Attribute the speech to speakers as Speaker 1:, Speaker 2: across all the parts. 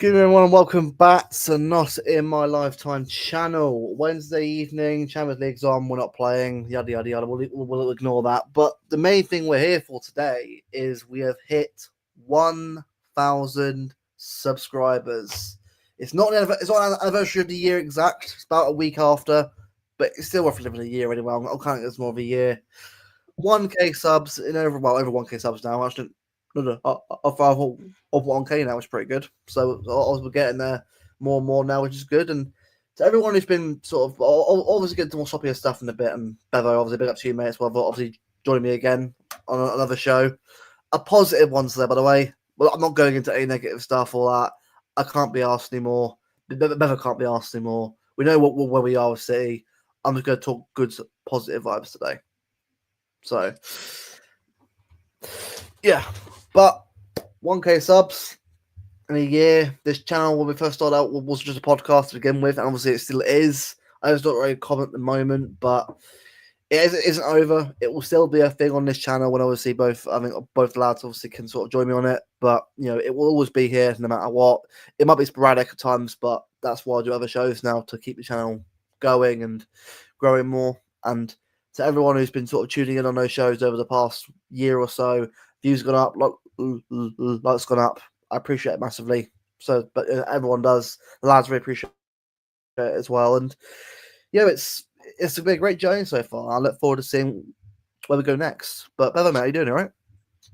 Speaker 1: Good evening, everyone, and welcome back to Not In My Lifetime channel. Wednesday evening, Champions League's on, we're not playing, yada yada yada, we'll ignore that. But the main thing we're here for today is we have hit 1,000 subscribers. It's not an anniversary of the year exact, it's about a week after, but it's still roughly living a year anyway. I'll count it as more of a year. 1K subs in over 1K subs now. Actually, no, of 1K now, which is pretty good. So we're getting there more and more now, which is good. And to everyone who's been sort of obviously getting to more shoppier stuff in a bit, and Bevo, obviously big up to you, mate, as well, obviously joining me again on another show. A positive one there, by the way. Well, I'm not going into any negative stuff or that. I can't be asked anymore. Bevo can't be asked anymore. We know where we are with City. I'm just going to talk good, positive vibes today. So, yeah, but 1K subs in a year. This channel, when we first started out, was just a podcast to begin with, and obviously it still is. I just don't really comment at the moment, but it isn't over. It will still be a thing on this channel when obviously both lads obviously can sort of join me on it. But it will always be here no matter what. It might be sporadic at times, but that's why I do other shows now to keep the channel going and growing more. And to everyone who's been sort of tuning in on those shows over the past year or so, views gone up, likes gone up. I appreciate it massively. So, but everyone does. The lads really appreciate it as well. And it's been a great journey so far. I look forward to seeing where we go next. But Bevo, mate, how you doing? All right?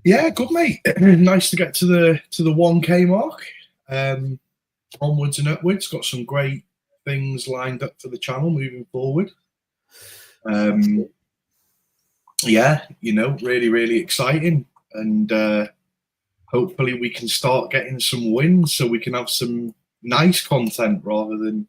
Speaker 2: Yeah, good, mate. Nice to get to the 1K mark. Onwards and upwards. Got some great things lined up for the channel moving forward. Yeah, really, really exciting. And hopefully we can start getting some wins so we can have some nice content rather than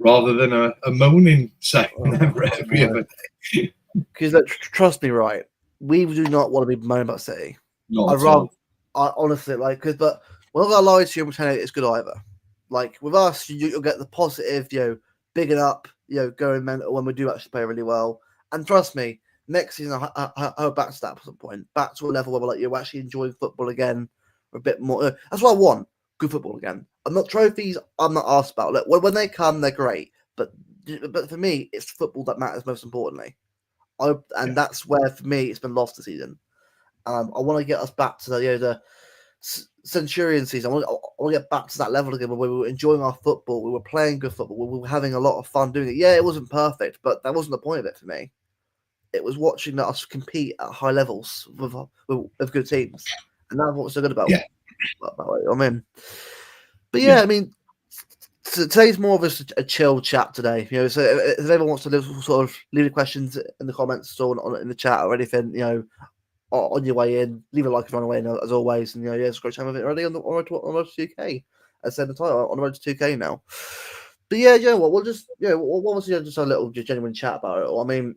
Speaker 2: a moaning section every other day.
Speaker 1: Because trust me, right? We do not want to be moaning about City.
Speaker 2: I
Speaker 1: honestly but when I lie to you and pretend it's good either. Like with us, you'll get the positive, bigging up, going mental when we do actually play really well. And trust me, next season I hope back to that at some point, back to a level where we're you're actually enjoying football again, or a bit more. That's what I want. Good football again. I'm not trophies. I'm not asked about. Look, when they come, they're great. But for me, it's football that matters most importantly. That's where for me it's been lost this season. I want to get us back to the Centurion season. I want to get back to that level again where we were enjoying our football. We were playing good football. We were having a lot of fun doing it. Yeah, it wasn't perfect, but that wasn't the point of it for me. It was watching us compete at high levels with good teams, and that's what's so good about it. I mean, but yeah, I mean, today's more of a chill chat today. So if anyone wants to leave the questions in the comments or in the chat or anything, on your way in, leave a like if you're on the way in, as always. And it's a great time of it already on the road to 2K. As said the title, on the road to 2K now. But yeah, what we'll just we'll just a little genuine chat about it. I mean,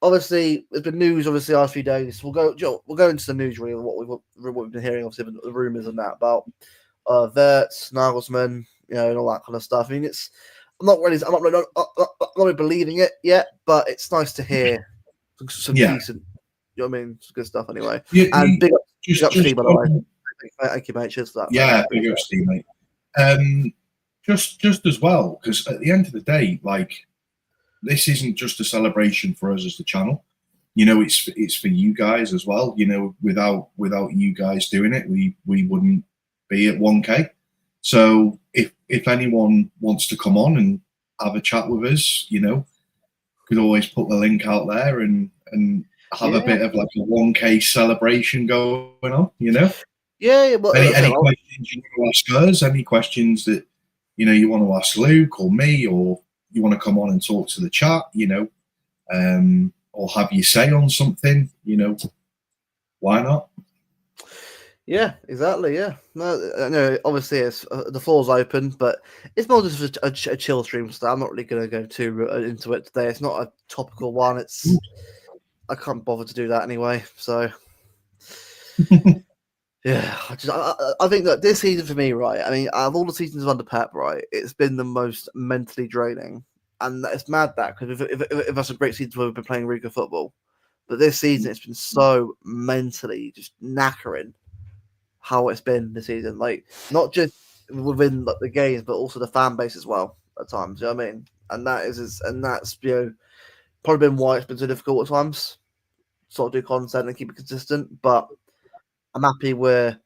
Speaker 1: obviously there's been news the last few days. We'll go into the news really, what we've been hearing, obviously the rumors and that about Wirtz, Nagelsmann, and all that kind of stuff. I mean, I'm not really believing it yet, but it's nice to hear some decent. You know what I mean? It's good stuff anyway. And big up Steve, by the way. Thank you, mate. Cheers for that.
Speaker 2: Yeah, big up Steve, mate. Just as well, because at the end of the day, this isn't just a celebration for us as the channel. It's for you guys as well. Without you guys doing it, we wouldn't be at 1K. So if anyone wants to come on and have a chat with us, could always put the link out there and have a bit of a 1K celebration going on,
Speaker 1: Yeah. Well,
Speaker 2: any questions you want to ask us? Any questions that you want to ask Luke or me, or you want to come on and talk to the chat, or have you say on something, why not?
Speaker 1: Yeah, exactly. Yeah, no, obviously it's the floor's open, but it's more just a chill stream. So I'm not really going to go too into it today. It's not a topical one. I can't bother to do that anyway. So yeah, I think that this season for me, right? I mean, out of all the seasons under Pep, right, it's been the most mentally draining, and it's mad that because if that's a great season where we've been playing really good football, but this season it's been so mentally just knackering. how it's been this season. Like not just within like, the games, but also the fan base as well at times. You know what I mean? And that's probably been why it's been so difficult at times. Sort of do content and keep it consistent, but I'm happy we're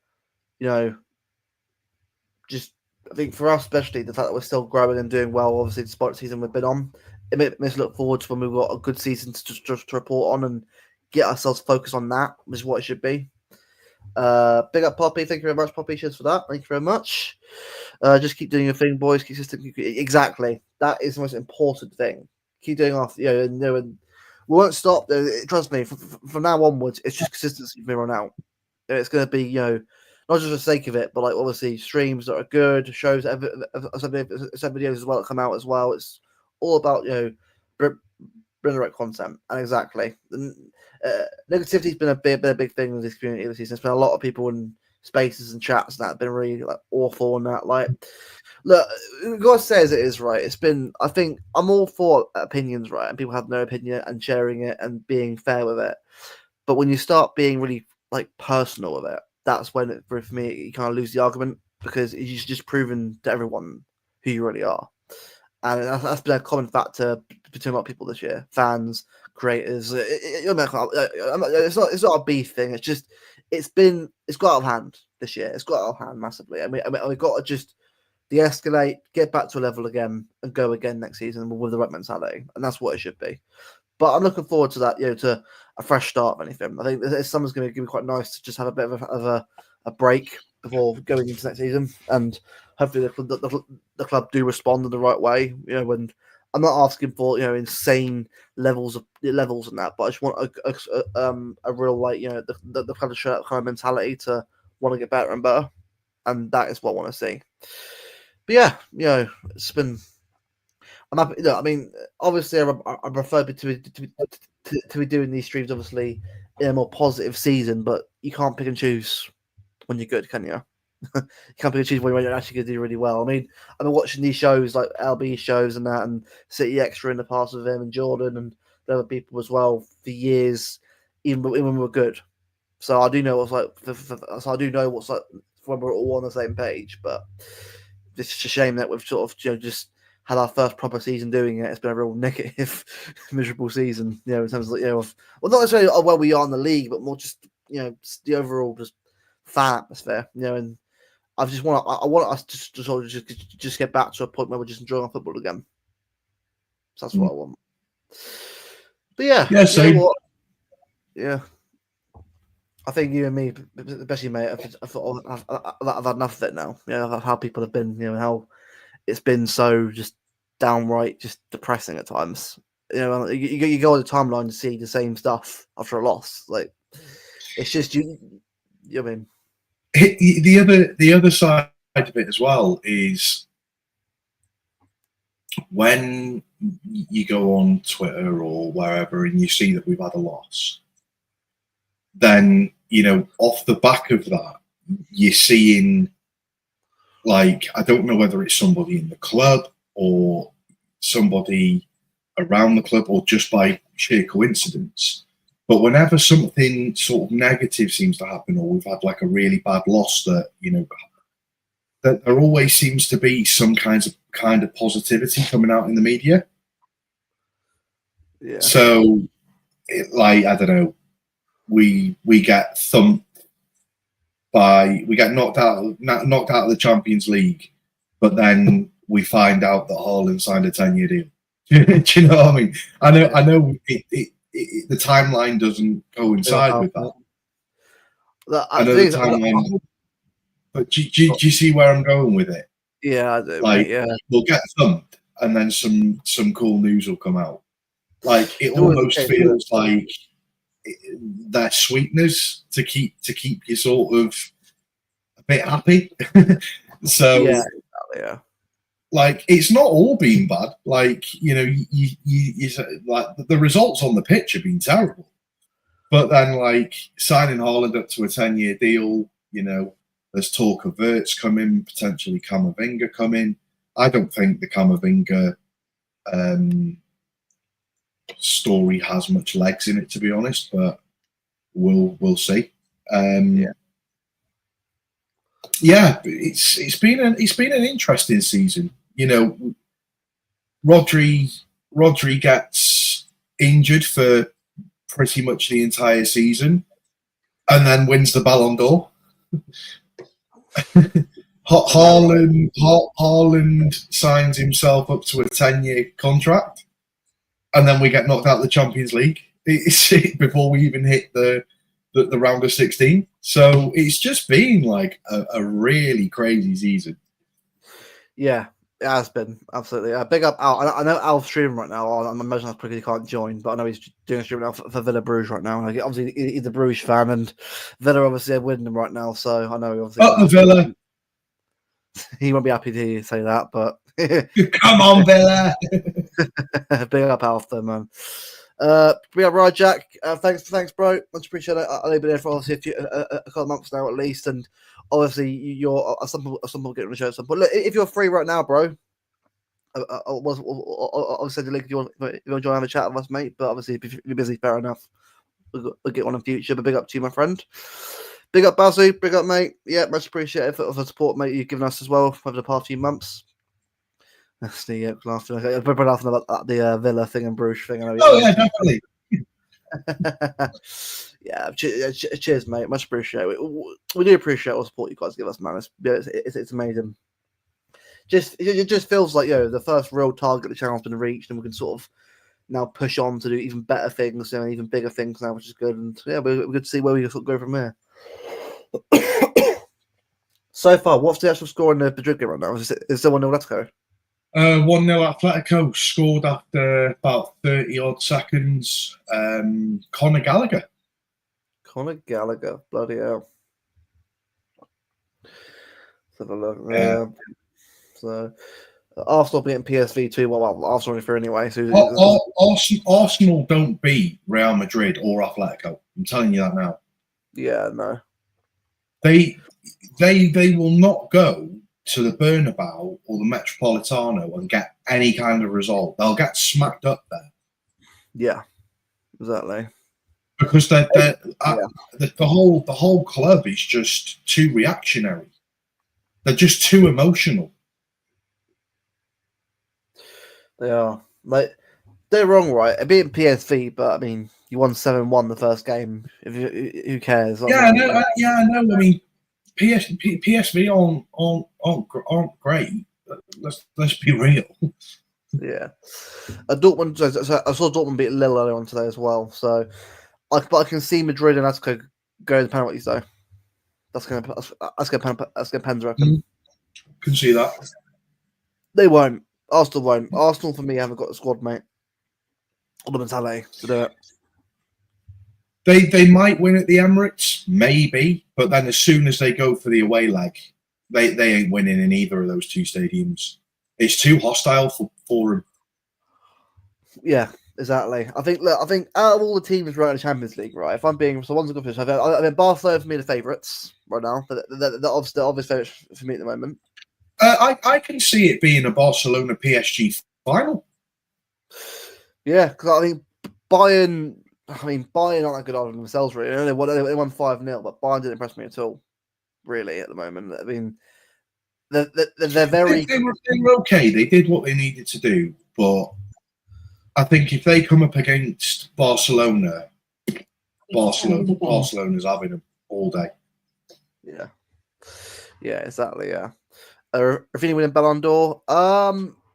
Speaker 1: just I think for us especially the fact that we're still growing and doing well. Obviously, despite the season we've been on, it makes us look forward to when we've got a good season to report on and get ourselves focused on that, which is what it should be. Big up Poppy, thank you very much, Poppy. Cheers for that. Thank you very much. Just keep doing your thing, boys. Exactly. That is the most important thing. Keep doing off, and we won't stop. Trust me. From now onwards, it's just consistency from here on out. It's going to be, not just for the sake of it, but like obviously streams that are good, shows, some videos as well that come out as well. It's all about bring the right content, and exactly. Negativity's been a big thing in this community this season. There's been a lot of people in spaces and chats that have been really like awful and that. Like, look, God says it is right. It's been. I think I'm all for opinions, right, and people have no opinion and sharing it and being fair with it. But when you start being really like personal with it, that's when for me you kind of lose the argument because it's just proven to everyone who you really are. And that's been a common factor between a lot of people this year: fans, creators. It's not a beef thing. It's just it's got out of hand this year. It's got out of hand massively. I mean, we've got to just de-escalate, get back to a level again, and go again next season with the right mentality. And that's what it should be. But I'm looking forward to that. To a fresh start of anything. I think this summer's going to be quite nice to just have a bit of a break before going into next season, and hopefully the club do respond in the right way. When I'm not asking for insane levels and that, but I just want a real the club to show that kind of mentality to want to get better and better, and that is what I want to see. But yeah, it's been. I'm happy. I mean, obviously, I prefer to be doing these streams, obviously, in a more positive season. But you can't pick and choose when you're good, can you? You can't pick and choose when you're actually going to do really well. I mean, I've been watching these shows like LB shows and that, and City Extra in the past with him and Jordan and the other people as well for years, even when we were good. So I do know what's like. So I do know what's like when we're all on the same page. But it's just a shame that we've sort of just had our first proper season doing it. It's been a real negative, miserable season. In terms of well, not necessarily where we are in the league, but more just the overall just fan atmosphere. And I want us to sort of just get back to a point where we're just enjoying our football again. So that's what I want. But yeah,
Speaker 2: same.
Speaker 1: Yeah. I think you and me, especially mate, I've had enough of it now. Of how people have been, how it's been so just downright just depressing at times. You go on the timeline to see the same stuff after a loss. Like it's just you. I mean,
Speaker 2: the other side of it as well is when you go on Twitter or wherever and you see that we've had a loss, then off the back of that, you're seeing, like, I don't know whether it's somebody in the club or somebody around the club or just by sheer coincidence, but whenever something sort of negative seems to happen or we've had like a really bad loss, that that there always seems to be some kind of positivity coming out in the media.
Speaker 1: Yeah.
Speaker 2: So, I don't know, we get thumped we get knocked out of the Champions League, but then we find out that Haaland signed a 10-year deal. Do you know what I mean? I know the timeline doesn't coincide with that. I know the timeline, but do you see where I'm going with it?
Speaker 1: Yeah, I do.
Speaker 2: We'll get thumped, and then some cool news will come out. Like it almost feels like that sweetness to keep you sort of a bit happy. So
Speaker 1: yeah.
Speaker 2: Like it's not all been bad. Like you like the results on the pitch have been terrible, but then like signing Haaland up to a 10-year deal. There's talk of Wirtz coming, potentially Camavinga coming. I don't think the Camavinga story has much legs in it, to be honest, but we'll see. yeah, it's been an interesting season. You know, Rodri gets injured for pretty much the entire season, and then wins the Ballon d'Or. Haaland signs himself up to a 10-year contract, and then we get knocked out of the Champions League before we even hit the round of 16. So it's just been like a really crazy season.
Speaker 1: Yeah, it has been absolutely. Big up Al. I know Al's streaming right now. I'm imagining that's because he can't join, but I know he's doing a stream now for Villa Bruges right now. Like, obviously, he's a Bruges fan, and Villa obviously are winning right now. So I know he obviously
Speaker 2: Up the Villa.
Speaker 1: He won't be happy to hear you say that, but
Speaker 2: come on, Villa.
Speaker 1: Big up Alf, though, man. Big up Ryan Jack. Thanks, bro. Much appreciate it. I've been here for obviously a couple of months now at least, and obviously you're some people getting the show. But look, if you're free right now, bro, I'll send you a link if you want to join and have a chat with us, mate. But obviously, if you're busy, fair enough. We'll get one in future. But big up to you, my friend. Big up, Basu. Big up, mate. Yeah, much appreciated for the support, mate, you've given us as well over the past few months. That's the laughing. I'm probably laughing about the Villa thing and Bruges thing. I know
Speaker 2: yeah, definitely.
Speaker 1: Yeah, cheers, mate. Much appreciated. We do appreciate all the support you guys give us, man. It's amazing. It just feels like the first real target the channel's been reached, and we can sort of now push on to do even better things and even bigger things now, which is good. And yeah, we're good to see where we sort of go from here. So far, what's the actual score in the Madrid game right now? Is it 1-0 Atletico?
Speaker 2: 1-0 Atletico, scored after about 30 odd seconds. Conor Gallagher.
Speaker 1: Bloody hell. Let's have a look.
Speaker 2: Yeah.
Speaker 1: So Arsenal beating PSV 2-1. Well, Arsenal for anyway. So
Speaker 2: Arsenal don't beat Real Madrid or Atletico. I'm telling you that now.
Speaker 1: Yeah, no.
Speaker 2: They will not go to the Bernabeu or the Metropolitano and get any kind of result. They'll get smacked up there.
Speaker 1: Yeah, exactly.
Speaker 2: Because the whole club is just too reactionary. They're just too emotional.
Speaker 1: They are. Like, they're wrong, right? Being PSV, but I mean, you won 7-1 the first game. Who cares?
Speaker 2: Yeah, I know. I mean, PSV aren't great. Let's be real.
Speaker 1: Yeah. Dortmund. So I saw Dortmund beat Lille earlier on today as well. So, but I can see Madrid and Atletico going to penalties though. That's gonna Pens, I reckon.
Speaker 2: Can see that.
Speaker 1: They won't. Arsenal won't. Arsenal for me haven't got the squad, mate. Or the mentality to do it.
Speaker 2: They might win at the Emirates, maybe, but then as soon as they go for the away leg, they ain't winning in either of those two stadiums. It's too hostile for them. Yeah,
Speaker 1: exactly. I think out of all the teams right in the Champions League, right? If I'm being so, one's a good fish. I mean, Barcelona for me the favourites right now. The obvious favourites for me at the moment.
Speaker 2: I can see it being a Barcelona PSG final.
Speaker 1: Yeah, because I think Bayern aren't that good either themselves, really. They won 5-0, but Bayern didn't impress me at all, really, at the moment. I mean, they're very...
Speaker 2: They were okay. They did what they needed to do, but I think if they come up against Barcelona's having them all day.
Speaker 1: Yeah. Yeah, exactly, yeah. Rafinha winning Ballon d'Or.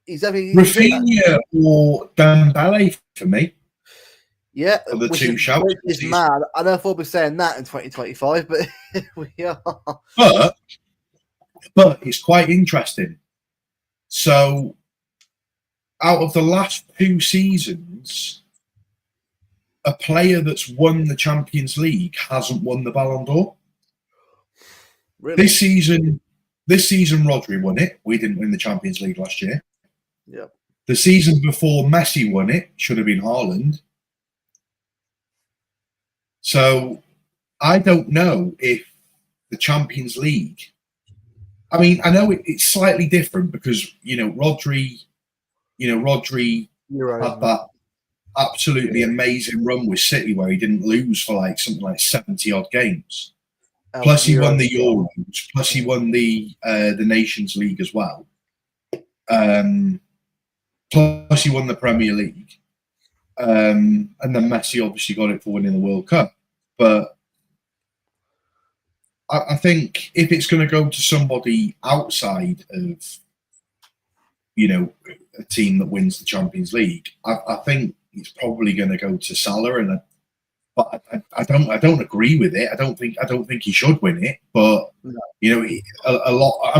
Speaker 1: He's definitely...
Speaker 2: Rafinha or Dembele for me.
Speaker 1: Yeah,
Speaker 2: the two shouts.
Speaker 1: Which is mad. I know if we'll be saying that in 2025, but we are.
Speaker 2: But it's quite interesting. So, out of the last 2 seasons, a player that's won the Champions League hasn't won the Ballon d'Or.
Speaker 1: Really?
Speaker 2: This season, Rodri won it. We didn't win the Champions League last year.
Speaker 1: Yeah.
Speaker 2: The season before Messi won it, should have been Haaland. So I don't know if the Champions League. I mean, I know it's slightly different because Rodri had that absolutely amazing run with City where he didn't lose for something like 70 odd games. Plus, he won the Euros. Plus, he won the Nations League as well. Plus, he won the Premier League. And then Messi obviously got it for winning the World Cup. But I think if it's going to go to somebody outside of, you know, a team that wins the Champions League, I think it's probably going to go to Salah. But I don't agree with it. I don't think he should win it. But you know, a lot.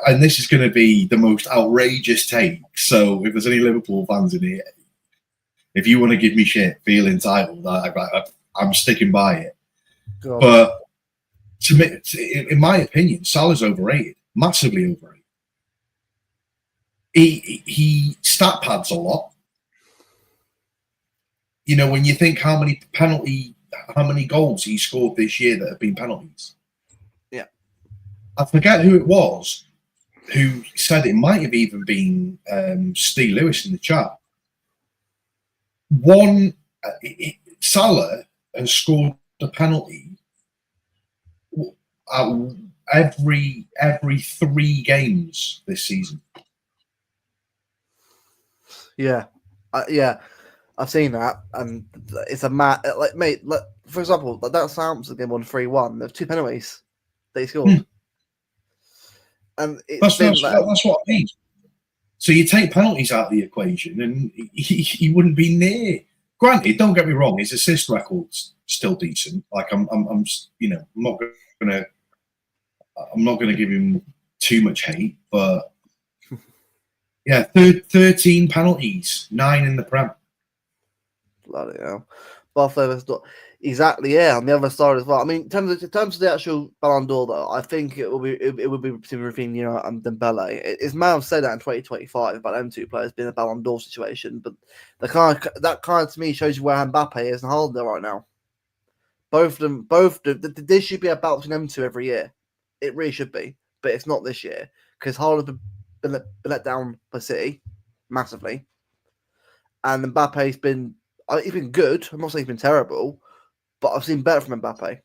Speaker 2: And this is going to be the most outrageous take. So if there's any Liverpool fans in here, if you want to give me shit, feel entitled. I'm sticking by it.
Speaker 1: God.
Speaker 2: But to me, in my opinion, Salah's overrated, massively overrated. He stat pads a lot. You know, when you think how many goals he scored this year that have been penalties.
Speaker 1: Yeah.
Speaker 2: I forget who it was who said it might have even been Steve Lewis in the chat. Salah has scored a penalty every 3 games this season.
Speaker 1: Yeah. Yeah. I've seen that, and it's a like, mate. Like, for example, like that Southampton game won 3-1. There's 2 penalties that he scored, and
Speaker 2: that's what I mean. So you take penalties out of the equation, and he wouldn't be near. Granted, don't get me wrong, his assist record's still decent. Like I'm you know, I'm not gonna give him too much hate, but yeah, 13 penalties, 9 in the Prem.
Speaker 1: Bloody hell. Bartholomew's not exactly on the other side as well. I mean, in terms of the actual Ballon d'Or, though, I think it would be between Rafinha and Dembele. It's man have said that in 2025 about them 2 players being a Ballon d'Or situation, but that kind of to me shows you where Mbappe is and Haaland right now. Both of them, this should be a battle between them 2 every year. It really should be, but it's not this year because Haaland's been let down by City massively, and Mbappe's been. He's been good. I'm not saying he's been terrible, but I've seen better from Mbappe. I've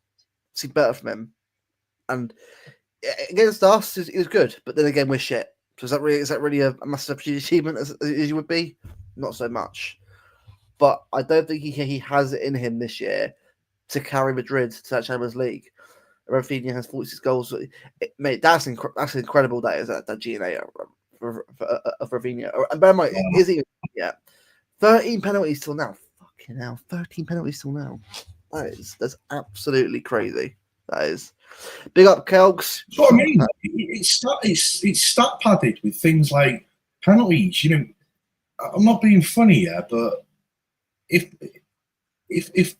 Speaker 1: seen better from him. And against us, he was good. But then again, we're shit. So is that really a massive achievement as you would be? Not so much. But I don't think he has it in him this year to carry Madrid to that Champions League. Rafinha has 46 goals. Mate, that's incredible. That is that DNA of Rafinha. And bear in mind, is he? Yeah. 13 penalties till now. Fucking hell. 13 penalties till now. That's absolutely crazy. That is. Big up, Kelgs.
Speaker 2: That's what I mean. It's stat padded with things like penalties. You know, I'm not being funny here, but if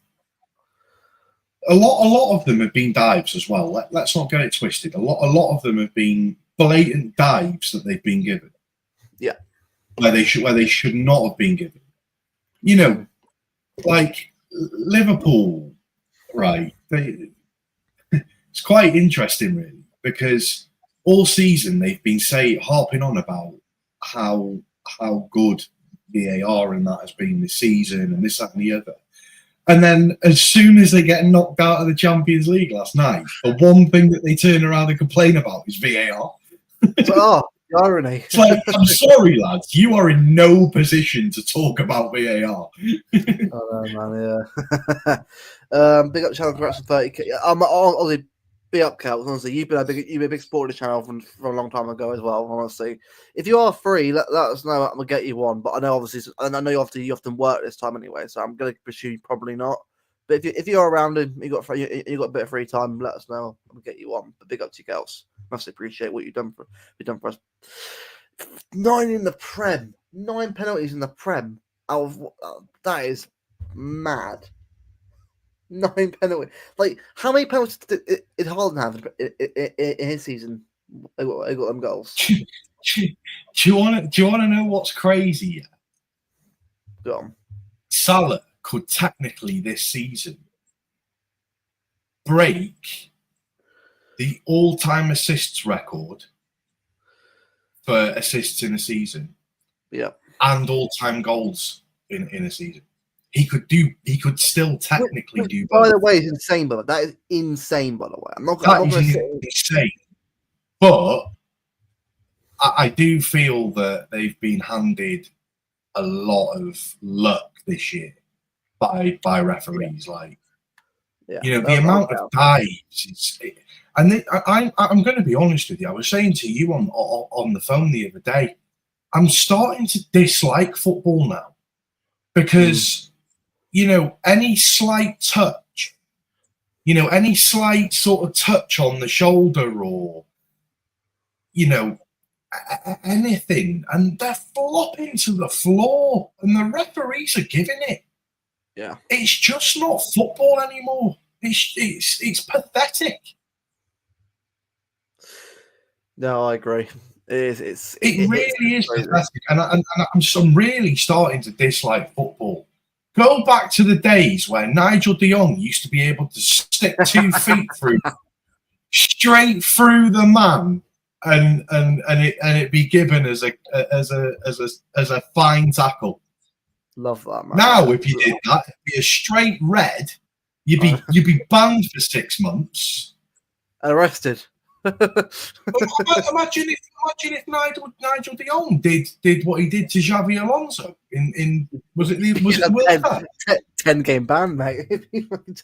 Speaker 2: a lot of them have been dives as well. Let's not get it twisted. A lot of them have been blatant dives that they've been given.
Speaker 1: Yeah.
Speaker 2: Where they should not have been given. You know, like Liverpool, right? It's quite interesting, really, because all season they've been harping on about how good VAR and that has been this season and this, that, and the other. And then as soon as they get knocked out of the Champions League last night, the one thing that they turn around and complain about is VAR.
Speaker 1: The irony.
Speaker 2: It's like, I'm sorry, lads, you are in no position to talk about VAR.
Speaker 1: Oh no, man, yeah. Big up channel, congrats on 30k. Honestly, big up, Cal. Honestly, you've been a big supporter of the channel from a long time ago as well. Honestly, if you are free, let us know. I'm gonna get you one. But I know obviously, and I know you often work this time anyway, so I'm gonna presume probably not. But if you're around and you got a bit of free time, let us know. I'll get you one. But big up to you, Gals. Massively appreciate what you've done for us. 9 in the Prem, 9 penalties in the Prem. That is mad. 9 penalties. Like, how many penalties did Haaland have in his season? They got them goals.
Speaker 2: Do you want to know what's crazy?
Speaker 1: Go on.
Speaker 2: Salah could technically this season break the all-time assists record for assists in a season.
Speaker 1: Yeah.
Speaker 2: And all-time goals in a season. he could still technically do both.
Speaker 1: By the way, it's insane, brother. That is insane, by the way. I'm not
Speaker 2: That
Speaker 1: going
Speaker 2: is
Speaker 1: to
Speaker 2: insane. But I do feel that they've been handed a lot of luck this year by referees. Like, the amount of dives. I'm going to be honest with you. I was saying to you on the phone the other day, I'm starting to dislike football now because, any slight touch, any slight sort of touch on the shoulder or, anything, and they're flopping to the floor and the referees are giving it.
Speaker 1: Yeah.
Speaker 2: It's just not football anymore. It's pathetic.
Speaker 1: No, I agree. It
Speaker 2: really is pathetic, and I'm really starting to dislike football. Go back to the days where Nigel de Jong used to be able to stick 2 feet through, straight through the man, and it be given as a fine tackle.
Speaker 1: Love that, man.
Speaker 2: Now, if you did that, it'd be a straight red. You'd be banned for 6 months,
Speaker 1: arrested.
Speaker 2: Imagine if Nigel de Jong did what he did to Xavi Alonso in was it the World Cup?
Speaker 1: 10-game ban, mate.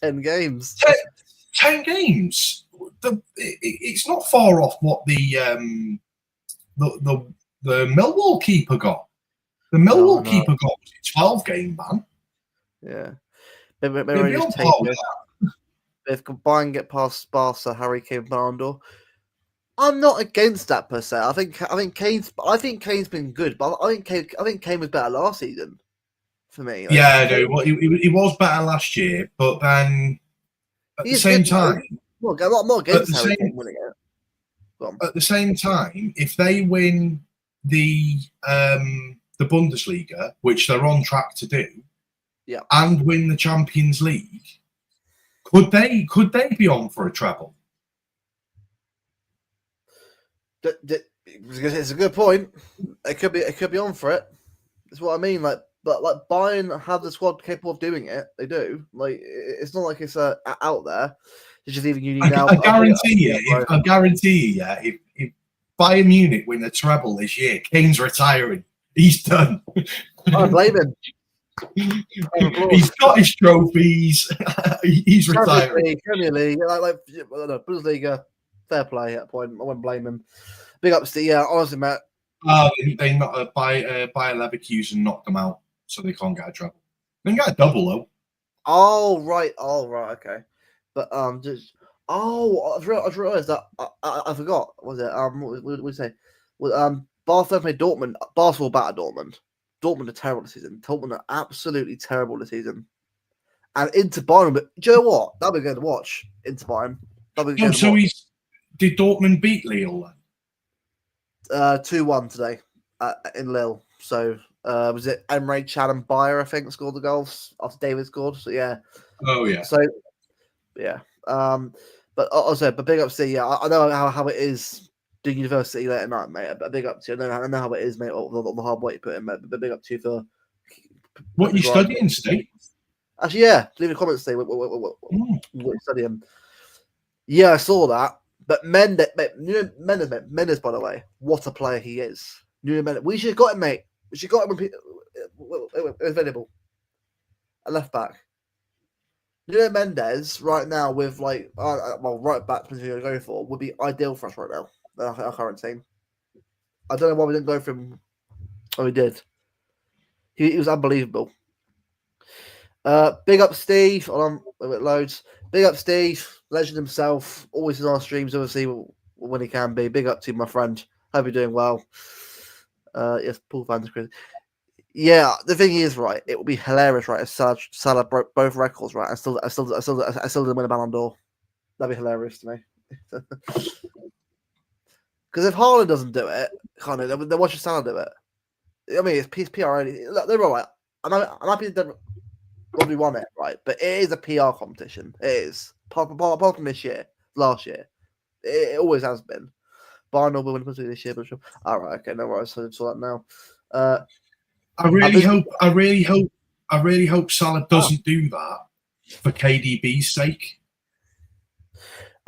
Speaker 1: 10 games.
Speaker 2: 10 games. It's not far off what the Millwall keeper got. The Millwall keeper got a 12-game ban.
Speaker 1: Yeah. Maybe just take it. If combined get past Barca, Harry Kane, Ballon d'Or. I'm not against that per se. I think Kane's been good, but I think Kane was better last season for me.
Speaker 2: Yeah, no, well, he was better last year, but then at the same time,
Speaker 1: I'm not against Harry Kane winning it.
Speaker 2: At the same time, if they win the Bundesliga, which they're on track to do, and win the Champions League, could they be on for a treble?
Speaker 1: It's a good point. It could be on for it. That's what I mean. But Bayern have the squad capable of doing it. They do. Like, it's not like it's out there. It's just even you need now.
Speaker 2: I guarantee you. If Bayern Munich win the treble this year, Kane's retiring. He's done.
Speaker 1: I blame him.
Speaker 2: He's got his trophies. He's retiring.
Speaker 1: Premier League, Bundesliga. Fair play at that point. I wouldn't blame him. Big ups to honestly, Matt.
Speaker 2: They not Bayer Leverkusen knocked them out, so they can't get a treble. They can get a double though.
Speaker 1: Oh right, okay. But I just realised that I forgot. What was it? What did we say? Well, Barcelona played Dortmund. Barcelona battered Dortmund. Dortmund are terrible this season. Dortmund are absolutely terrible this season. And Inter Bayern, but do you know what? That'll be good to watch. Inter Bayern.
Speaker 2: Did Dortmund beat Lille then?
Speaker 1: 2-1 today in Lille. So was it Emre Can and Bayer, I think, scored the goals after David scored. So yeah.
Speaker 2: Oh yeah.
Speaker 1: So yeah. But also, big ups to I know how it is doing university late at night, mate. But big up to you. I know how it is, mate. All the hard work you put in, mate. But big up to you for
Speaker 2: what you studying, Steve?
Speaker 1: Actually, yeah. Leave a comment, Steve. What you studying? Yeah, I saw that. But Mendes, by the way, what a player he is. Mendes, we should have got him, mate. We should have got him when available. A left back. Mendes right now with right back to go for would be ideal for us right now. Our current team. I don't know why we didn't go for him. Oh, we did. He was unbelievable. Big up Steve. Loads. Big up Steve. Legend himself. Always in our streams, obviously, when he can be. Big up to you, my friend. Hope you're doing well. Yes, Paul fans. Yeah, the thing is, right, it would be hilarious, right, if Salah broke both records, right, and still didn't win a Ballon d'Or. That'd be hilarious to me. Because if Haaland doesn't do it, then why should Salah do it? I mean, it's PR. Look, they're all right. I'm happy that Robbie won it, right? But it is a PR competition. It is. Apart from this year, last year, it always has been. Barnell will win this year, but sure. All right, okay, no worries. So that now.
Speaker 2: I really hope I really hope Salah doesn't do that for KDB's sake.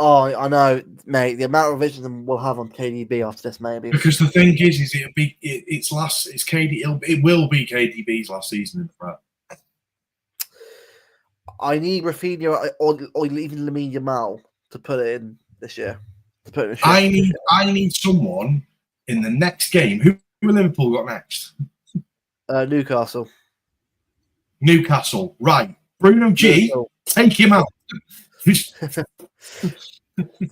Speaker 1: Oh, I know, mate. The amount of revision we'll have on KDB after this, maybe.
Speaker 2: Because the thing is it's KD. It will be KDB's last season in the Prem.
Speaker 1: I need Rafinha or even Lamine Yamal to put it in this year.
Speaker 2: I need someone in the next game. Who Liverpool got next?
Speaker 1: Newcastle.
Speaker 2: Newcastle. Right. Bruno G. Take him out.
Speaker 1: For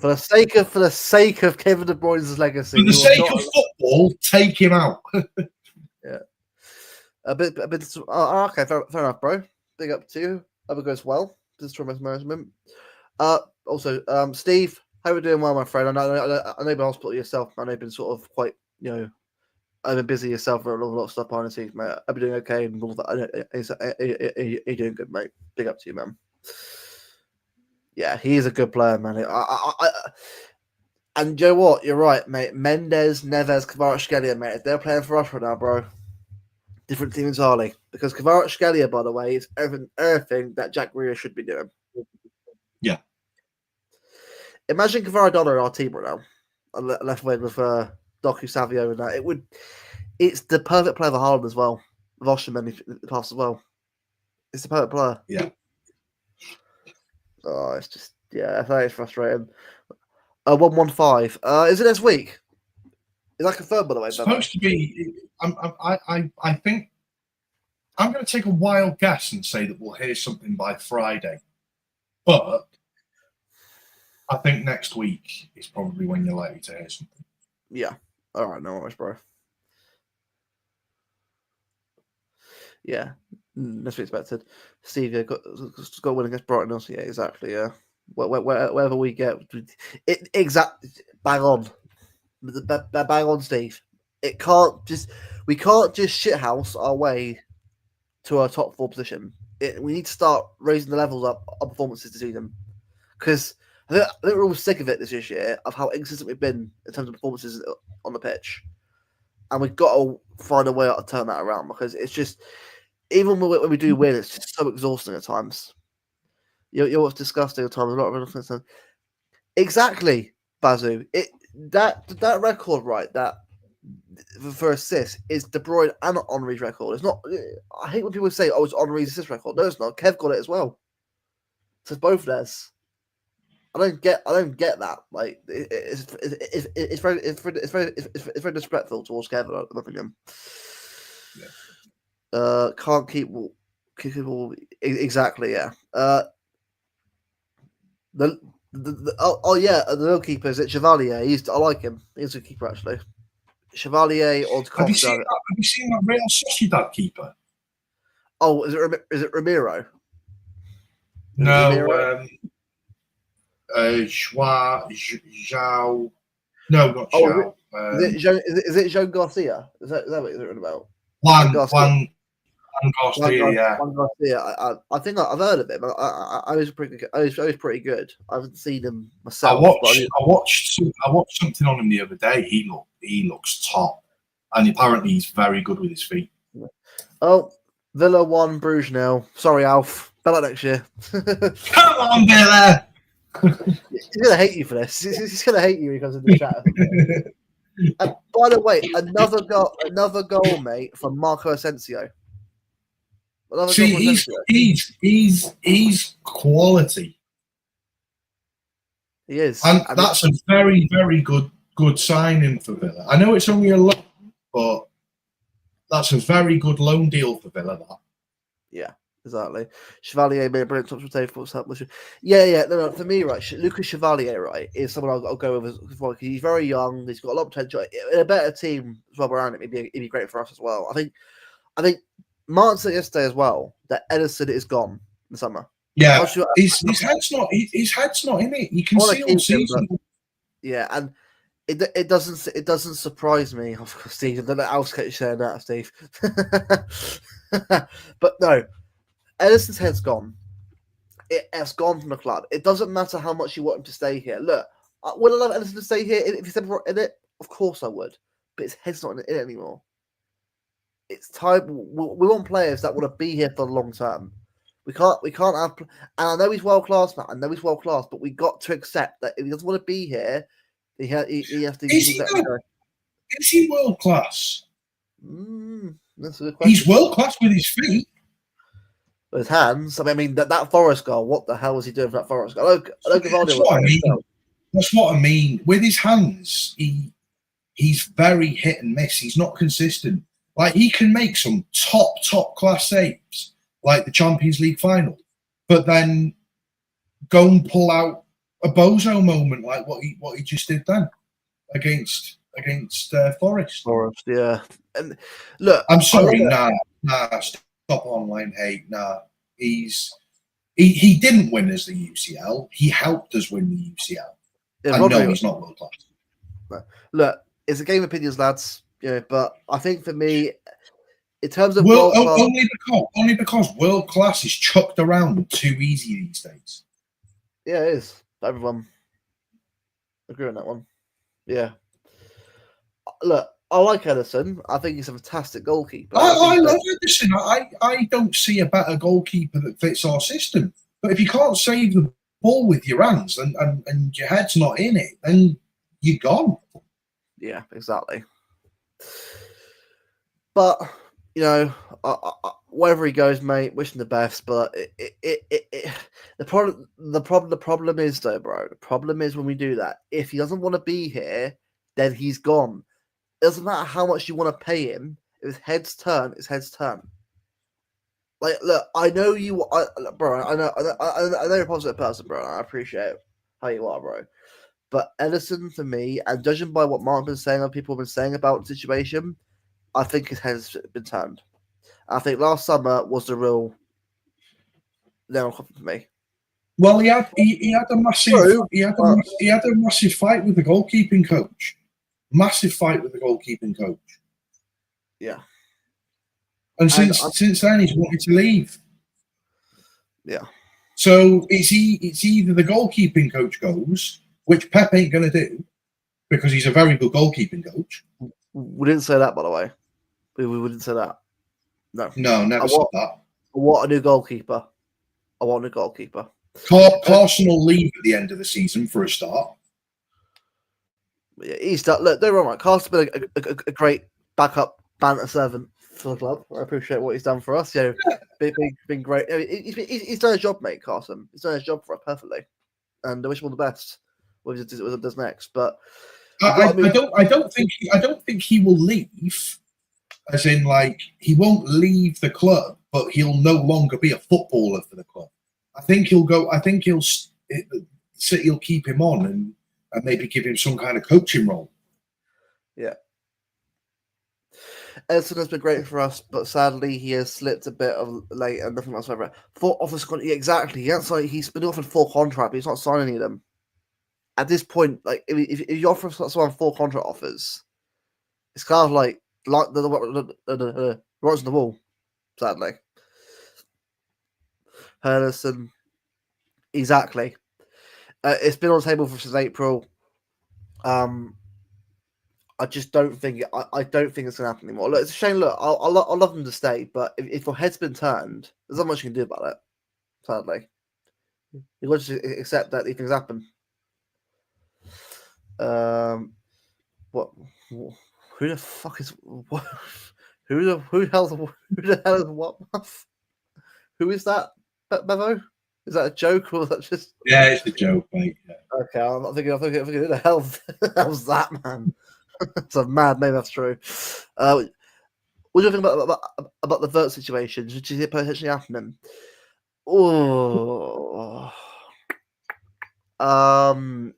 Speaker 1: the sake of Kevin De Bruyne's legacy.
Speaker 2: For the sake of football, take him out.
Speaker 1: Yeah. Okay, fair enough, bro. Big up to you. Hope it goes well. This is Trauma's management. Also, Steve, how are we doing? Well, my friend. I know you've been hospital yourself. I know you've been sort of quite, I've been busy yourself for a lot of stuff behind the scenes, mate. I've been doing okay, and all that. You're doing good, mate. Big up to you, man. Yeah, he is a good player, man. And you know what? You're right, mate. Mendes, Neves, Kvaratskhelia, mate. If they're playing for us right now, bro, different team entirely. Because Kvaratskhelia, by the way, is everything that Jack Grealish should be doing.
Speaker 2: Yeah.
Speaker 1: Imagine Kvaradona our team right now, left wing with Doku Savio and that. It's the perfect player for Haaland as well. With Osimhen in the past as well. It's the perfect player.
Speaker 2: Yeah.
Speaker 1: Oh, it's just I think it's frustrating. 115. Is it this week? Is that confirmed, by the way?
Speaker 2: It's supposed to be. I think I'm going to take a wild guess and say that we'll hear something by Friday, but I think next week is probably when you're likely to hear something.
Speaker 1: Yeah. All right. No worries, bro. Yeah. That's what expected. Steve got winning against Brighton also. Yeah, exactly. Yeah. Wherever we get it, exactly bang on. Bang on, Steve. We can't just shithouse our way to our top 4 position. We need to start raising the levels up of performances to see them. Because I think we're all sick of it this year of how inconsistent we've been in terms of performances on the pitch. And we've got to find a way to turn that around, because it's just, even when we do win, it's just so exhausting at times. You're what's disgusting at times. A lot of things. Exactly, Bazu. That record, right? That for assists is De Bruyne and Henry's record. It's not. I hate when people say, "Oh, it's Henry's assist record." No, it's not. Kev got it as well. So it's both theirs. I don't get that. Like it's very disrespectful towards Kevin, in my opinion. Yeah. Can't keep people exactly. Yeah. The little keeper, is it Chevalier? I like him. He's a good keeper, actually. Chevalier or
Speaker 2: Have you seen that Real Sociedad keeper?
Speaker 1: Oh, is it Ramiro?
Speaker 2: No, João. No, not João.
Speaker 1: Is it João Garcia? Is that what you're talking about?
Speaker 2: Juan Garcia, yeah.
Speaker 1: Juan Garcia. I think I've heard of him. I was pretty good. I was pretty good. I haven't seen him myself.
Speaker 2: I watched something on him the other day. He looks top, and apparently he's very good with his feet.
Speaker 1: Oh, Villa 1, Bruges 0. Sorry, Alf. Better next year.
Speaker 2: Come on, Villa.
Speaker 1: He's gonna hate you for this. He's gonna hate you because of the chat. And by the way, another goal, mate, from Marco Asensio.
Speaker 2: See, he's quality.
Speaker 1: He is,
Speaker 2: and that's a very, very good signing for Villa. I know it's only a loan, but that's a very good loan deal for Villa. That.
Speaker 1: Yeah. Exactly. Chevalier made a brilliant top save for us. Yeah. No, for me, right, Lucas Chevalier, right, is someone I'll go with as well. He's very young. He's got a lot of potential. In a better team as well around him, it'd be great for us as well. I think Martin said yesterday as well that Edison is gone in the summer.
Speaker 2: Yeah, his head's not in it. You can see all season.
Speaker 1: Yeah, and it doesn't surprise me. Of course, Steve. I don't know how else keep saying that, Steve. But no. Edison's head's gone. It has gone from the club. It doesn't matter how much you want him to stay here. Look, would I love Edison to stay here if he's ever in it? Of course I would. But his head's not in it anymore. it's time. We want players that want to be here for the long term. We can't have. And I know he's world class, man. I know he's world class, but we got to accept that if he doesn't want to be here, he has to.
Speaker 2: Is he world class?
Speaker 1: That's a good question.
Speaker 2: He's world class with his feet.
Speaker 1: With his hands. I mean, that Forest goal. What the hell was he doing for that Forest goal?
Speaker 2: That's what I mean. With his hands, he's very hit and miss. He's not consistent. Like, he can make some top class saves, like the Champions League final, but then go and pull out a bozo moment like what he just did then against Forest.
Speaker 1: Forest, yeah. And look,
Speaker 2: I'm sorry, nah, stop online hate. Nah, he didn't win us the UCL. He helped us win the UCL. Yeah, I know he's not world class.
Speaker 1: Look, it's a game of opinions, lads. Yeah, but I think for me, in terms of
Speaker 2: only because world class is chucked around too easy these days.
Speaker 1: Yeah, it is. Everyone agree on that one. Yeah. Look, I like Edison. I think he's a fantastic goalkeeper.
Speaker 2: I love Edison. I don't see a better goalkeeper that fits our system. But if you can't save the ball with your hands and your head's not in it, then you're gone.
Speaker 1: Yeah, exactly. But you know, wherever he goes, mate, wish him the best. But the problem is though, bro. The problem is when we do that. If he doesn't want to be here, then he's gone. It doesn't matter how much you want to pay him. If his head's turn, his head's turn. Like, look, I know you, bro. I know you're a positive person, bro. I appreciate how you are, bro. But Edison, for me, and judging by what Mark's been saying, and people have been saying about the situation, I think his head's been turned. I think last summer was the real nail for me.
Speaker 2: Well, he had a massive fight with the goalkeeping coach. Massive fight with the goalkeeping coach.
Speaker 1: Yeah.
Speaker 2: And since then, he's wanted to leave.
Speaker 1: Yeah.
Speaker 2: So it's either the goalkeeping coach goes, which Pep ain't going to do, because he's a very good goalkeeping coach.
Speaker 1: We didn't say that, by the way. We didn't say that. No,
Speaker 2: never said that.
Speaker 1: I want a new goalkeeper.
Speaker 2: Carson will leave at the end of the season for a start.
Speaker 1: Yeah, he's done. Look, they're right. Carson's been a great backup banter servant for the club. I appreciate what he's done for us. Yeah, been great. He's done his job, mate. Carson. He's done his job for us perfectly, and I wish him all the best. What he does next, but
Speaker 2: I don't think he will leave. As in, like, he won't leave the club, but he'll no longer be a footballer for the club. I think he'll go. I think City will keep him on and maybe give him some kind of coaching role.
Speaker 1: Yeah. Edson has been great for us, but sadly he has slipped a bit of late and nothing whatsoever. Four offers, exactly. He's been offered 4 contracts, but he's not signing any of them. At this point, like if you offer someone 4 contract offers, it's kind of like the what's on the wall. Sadly, Henderson, exactly. It's been on the table since April. I just don't think I don't think it's gonna happen anymore. Look, it's a shame. Look, I love them to stay, but if your head's been turned, there's not much you can do about it. Sadly, you got to accept that these things happen. What? Who the fuck is what? Who the hell is what? Who is that? Bevo? Is that a joke or is that just?
Speaker 2: Yeah, it's a joke, mate. Yeah.
Speaker 1: Okay, I'm not thinking. Who the hell was that, man? It's a mad name. That's true. What do you think about the Vert situation? Should you see it potentially happening? Oh,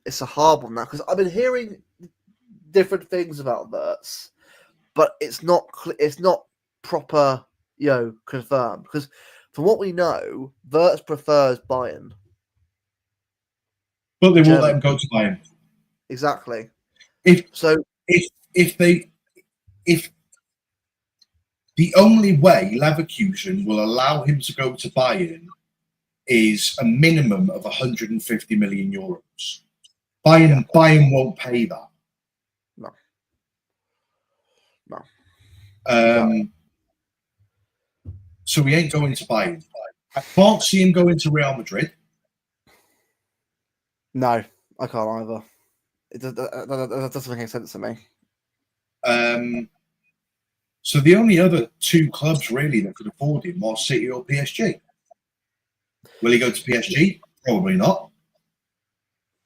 Speaker 1: it's a hard one now because I've been hearing different things about Verts, but it's not proper, confirmed. Because from what we know, Verts prefers Bayern,
Speaker 2: but they won't let him go to Bayern.
Speaker 1: Exactly.
Speaker 2: If the only way Leverkusen will allow him to go to Bayern is a minimum of 150 million euros. Bayern won't pay that.
Speaker 1: No.
Speaker 2: Exactly. so he ain't going to Bayern. I can't see him going to Real Madrid.
Speaker 1: No, I can't either. That doesn't make any sense to me.
Speaker 2: So the only other two clubs really that could afford him are City or PSG. Will he go to PSG? Probably not.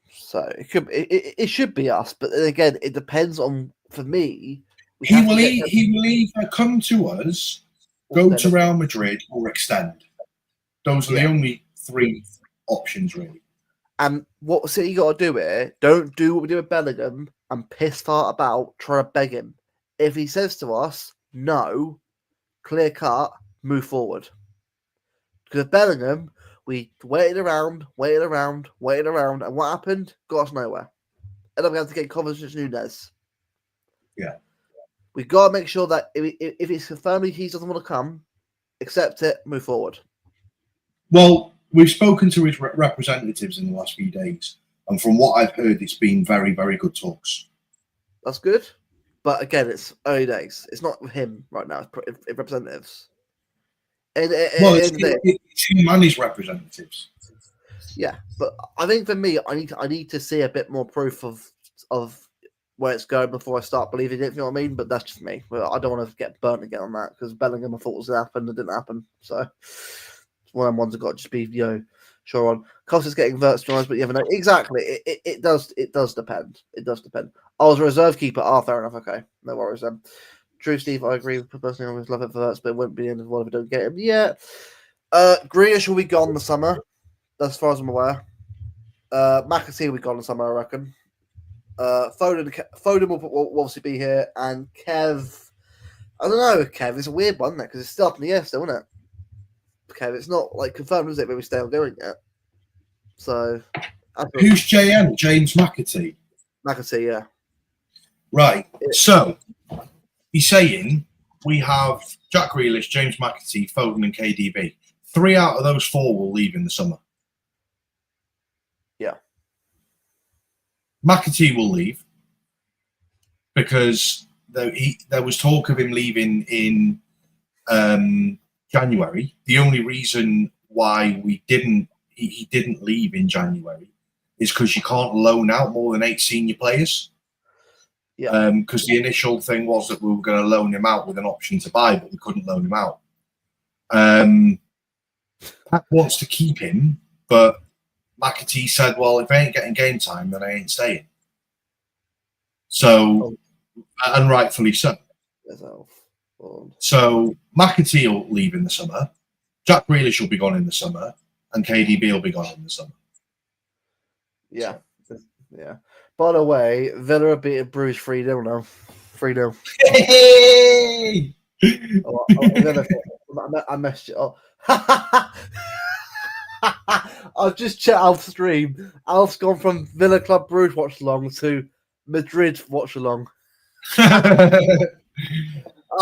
Speaker 1: So it should be us, but then again, it depends on. For me,
Speaker 2: he will either come to us, go to Real Madrid, or extend. Those are the only three options really.
Speaker 1: And what City got to do here? Don't do what we did with Bellingham and piss fart about trying to beg him. If he says to us no, clear cut, move forward. Because Bellingham, we waited around, and what happened? Got us nowhere. And then we have to get Kovacic Nunes.
Speaker 2: Yeah.
Speaker 1: We got to make sure that if it's confirmed he doesn't want to come, accept it, move forward.
Speaker 2: Well, we've spoken to his representatives in the last few days, and from what I've heard, it's been very, very good talks.
Speaker 1: That's good. But again, it's early days. It's not him right now. It's representatives.
Speaker 2: It's him and his representatives.
Speaker 1: Yeah, but I think for me, I need to see a bit more proof of where it's going before I start believing it. If you know what I mean? But that's just me. Well, I don't want to get burnt again on that because Bellingham I thought was going to happen. It didn't happen. So it's one of the ones I've got to just be sure on. Cost is getting Verts, but you never know. Exactly. It does depend. It does depend. I was a reserve keeper. Fair enough. Okay, no worries then. True, Steve. I agree. Personally, I always love it for Verts, but it won't be the end of the world if we don't get him. Yeah. Grealish will be gone the summer. As far as I'm aware. McAtee will be gone in summer, I reckon. Foden will obviously be here, and Kev. I don't know, Kev. It's a weird one, because it's still up in the air, still, isn't it? Kev, it's not like confirmed, is it? But we're still doing it. So,
Speaker 2: who's JM? James McAtee.
Speaker 1: McAtee, yeah.
Speaker 2: Right. So he's saying we have Jack Grealish, James McAtee, Foden, and KDB. 3 out of those 4 will leave in the summer.
Speaker 1: Yeah.
Speaker 2: McAtee will leave because there was talk of him leaving in January. The only reason why he didn't leave in January is because you can't loan out more than 8 senior players.
Speaker 1: Yeah.
Speaker 2: Because the initial thing was that we were going to loan him out with an option to buy, but we couldn't loan him out. Pep wants to keep him, but McAtee said, well, if I ain't getting game time, then I ain't staying. So, and rightfully so. So McAtee will leave in the summer. Jack Grealish will be gone in the summer, and KDB will be gone in the summer.
Speaker 1: Yeah. Yeah. By the way, Villa beat Bruges 3-0 now. 3-0.
Speaker 2: Hey!
Speaker 1: I messed it up. I've just checked Alf's stream. Alf's gone from Villa Club Bruges watch along to Madrid watch along.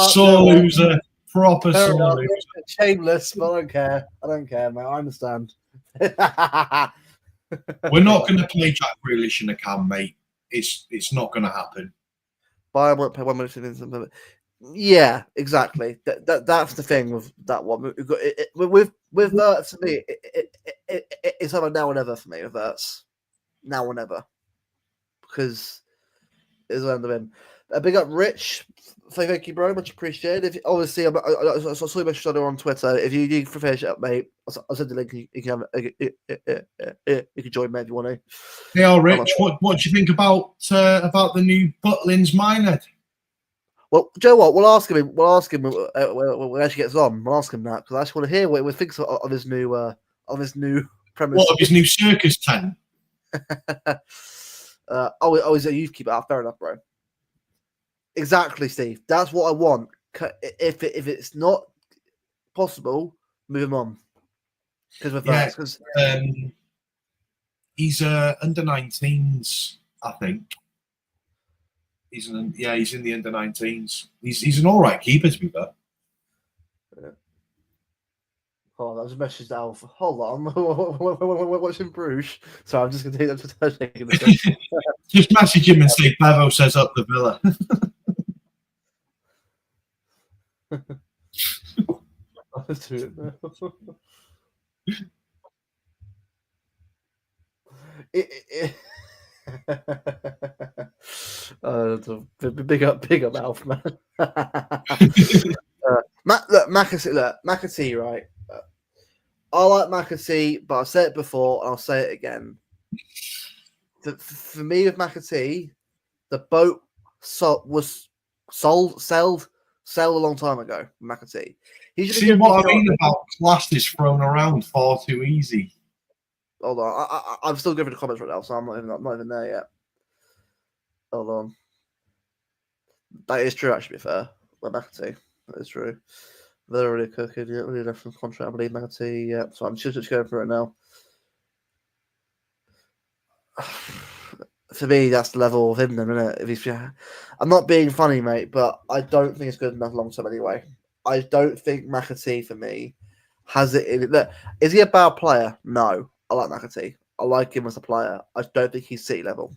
Speaker 2: Sore loser. Proper sore loser.
Speaker 1: Shameless, but I don't care, mate. I understand.
Speaker 2: We're not going to play Jack Grealish in the cam, mate. It's not going to happen.
Speaker 1: Bayern won't play 1 minute in some. Yeah, exactly. That's the thing with that one. With Verts, for me, it's either now or never for me with Verts. Now or never. Because it's under him. Big up Rich. Thank you, bro. Much appreciated. Obviously, I saw you mention on Twitter. If you need to finish it up, mate, I'll send the link. You can join me if you want to.
Speaker 2: Yeah, Rich. What do you think about the new Butlins Minehead?
Speaker 1: Well, Joe, what we'll ask him when he actually gets on. We'll ask him that because I actually want to hear what he thinks of his new premise.
Speaker 2: What of his new circus tent?
Speaker 1: He's a youth keeper. Fair enough, bro. Exactly, Steve. That's what I want. If it's not possible, move him on. Because
Speaker 2: he's under 19s, I think. He's in the under 19s. He's an all right keeper, to be fair.
Speaker 1: Yeah. Hold on, I just messaged Alf. Hold on, what's in Bruges? So I'm just going to take it.
Speaker 2: Just message him and say Bevo says up the Villa.
Speaker 1: Let's do it now. Big up, Alf, man. Look, McAtee, right? I like McAtee, but I've said it before and I'll say it again. For me, with McAtee, the boat was sailed a long time ago. McAtee. He should
Speaker 2: See what I mean about class is thrown around far too easy.
Speaker 1: Hold on, I'm still giving the comments right now, so I'm not even there yet. Hold on. That is true, actually. To be fair, with McAtee, that is true. They're already cooking. Yeah, really left from contract, I believe. McAtee. Yeah, so I'm just going through it now. For me, that's the level of him, then, isn't it? If he's, I'm not being funny, mate, but I don't think it's good enough long term anyway. I don't think McAtee for me has it in it. Look, is he a bad player? No, I like McAtee. I like him as a player. I don't think he's City level,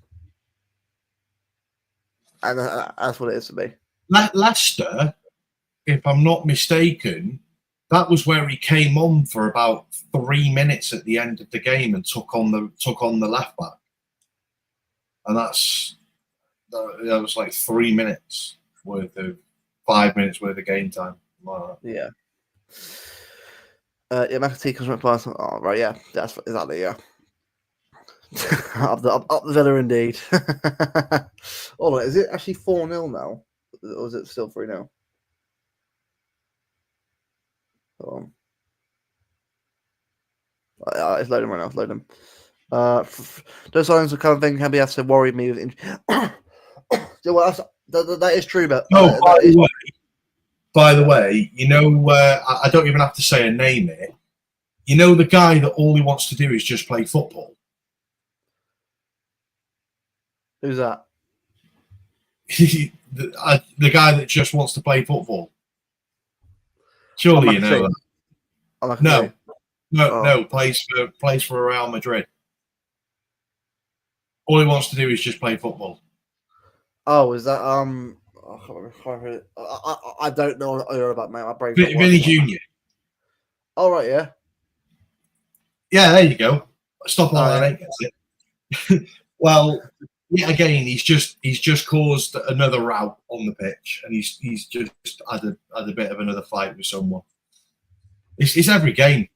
Speaker 1: and that's what it is for me.
Speaker 2: Leicester, if I'm not mistaken, that was where he came on for about 3 minutes at the end of the game and took on the left back, and that was like 3 minutes worth of 5 minutes worth of game time.
Speaker 1: Yeah. Yeah, McAtee comes right past. Oh, right, yeah, that's exactly, yeah. up the Villa indeed. Hold on, is it actually 4-0 now? Or is it still 3-0? Hold on. It's loading right now. It's loading. Those signs of kind of thing can be to worry me with. That is true, but
Speaker 2: no. By the way, you know, I don't even have to say a name here. You know, the guy that all he wants to do is just play football.
Speaker 1: Who's that?
Speaker 2: The guy that just wants to play football. Surely you know that. No. Plays for Real Madrid. All he wants to do is just play football.
Speaker 1: Oh, is that I can't remember. I don't know about my brain.
Speaker 2: Vinny Jr.
Speaker 1: All right, yeah.
Speaker 2: Yeah, there you go. Stop all that. Yeah. Well, yet again, he's just caused another row on the pitch, and he's just had a bit of another fight with someone. It's every game.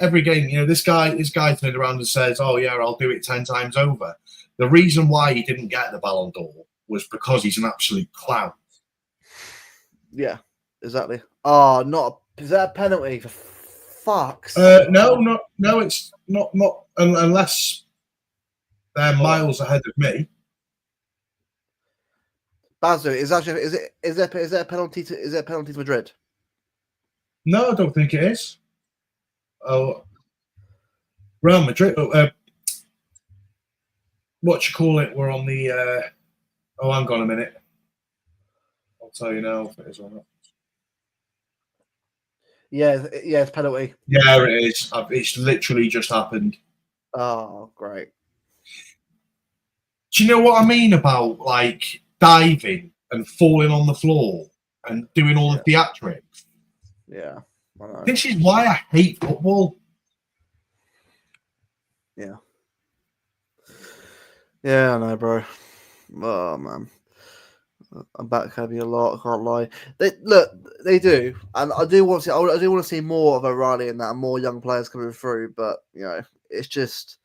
Speaker 2: Every game, you know, this guy turned around and says, "Oh yeah, I'll do it 10 times over." The reason why he didn't get the Ballon d'Or was because he's an absolute clown.
Speaker 1: Yeah, exactly. Oh, is that a penalty? For fuck's
Speaker 2: no, it's not unless they're miles ahead of me.
Speaker 1: Bazu, is there a penalty to Madrid?
Speaker 2: No, I don't think it is. Oh, Real Madrid. What you call it? We're on the. Oh, hang on a minute. I'll tell you now if it is or not.
Speaker 1: Yeah, it's penalty.
Speaker 2: Yeah, it is. It's literally just happened.
Speaker 1: Oh, great.
Speaker 2: Do you know what I mean about like diving and falling on the floor and doing all the theatrics?
Speaker 1: Yeah, I know.
Speaker 2: This is why I hate football.
Speaker 1: Yeah. Yeah, I know, bro. Oh man, I'm back heavy a lot. I can't lie. They do, and I do want to see. I do want to see more of O'Reilly and that, and more young players coming through. But you know, it's just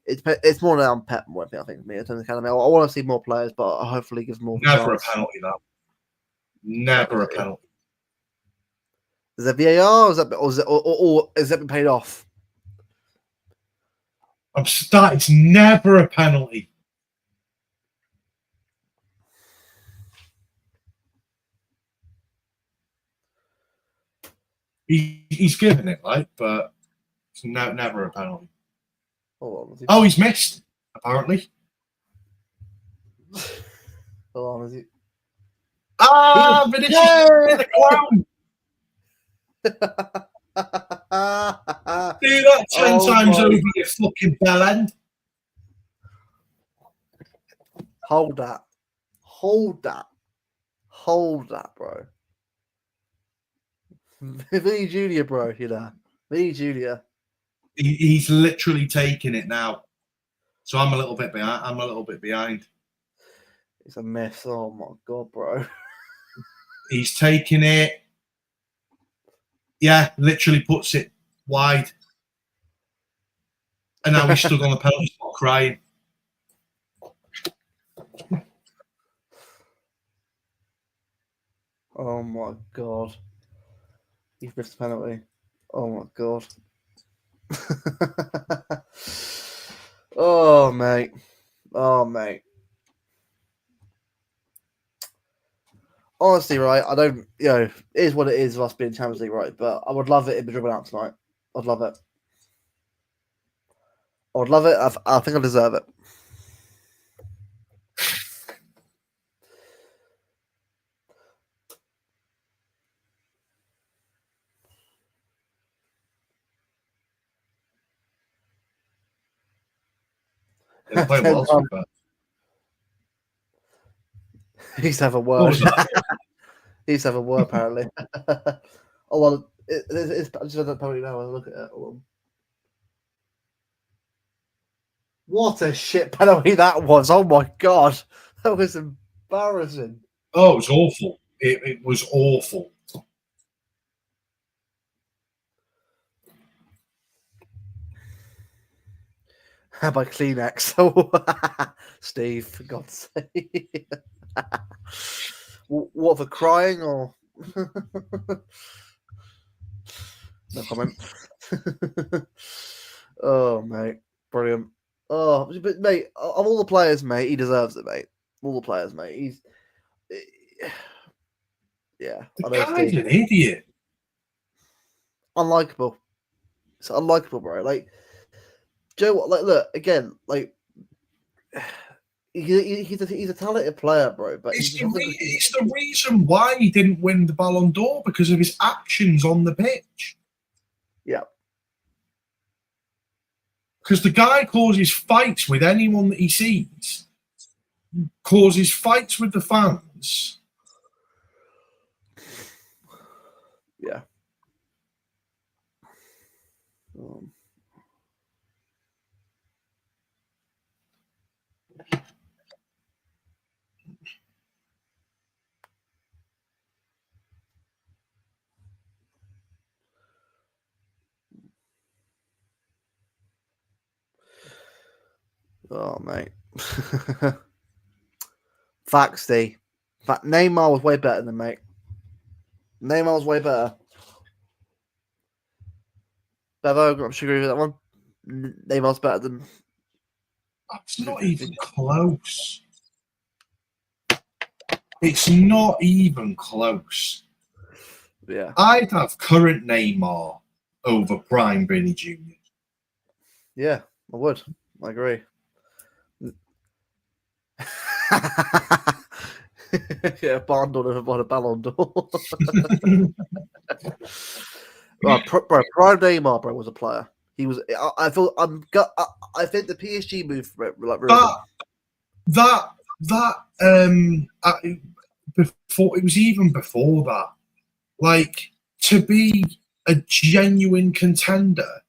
Speaker 1: it's more down Pep more. I think me. I want to see more players, but I hopefully give more.
Speaker 2: Never a penalty, that. Never a penalty.
Speaker 1: Is there VAR? Or is that been paid off?
Speaker 2: It's never a penalty. He's given it, like, but it's never a penalty. Oh, he's missed, apparently.
Speaker 1: Hold on, is he?
Speaker 2: Vinicius the clown. Do that 10 times over, you fucking bell end.
Speaker 1: Hold that, bro. Vinny Junior, bro. You know, Vinny Junior.
Speaker 2: He's literally taking it now. So I'm a little bit behind.
Speaker 1: It's a mess. Oh my god, bro.
Speaker 2: He's taking it. Yeah, literally puts it wide. And now he's stood on the penalty spot crying.
Speaker 1: Oh my god. He's missed a penalty. Oh my god. Oh mate. Oh mate. Honestly, right, I don't, it is what it is of us being Champions League, right? But I would love it if we dribbled out tonight. I'd love it. I would love it. I think I deserve it.
Speaker 2: They were playing well, to be fair.
Speaker 1: He used to have a
Speaker 2: What
Speaker 1: word.
Speaker 2: was that?
Speaker 1: He used to have a word, apparently. Oh, well, it's I just read that penalty now. I'll look at it. Hold on. What a shit penalty that was. Oh my god. That was embarrassing.
Speaker 2: Oh, it was awful. It was awful.
Speaker 1: How about Kleenex? Oh, Steve, for God's sake. What, for crying or? No comment. Oh, mate. Brilliant. Oh, but mate, of all the players, mate, he deserves it, mate. All the players, mate. He's. Yeah.
Speaker 2: The
Speaker 1: I know,
Speaker 2: guy's
Speaker 1: Steve.
Speaker 2: an idiot.
Speaker 1: Unlikable. It's unlikable, bro. Like, Joe, like, look, again, like, he's a talented player, bro. But
Speaker 2: It's the reason why he didn't win the Ballon d'Or, because of his actions on the pitch.
Speaker 1: Yeah.
Speaker 2: Because the guy causes fights with anyone that he sees, causes fights with the fans.
Speaker 1: Yeah. Oh, mate. Facts, Steve. Neymar was way better than mate. Neymar was way better. Bevo, I'm sure you agree with that one. Neymar's better than.
Speaker 2: That's not even close. It's not even close.
Speaker 1: Yeah.
Speaker 2: I'd have current Neymar over prime Vinny Jr.
Speaker 1: Yeah, I would. I agree. Yeah, Ballon d'Or never won a Ballon d'Or. Bro, prime Neymar, bro, was a player. He was. I feel. I think the PSG move like really.
Speaker 2: Before, it was even before that. Like, to be a genuine contender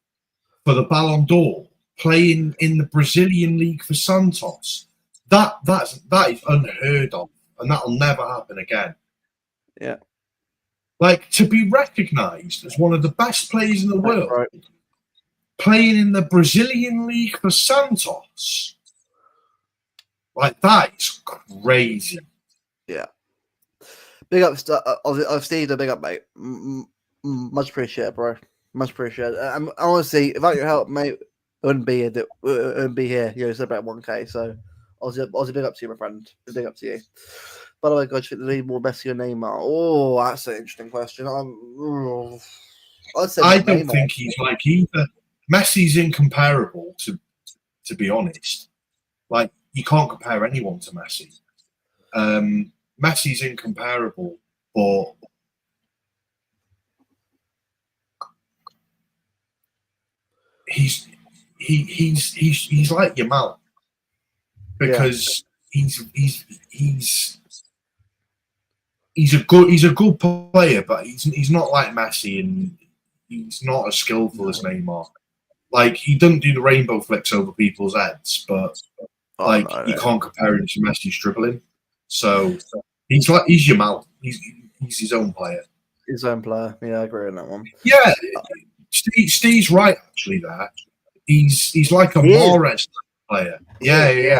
Speaker 2: for the Ballon d'Or, playing in the Brazilian league for Santos, that is unheard of, and that'll never happen again.
Speaker 1: Yeah.
Speaker 2: Like, to be recognised as one of the best players in the world,
Speaker 1: right.
Speaker 2: Playing in the Brazilian league for Santos, like, that is crazy.
Speaker 1: Yeah. Big up, Steve. Big up, mate. Much appreciated, bro. Much appreciated. Honestly, without your help, mate, it wouldn't be here. Wouldn't be here. Celebrate 1K. So, obviously, big up to you, my friend. Big up to you. By the way, guys, you think they need more Messi or Neymar? Oh, that's an interesting question.
Speaker 2: I don't
Speaker 1: Neymar.
Speaker 2: think he's like either. Messi's incomparable, to be honest. Like, you can't compare anyone to Messi. Messi's incomparable, but he's like Yamal, because he's he's a good player, but he's not like Messi, and he's not as skillful as Neymar. Like, he doesn't do the rainbow flicks over people's heads, but like you can't compare him to Messi's dribbling. So he's Yamal. He's his own player.
Speaker 1: His own player. Yeah, I agree on that one.
Speaker 2: Yeah, Steve's right actually. There, he's like a Mahrez player. Yeah.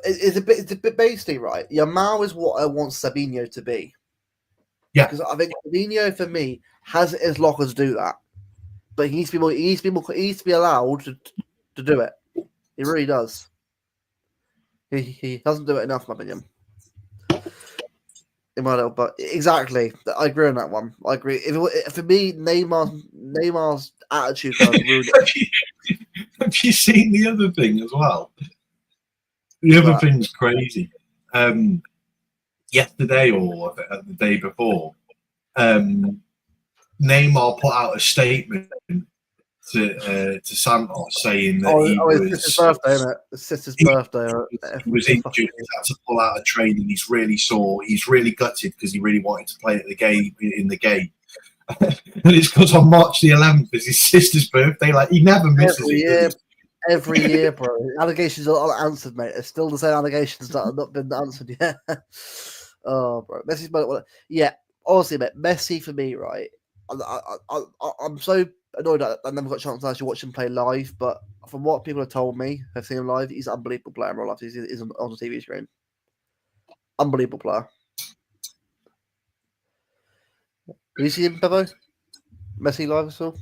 Speaker 1: It's a bit basically right. Yamal is what I want Sabinho to be.
Speaker 2: Yeah,
Speaker 1: because I think Sabinho for me has it as lockers to do that, but he needs to be more. He needs to be allowed to do it. He really does. He doesn't do it enough, in my opinion. In my little, but exactly, I agree on that one. I agree. For me, Neymar's attitude kind of ruined it.
Speaker 2: Have you seen the other thing as well? The other thing's crazy. Yesterday or the day before, Neymar put out a statement to Santos saying that he was.
Speaker 1: It's his birthday, isn't it? It's sister's birthday.
Speaker 2: He was injured. He had to pull out of training. He's really sore. He's really gutted because he really wanted to play at the game in the game. And it's because on March the 11th is his sister's birthday. Like, he never misses it.
Speaker 1: Every year, bro. Allegations are not answered, mate. It's still the same allegations that have not been answered yet. Oh, bro. Messi's yeah. Honestly, mate, Messi for me, right? I'm so annoyed that I never got a chance to actually watch him play live, but from what people have told me, I've seen him live, he's an unbelievable player in real life. He's on the TV screen. Unbelievable player. Have you seen him, Bevo? Messi live as well?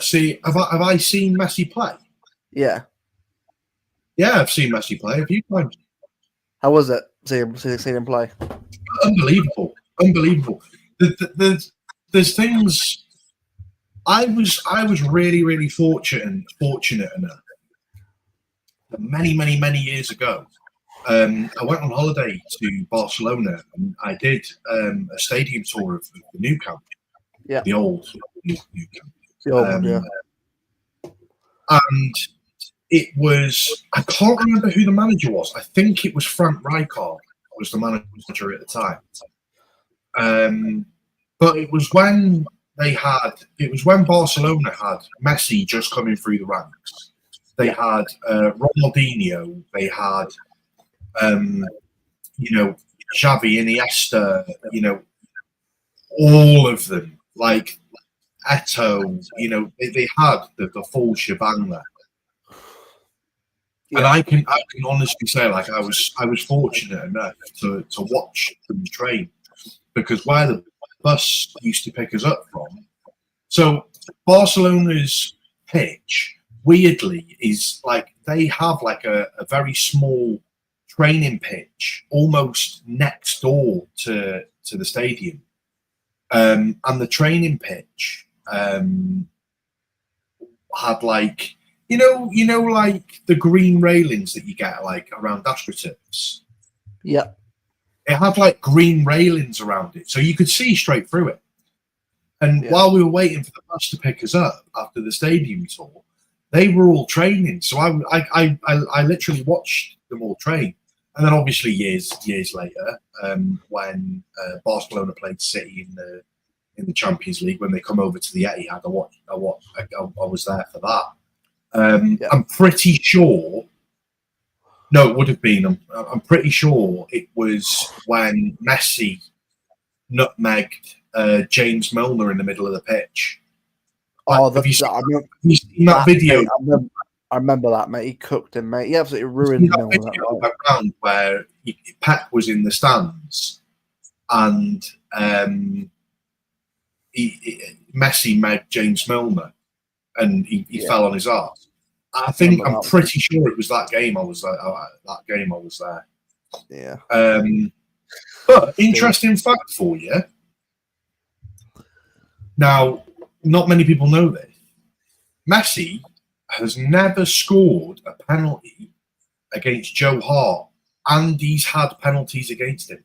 Speaker 2: See, have I seen Messi play?
Speaker 1: Yeah.
Speaker 2: Yeah, I've seen Messi play a few times.
Speaker 1: How was it seeing him play?
Speaker 2: Unbelievable. There's things. I was really fortunate enough. Many years ago, I went on holiday to Barcelona and I did a stadium tour of the new camp.
Speaker 1: Yeah,
Speaker 2: the old new camp.
Speaker 1: The old one, yeah.
Speaker 2: And it was, I can't remember who the manager was. I think it was Frank Rijkaard was the manager at the time. But it was when Barcelona had Messi just coming through the ranks. They had Ronaldinho. They had, Xavi, Iniesta. All of them, like Eto'o. They had the full shebang there. Yeah. And I can honestly say, like, I was fortunate enough to watch them train, because where the bus used to pick us up from. So Barcelona's pitch, weirdly, is like they have like a very small training pitch almost next door to the stadium, and the training pitch had like. Like the green railings that you get like around astroturfs.
Speaker 1: Yeah.
Speaker 2: It had like green railings around it, so you could see straight through it. And while we were waiting for the bus to pick us up after the stadium tour, they were all training. So I literally watched them all train. And then obviously years later, when Barcelona played City in the Champions League, when they come over to the Etihad, I was there for that. I'm pretty sure. No, it would have been. I'm pretty sure it was when Messi nutmegged James Milner in the middle of the pitch. Have you seen that video?
Speaker 1: Mate, I remember that, mate. He cooked him, mate. He absolutely ruined
Speaker 2: that video around where Pep was in the stands and Messi megged James Milner. And he fell on his arse. I'm pretty sure it was that game I was there.
Speaker 1: Yeah.
Speaker 2: But interesting fact for you. Now, not many people know this. Messi has never scored a penalty against Joe Hart, and he's had penalties against him.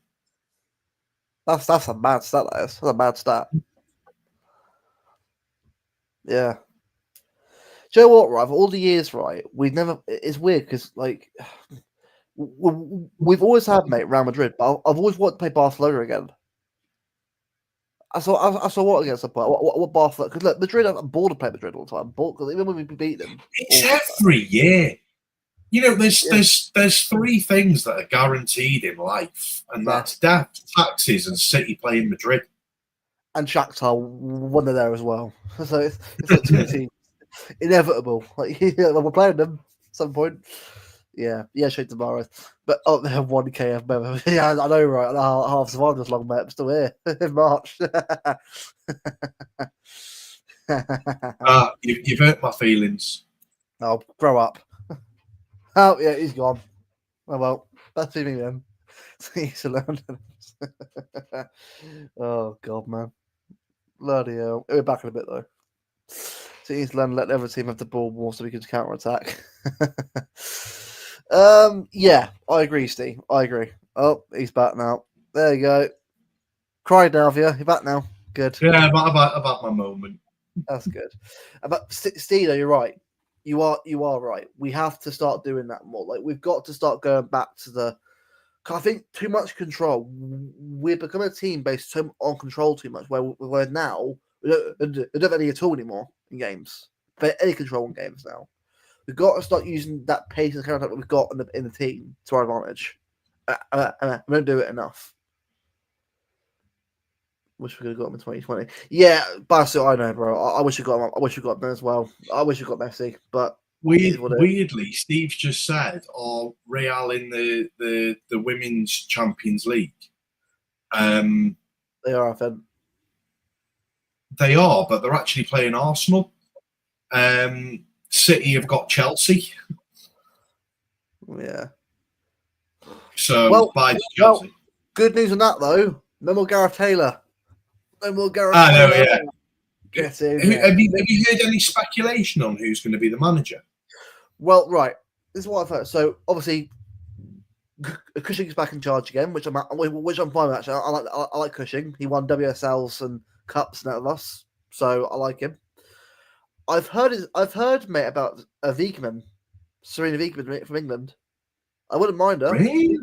Speaker 1: That's a bad stat. That's a bad stat. Yeah. Do you know what, right? For all the years, right, we've never. It's weird because, like, We've always had, mate, Real Madrid, but I've always wanted to play Barcelona again. I saw what against the point. What Barcelona? Because look, Madrid, I'm bored of playing Madrid all the time. Because even when we beat them,
Speaker 2: It's every year. You know, there's
Speaker 1: Yeah.
Speaker 2: there's three things that are guaranteed in life, and
Speaker 1: Yeah.
Speaker 2: that's death, taxes, and City playing Madrid.
Speaker 1: and Shakhtar when they're there as well. So it's like two teams, inevitable. Like we're playing them at some point. Yeah, straight tomorrow. But they have 1K member. Yeah, I know, right? Half survived this long, mate. I'm still here in March.
Speaker 2: You've hurt my feelings.
Speaker 1: Oh, grow up. Oh yeah, he's gone. Oh well, that's me then. He's learned. Oh god, man. Bloody hell. We're back in a bit though. So he's learned let the other team have the ball more so we can counter attack. Yeah, I agree, Steve. I agree. Oh, he's back now. There you go. Cry Davia, you're back now. Good.
Speaker 2: Yeah, about my moment.
Speaker 1: That's good. But Steve, you're right. You are right. We have to start doing that more. Like we've got to start going back to the. I think too much control. We're becoming a team based on control too much. Where now we don't have any at all anymore in games. But any control in games now. We've got to start using that pace and counter that we've got in the team to our advantage. We don't do it enough. Wish we could have got him in 2020. Yeah, Barcelona, I know, bro. I wish we got him. I wish we got him as well. I wish we got Messi, but
Speaker 2: weirdly, Steve's just said, "Are Real in the Women's Champions League?"
Speaker 1: They are, I think.
Speaker 2: They are, but they're actually playing Arsenal. City have got Chelsea.
Speaker 1: Yeah.
Speaker 2: So by Chelsea.
Speaker 1: Well, good news on that though. No more Gareth Taylor. No more Gareth
Speaker 2: Taylor.
Speaker 1: No,
Speaker 2: yeah.
Speaker 1: Get in.
Speaker 2: Have you heard any speculation on who's going to be the manager?
Speaker 1: Well, right. This is what I've heard. So obviously, Cushing's back in charge again, which I'm fine with. Actually, I like Cushing. He won WSLs and cups and that of us, so I like him. I've heard, mate, about Wiegman, Serena Wiegman from England. I wouldn't mind her.
Speaker 2: Really?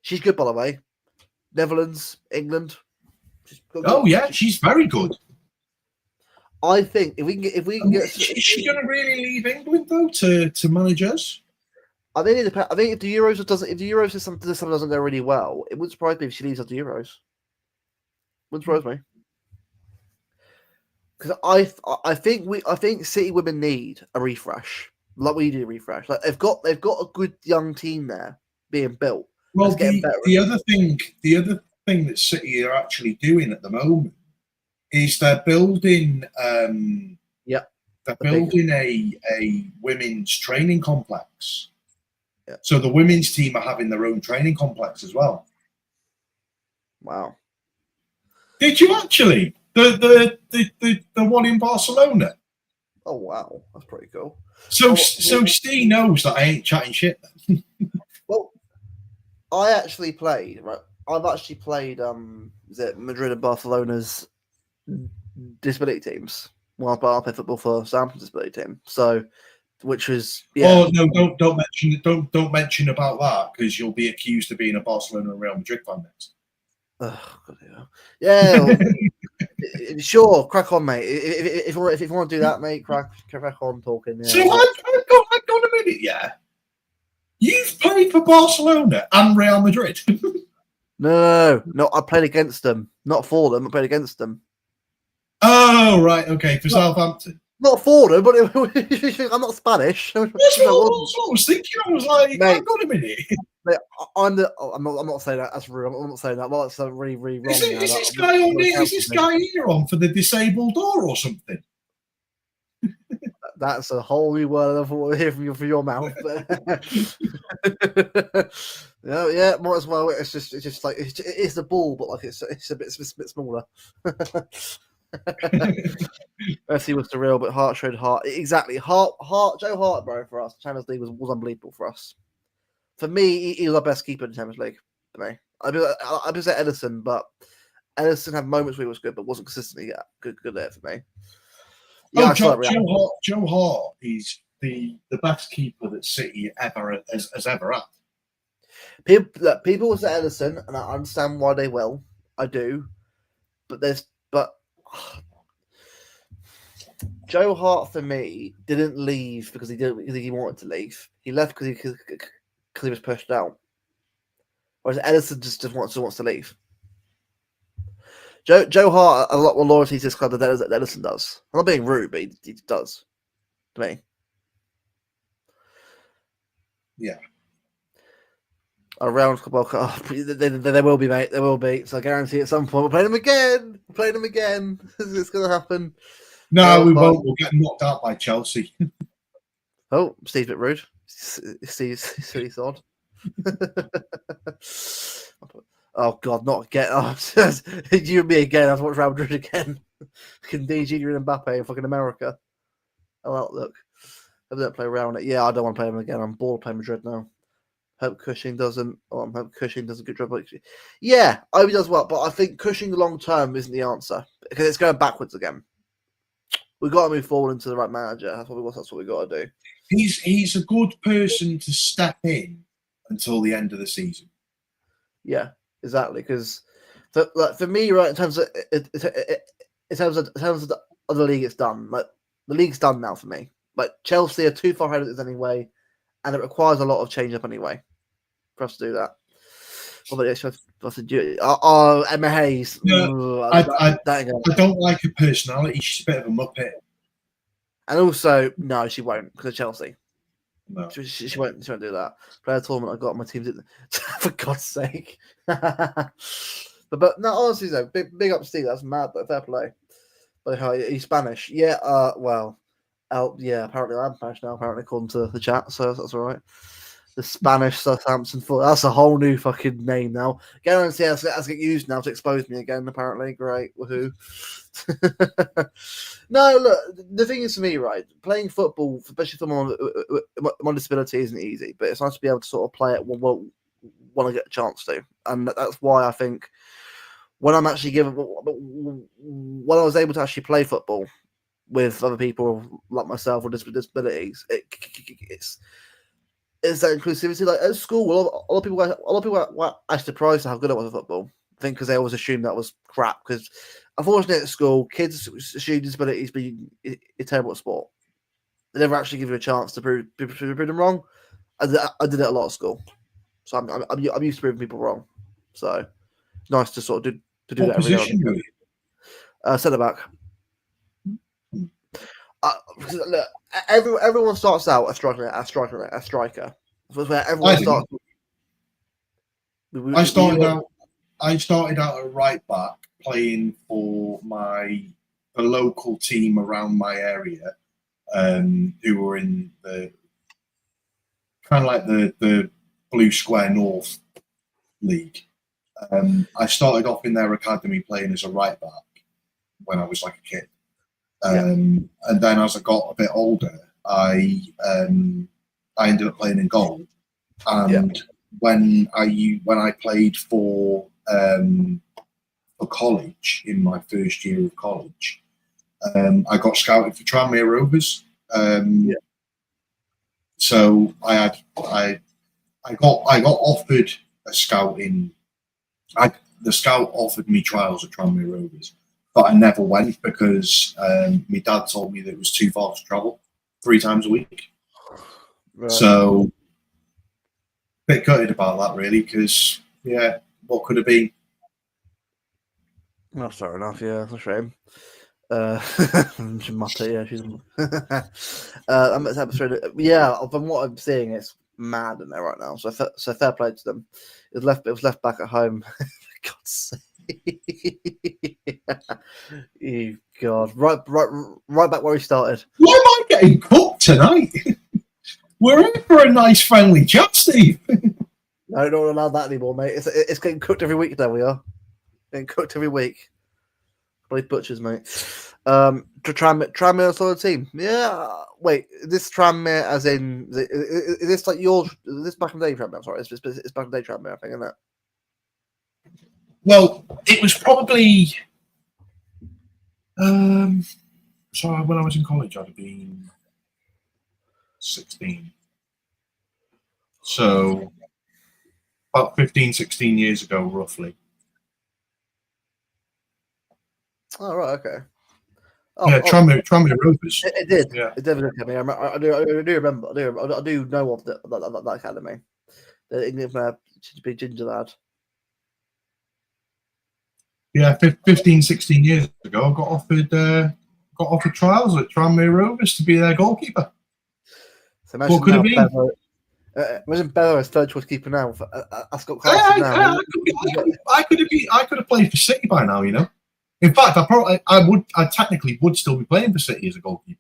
Speaker 1: She's good, by the way. Netherlands, England.
Speaker 2: She's very good.
Speaker 1: I think if we can get,
Speaker 2: is she going to really leave England though to manage us?
Speaker 1: I think if the Euros does something doesn't go really well, it wouldn't surprise me if she leaves after Euros. Wouldn't surprise me. Because I think City women need a refresh, like we do a refresh. Like they've got a good young team there being built.
Speaker 2: Well, the other thing that City are actually doing at the moment is they're building. They're building a women's training complex.
Speaker 1: Yeah.
Speaker 2: So the women's team are having their own training complex as well.
Speaker 1: Wow!
Speaker 2: Did you actually? The one in Barcelona.
Speaker 1: Oh wow, that's pretty cool.
Speaker 2: So Steve knows that I ain't chatting shit then.
Speaker 1: Well, I actually played. Right, I've actually played. Is it Madrid and Barcelona's disability teams? Well, I played football for Southampton's disability team. So, which was
Speaker 2: Oh no! Don't mention about that because you'll be accused of being a Barcelona and Real Madrid fan next.
Speaker 1: Oh, God, yeah. Sure, crack on, mate. If you want to do that, mate, crack on talking. Yeah.
Speaker 2: So hang on a minute, yeah. You've played for Barcelona and Real Madrid.
Speaker 1: No, I played against them, not for them. I played against them.
Speaker 2: Oh right, okay, for Southampton.
Speaker 1: Not for them, but I'm not Spanish.
Speaker 2: That's what I was thinking. I was like, mate, hang on a minute.
Speaker 1: Mate, I'm not saying that. That's rude. I'm not saying that. Well, that's really, really wrong.
Speaker 2: Is this guy here on for the disabled door or something?
Speaker 1: That's a whole new word I want to hear from your mouth. Yeah, more as well. It's just like it's the ball, but like it's a bit smaller. Messi was the real, but Hart showed heart. Exactly, Joe Hart, bro, for us. Champions League was unbelievable for us. For me, he was our best keeper in the Champions League. For me, I'd say Edison, but Edison had moments where he was good, but wasn't consistently good there for me.
Speaker 2: Yeah, Joe Hart is the best keeper that City has ever had.
Speaker 1: People will say Ellison, and I understand why they will. I do, but Joe Hart for me didn't leave because he wanted to leave. He left because he was pushed out. Whereas Ellison just wants to leave. Joe Hart a lot more loyalty to this club than Ellison does. I'm not being rude, but he does to me.
Speaker 2: Yeah.
Speaker 1: Around there will be, mate. There will be. So I guarantee at some point we'll play them again. We'll play them again. It's going to happen.
Speaker 2: No, we won't. We'll get knocked out by Chelsea.
Speaker 1: Oh, Steve's a bit rude. Steve's odd. Oh God, not again! Oh, you and me again. I have to watch Real Madrid again. Fucking D Junior and Mbappe in fucking America. Oh, look. I don't play around it. Yeah, I don't want to play them again. I'm bored of playing Madrid now. Hope Cushing doesn't. Oh, hope Cushing does a good job. Yeah, I hope he does well, but I think Cushing long term isn't the answer because it's going backwards again. We've got to move forward into the right manager. That's what we got to do.
Speaker 2: He's a good person to step in until the end of the season.
Speaker 1: Yeah, exactly. Because for me, right, in terms of the league, it's done. Like the league's done now for me. Like Chelsea are too far ahead of this anyway, and it requires a lot of change up anyway for us to do that. What about Emma Hayes.
Speaker 2: No, I don't like her personality. She's a bit of a muppet.
Speaker 1: And also, no, she won't because of Chelsea.
Speaker 2: No.
Speaker 1: She won't do that. Player tournament I got on my team. For God's sake. but no, honestly though, big up Steve. That's mad, but fair play. But he's Spanish. Yeah. Yeah. Apparently I'm Spanish now. Apparently according to the chat, so that's all right. The Spanish Southampton foot. That's a whole new fucking name now. Guarantee that's get used now to expose me again. Apparently, great. Woohoo! No, look. The thing is for me, right? Playing football, especially for someone with disability, isn't easy. But it's nice to be able to sort of play it when I get a chance to, and that's why I think when I'm actually when I was able to actually play football with other people like myself with disabilities, it's that inclusivity. Like at school, a lot of people were actually surprised at how good I was at football. I think because they always assumed that was crap. Because unfortunately, at school, kids assume disabilities being terrible at sport. They never actually give you a chance to prove them wrong. I did it a lot at school, so I'm used to proving people wrong. So it's nice to sort of do that every now. Centre back. Look, everyone starts out a striker. So where everyone starts.
Speaker 2: I started out at right back, playing for the local team around my area, who were in the kind of like the Blue Square North League. I started off in their academy playing as a right back when I was like a kid. And then as I got a bit older, I ended up playing in goal. And when I played for college in my first year of college, I got scouted for Tranmere Rovers. So I got offered a scouting. The scout offered me trials at Tranmere Rovers, but I never went because my dad told me that it was too far to travel 3 times a week. Right. So a bit gutted about that, really, because what could it be?
Speaker 1: That's fair enough. Yeah, that's a shame. She's from what I'm seeing, it's mad in there right now. So fair play to them. It was left back at home. For God's sake. God, right back where he started.
Speaker 2: Why am I getting cooked tonight? We're in for a nice friendly chat, Steve.
Speaker 1: No, don't allow that anymore, mate. It's getting cooked every week. There we are. Getting cooked every week. Bloody butchers, mate. Tranmere sort of team. Yeah. Wait, this Tranmere as in is this like is this back in the day Tranmere? I'm sorry, it's back in the day Tranmere, I think, isn't it?
Speaker 2: Well, it was probably sorry, when I was in college I'd have been 16. So about 15, 16 years ago, roughly.
Speaker 1: Oh right, okay.
Speaker 2: Yeah, Tranmere Rovers.
Speaker 1: It did.
Speaker 2: Yeah.
Speaker 1: It definitely did. I do remember. I do know of that academy. The England big ginger lad.
Speaker 2: Yeah, 15, 16 years ago, I got offered trials at Tranmere Rovers to be their goalkeeper.
Speaker 1: So imagine
Speaker 2: What could
Speaker 1: now,
Speaker 2: have been?
Speaker 1: imagine Bello as third choice keeper now. Ascot Carson now.
Speaker 2: I could have played for City by now. You know. In fact, I technically would still be playing for City as a goalkeeper.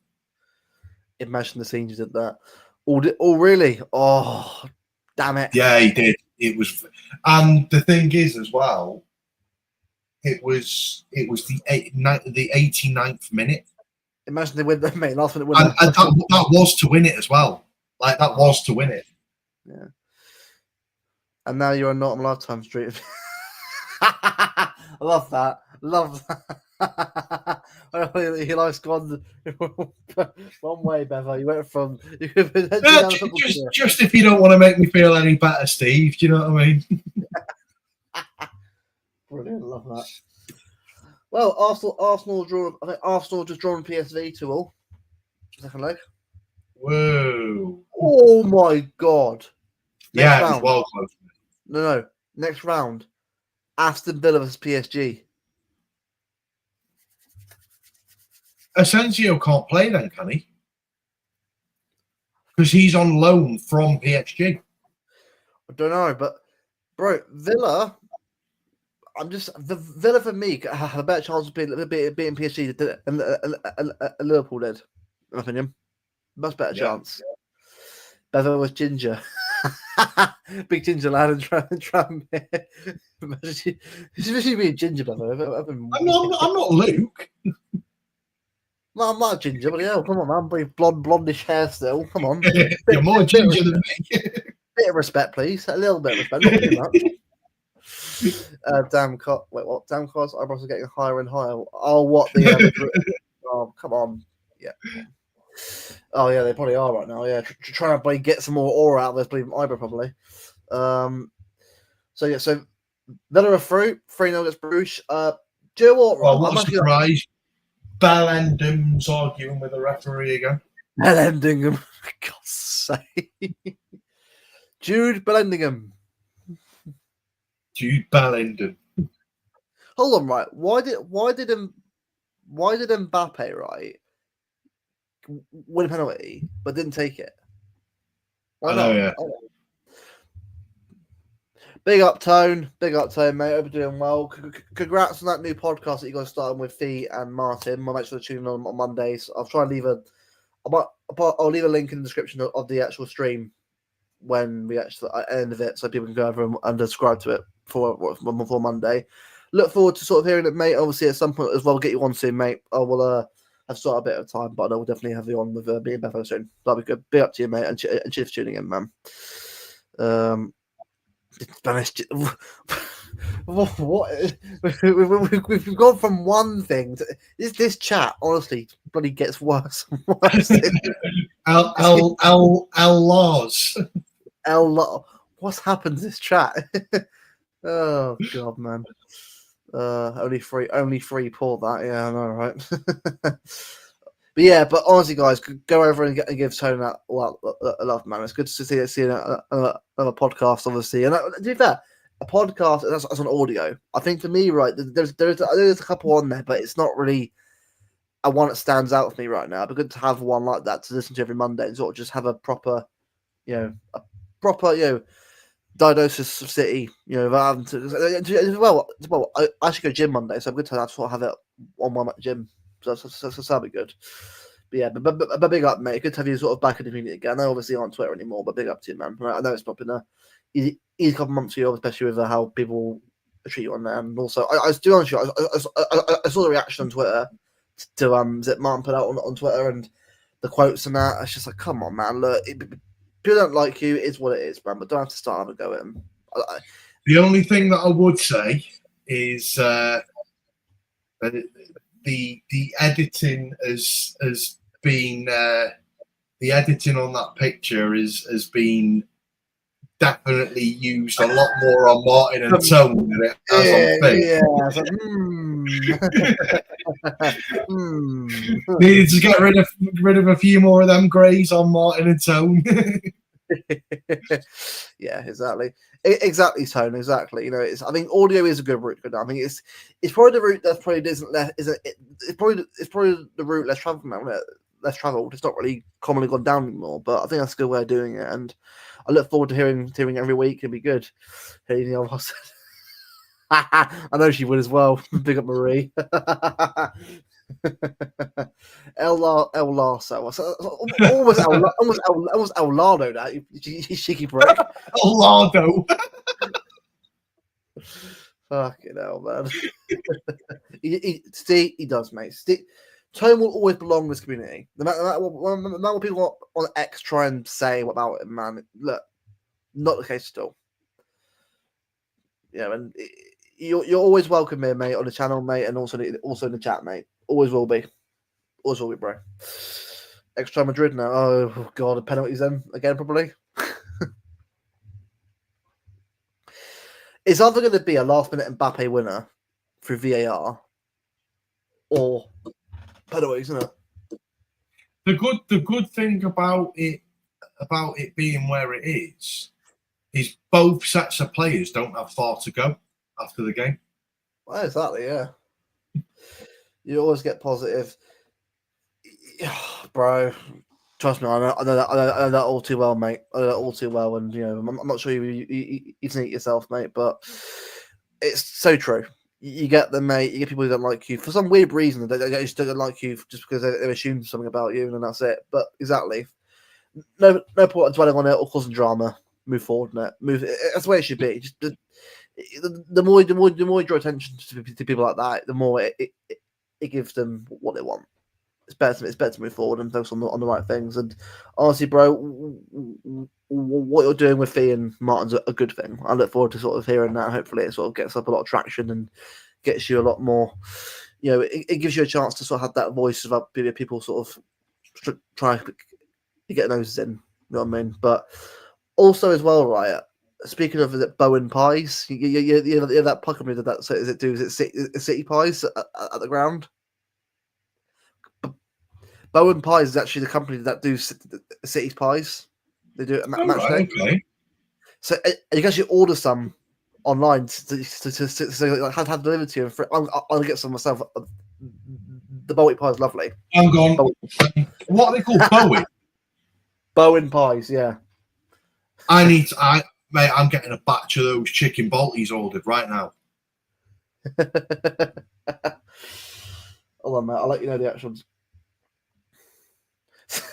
Speaker 1: Imagine the scenes you did that. Oh, really? Oh, damn it.
Speaker 2: Yeah, he did. It was, and the thing is as well, it was the 89th minute.
Speaker 1: Imagine they win, mate. Last minute winner.
Speaker 2: And that was to win it as well. Like that was to win it.
Speaker 1: Yeah. And now you're on Not on Lifetime Street. I love that. Love that. Your life's gone one way, Bevo. You went from
Speaker 2: just if you don't want to make me feel any better, Steve. Do you know what I mean?
Speaker 1: Brilliant, love that. Well, Arsenal draw. I think Arsenal just drawn PSV 2-2. Second leg.
Speaker 2: Whoa!
Speaker 1: Oh my god!
Speaker 2: Next round. It was well close.
Speaker 1: No. Next round, Aston Villa vs PSG.
Speaker 2: Asensio can't play then, can he? Because he's on loan from PSG.
Speaker 1: I don't know, but bro, Villa. The Villa for me have a better chance of beating PSG than Liverpool did, in my opinion. Much better chance. Bevo was ginger. Big ginger lad and Tranmere. Especially being ginger, Bevo.
Speaker 2: I'm not Luke.
Speaker 1: No, I'm not ginger, but yeah, come on, man. Pretty blondish hair still. Come on.
Speaker 2: You're more ginger than me.
Speaker 1: Bit of respect, please. A little bit of respect. Not too much. Damn car's eyebrows are getting higher and higher. Oh, what the oh, come on. Yeah. Oh yeah, they probably are right now. Yeah, trying to get some more aura out of this bleeding eyebrow, probably. So Villa are through 3-0 against Bruges. Do you know what?
Speaker 2: Well, what a surprise! Bellendham's arguing with the referee again.
Speaker 1: Bellingham, for God's sake. Jude Bellingham.
Speaker 2: Jude Bellingham.
Speaker 1: Hold on, right? Why did Mbappe win a penalty but didn't take it? Why not?
Speaker 2: Yeah.
Speaker 1: Big up, Tone, mate. Hope you're doing well. Congrats on that new podcast that you guys starting with Fee and Martin. I'll make sure to tune in on Mondays. I'll try and leave I'll leave a link in the description of the actual stream when we actually end of it, so people can go over and subscribe to it for Monday. Look forward to sort of hearing it, mate. Obviously, at some point as well, get you on soon, mate. I will have sort of a bit of time, but I will definitely have you on with me and Beth soon. That'll be good. Be up to you, mate, and cheers for tuning in, man. What we've gone from one thing to this chat. Honestly, bloody gets worse and worse.
Speaker 2: Laws.
Speaker 1: What's happened to this chat? Oh god, man. Only three. Poor that. Yeah, I know, right? But honestly, guys, go over and give Tony that a love, man. It's good to see another podcast, obviously. And to be fair, a podcast that's on audio. I think for me, right, there's a couple on there, but it's not really a one that stands out for me right now. It'd be good to have one like that to listen to every Monday and sort of just have a proper, diagnosis of City. Rather than well, I should go gym Monday, so I'm good to sort of have it on my gym. So that'll be good. But big up, mate. Good to have you sort of back in the community again. I know obviously aren't on Twitter anymore, but big up to you, man. I know it's not been a easy couple of months for you, especially with how people treat you on there. And also, I was doing honestly, I saw the reaction on Twitter to that Martin put out on Twitter and the quotes and that. It's just like, come on, man. Look, people don't like you. It's what it is, man. But don't have to start having a go at them.
Speaker 2: The only thing that I would say is that the editing has been the editing on that picture has been definitely used a lot more on Martin and Tone than it has on Finn. Needed to get rid of a few more of them greys on Martin and Tone.
Speaker 1: Yeah, exactly. Exactly, Tone. Exactly. You know, I think audio is a good route. I mean, it's probably the route that probably isn't less. It's probably the route less traveled. Less traveled. It's not really commonly gone down anymore. But I think that's a good way of doing it, and I look forward to hearing every week. It'll be good. Hearing the other I know she would as well. Big up Marie. El Larso. Almost El Lardo. That you cheeky prick.
Speaker 2: El Lardo.
Speaker 1: Fucking hell, man. He does, mate. Tone will always belong in this community. No matter what people on X try and say about him, man. Look, not the case at all. Yeah, and you're always welcome here, mate, on the channel, mate, and also in the chat, mate. Always will be. Always will be, bro. Extra Madrid now. Oh god, the penalties then again, probably. It's either going to be a last-minute Mbappe winner through VAR or penalties, isn't it?
Speaker 2: The good thing about it being where it is both sets of players don't have far to go after the game.
Speaker 1: Well, exactly, yeah. You always get positive, bro. Trust me, I know that all too well, mate. I know that all too well, and you know, I'm not sure you can eat yourself, mate, but it's so true. You get them, mate. You get people who don't like you for some weird reason. They just don't like you just because they assume something about you, and that's it. But exactly, no point in dwelling on it or causing drama. Move forward, mate. That's the way it should be. Just the more you draw attention to people like that, the more it gives them what they want. It's better to move forward and focus on the right things. And honestly, bro, what you're doing with Fee and Martin's a good thing. I look forward to sort of hearing that. Hopefully, it sort of gets up a lot of traction and gets you a lot more. You know, it gives you a chance to sort of have that voice of people sort of try to get noses in. You know what I mean? But also as well, right? Speaking of Bowen Pies, you know that puck company that so is it City Pies at the ground? Bowen Pies is actually the company that do City's Pies. They do it at match day.
Speaker 2: Okay.
Speaker 1: So you can actually order some online to have delivered to you. I'll get some myself. The Bowen Pie is lovely.
Speaker 2: Hang on. What are they called? Bowen?
Speaker 1: Bowen Pies, yeah.
Speaker 2: Mate, I'm getting a batch of those chicken balties ordered right now.
Speaker 1: Hold on, mate. I'll let you know the actual.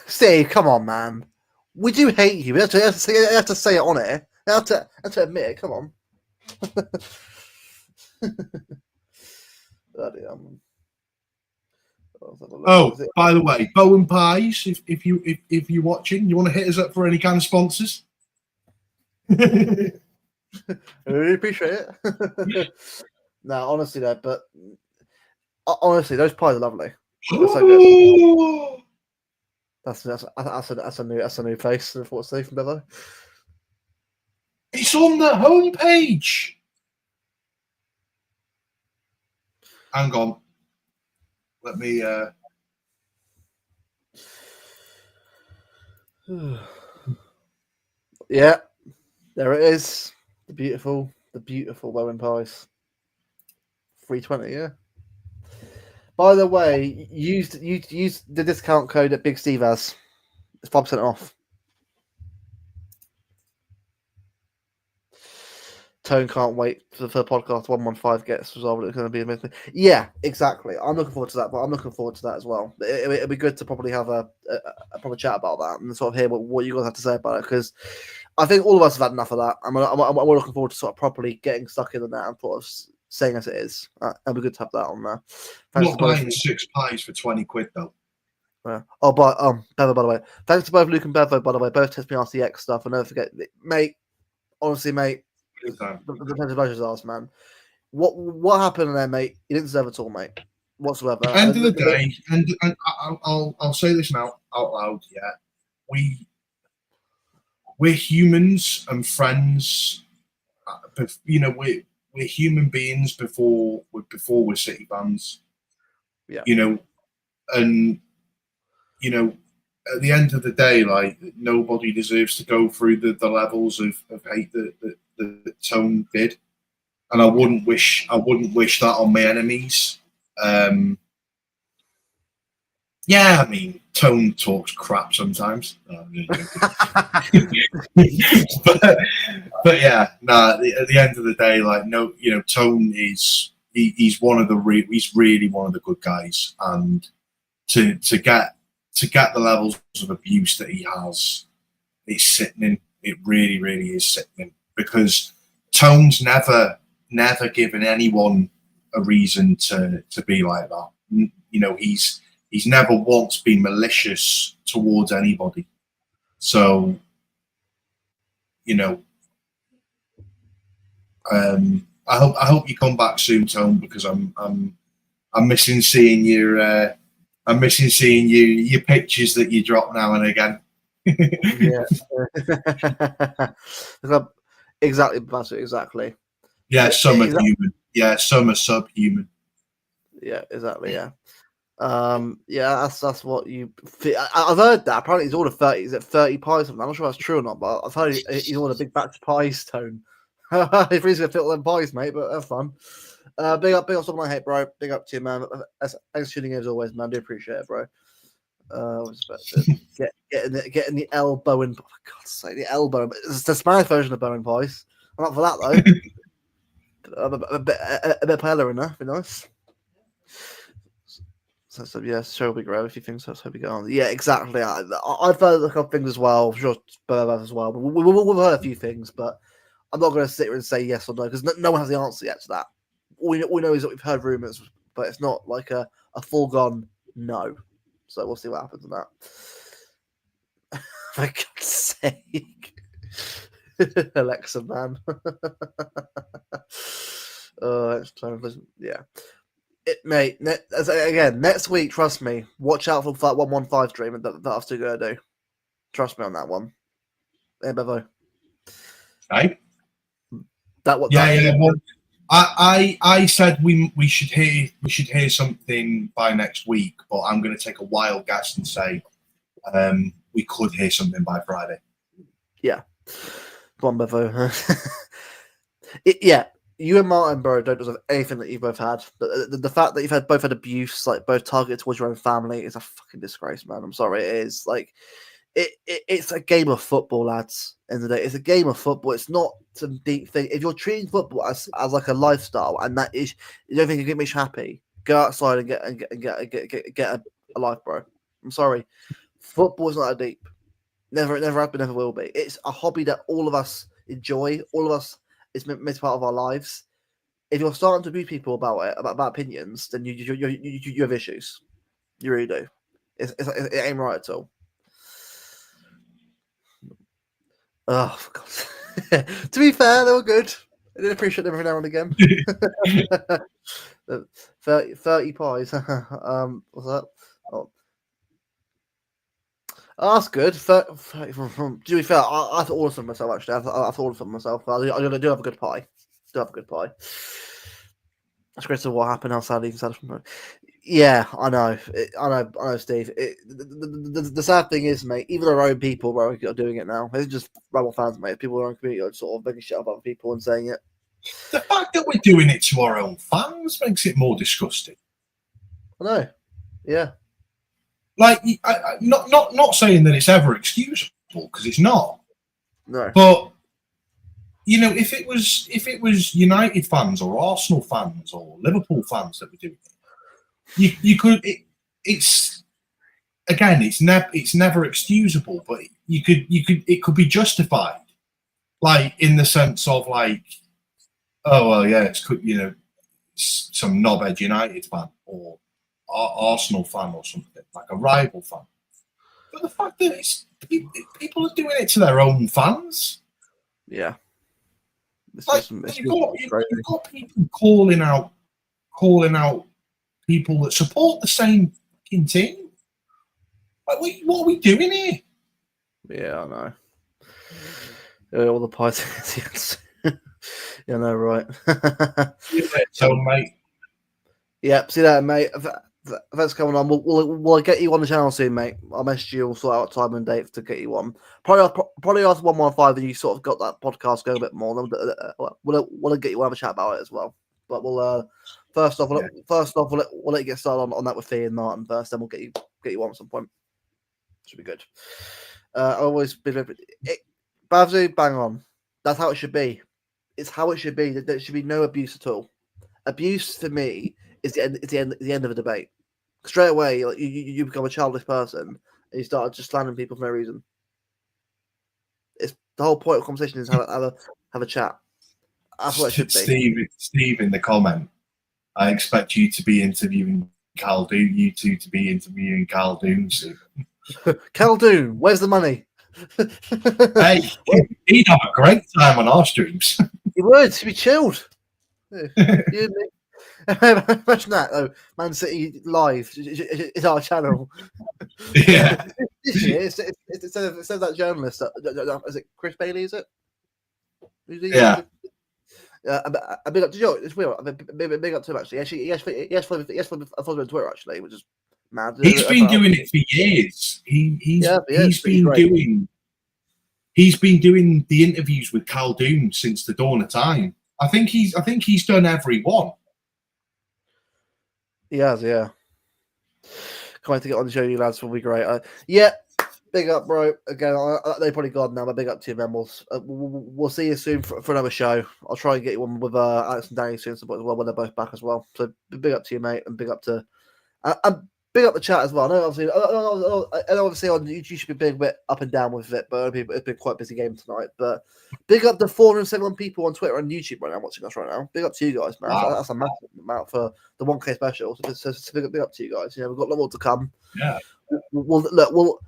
Speaker 1: Steve, come on, man. We do hate you. We have to say it on it. You have to admit it. Come on.
Speaker 2: Oh, by the way, Bowen Pies, if you're watching, you want to hit us up for any kind of sponsors?
Speaker 1: I really appreciate it. No, honestly, though, but honestly, those pies are lovely. They're so good. That's a new face for Steve from Bevo.
Speaker 2: It's on the homepage. Hang on. Let me.
Speaker 1: Yeah, there it is. The beautiful Bowen Pies. 320, yeah. By the way, use the discount code that Big Steve has. It's 5% off. Tone can't wait for the podcast 115 gets resolved. It's going to be amazing. Yeah, exactly. I'm looking forward to that, but I'm looking forward to that as well. It'll be good to probably have a proper chat about that and sort of hear what you guys have to say about it, because I think all of us have had enough of that. I'm looking forward to sort of properly getting stuck in on that and sort of saying as it is. It'll be good to have that on there.
Speaker 2: Not buying 6 pies for 20 quid though.
Speaker 1: Yeah. Oh, but Bevo, by the way, thanks to both Luke and Bevo, by the way, both test me RCX stuff. And don't forget, mate. Honestly, mate, the pleasure's ours, man. What happened there, mate? You didn't deserve it all, mate. Whatsoever.
Speaker 2: End of the day, and I'll say this now out loud. Yeah, we're humans and friends. You know, we're human beings before we're City fans.
Speaker 1: Yeah.
Speaker 2: You know, and you know, at the end of the day, like nobody deserves to go through the levels of hate that Tone did, and I wouldn't wish that on my enemies. Yeah, I mean, Tone talks crap sometimes. No, I'm just but yeah, at the end of the day, like no, you know, Tone is he's one of the he's really one of the good guys, and to get the levels of abuse that he has, it's sickening. It really, really is sickening, because Tone's never given anyone a reason to be like that. You know, he's never once been malicious towards anybody. So, you know, I hope you come back soon, Tone, because I'm missing seeing your your pictures that you drop now and again.
Speaker 1: Yeah. Exactly, Bassett, exactly.
Speaker 2: Yeah, some are human. Yeah, some are subhuman.
Speaker 1: Yeah, exactly. Yeah. Yeah, that's what you. I've heard that. Apparently, he's ordered 30. Is it 30 pies? I'm not sure if that's true or not, but I've heard he's ordered a big batch of pies. Tone. If he's gonna fit all them pies, mate, but that's fun. Big up, something I hate, bro. Big up to you, man. Thanks for tuning in as always, man. Do appreciate it, bro. I was about to getting the elbow in. Oh, for God's sake, the elbow. It's the Spanish version of Bowen pies. I'm not for that though. a bit paler in there. Be nice. So yeah, sure will be great if you think so. So we go on. Yeah, exactly. I've heard a couple of things as well. I'm sure Burr as well. But we've heard a few things, but I'm not going to sit here and say yes or no, because no one has the answer yet to that. All we know is that we've heard rumors, but it's not like a full-gone no. So we'll see what happens in that. For God's sake. Alexa, man. Yeah. Mate, again, next week, trust me, watch out for that 115 dream that I'm still going to do. Trust me on that one. Hey, Bevo.
Speaker 2: Right?
Speaker 1: That what?
Speaker 2: Yeah. Well, I said we should hear something by next week, but I'm going to take a wild guess and say we could hear something by Friday.
Speaker 1: Yeah. Come on, Bevo. Yeah. You and Martin, bro, don't deserve anything that you've both had. The fact that you've both had abuse, like both targeted towards your own family, is a fucking disgrace, man. I'm sorry, it is. Like, it's a game of football, lads. End of the day, it's a game of football. It's not some deep thing. If you're treating football as like a lifestyle, and that is, you don't think it makes you happy, go outside and get a life, bro. I'm sorry, football is not that deep. Never has been, never will be. It's a hobby that all of us enjoy. All of us, it's meant part of our lives. If you're starting to abuse people about it, about opinions, then you have issues. You really do. It ain't right at all. Oh, for God's sake. To be fair, they were good. I did appreciate them every now and again. 30 pies. What's that? Oh, that's good. 30 to be fair, I thought all of them myself, actually. I thought all of them myself. I do have a good pie. That's great to what happened outside even sad from Yeah, I know. I know, Steve. The sad thing is, mate, even our own people are doing it now. It's just rival fans, mate. People in our own community are sort of making shit up other people and saying it.
Speaker 2: The fact that we're doing it to our own fans makes it more disgusting.
Speaker 1: I know. Yeah.
Speaker 2: Like, not saying that it's ever excusable, because it's not.
Speaker 1: No.
Speaker 2: But you know, if it was United fans or Arsenal fans or Liverpool fans that were doing it, you could. It's again, it's never excusable, but it could be justified, like in the sense of like, oh well, yeah, it's some knobhead United fan or Arsenal fan or something, like a rival fan. But the fact that people are doing it to their own fans.
Speaker 1: Yeah.
Speaker 2: Like, you've got people calling out people that support the same fucking team. Like, what are we doing here?
Speaker 1: Yeah, I know. All the pies. Yeah, no, right.
Speaker 2: So, mate.
Speaker 1: Yeah, see that, mate. Thanks for coming on. We'll get you on the channel soon, mate. I'll message you. We'll sort out time and date to get you on. Probably after 115, and you sort of got that podcast going a bit more. We'll get you on have a chat about it as well. But we'll first off, we'll let you get started on that with Fee and Martin first. Then we'll get you on at some point. Should be good. I always been Bavzu, bang on. That's how it should be. It's how it should be. There should be no abuse at all. Abuse for me is the end of a debate. Straight away, like you become a childish person and you start just slandering people for no reason. It's the whole point of conversation is have a chat. That's what it should be.
Speaker 2: Steve in the comment. I expect you to be interviewing Caldoon. You two to be interviewing Caldoon soon.
Speaker 1: Caldoon, where's the money?
Speaker 2: Hey, he'd have a great time on our streams.
Speaker 1: He would. He'd be chilled. Imagine that though. Man City live is our channel.
Speaker 2: Yeah.
Speaker 1: This year, instead of that journalist, is it Chris Bailey? Is it?
Speaker 2: Yeah.
Speaker 1: A big up to Joe. It's weird. Big up to him actually. Actually, yes, for on Twitter actually, which is mad.
Speaker 2: He's been doing it for years. He's been doing the interviews with Caldoon since the dawn of time. I think he's done every one.
Speaker 1: He has, yeah. Can't wait to get on the show, you lads. Will be great. Yeah, big up, bro. Again, they're probably gone now, but big up to you, man. We'll see you soon for another show. I'll try and get you one with Alex and Danny soon, as well when they're both back as well. So big up to you, mate, and big up to big up the chat as well. I know obviously on YouTube you should be being a bit up and down with it, but it's been quite a busy game tonight. But big up the 471 people on Twitter and YouTube right now watching us right now. Big up to you guys, man. Wow. That's a massive amount for the 1K special. So big up to you guys. We've got a lot more to come.
Speaker 2: Yeah.
Speaker 1: We'll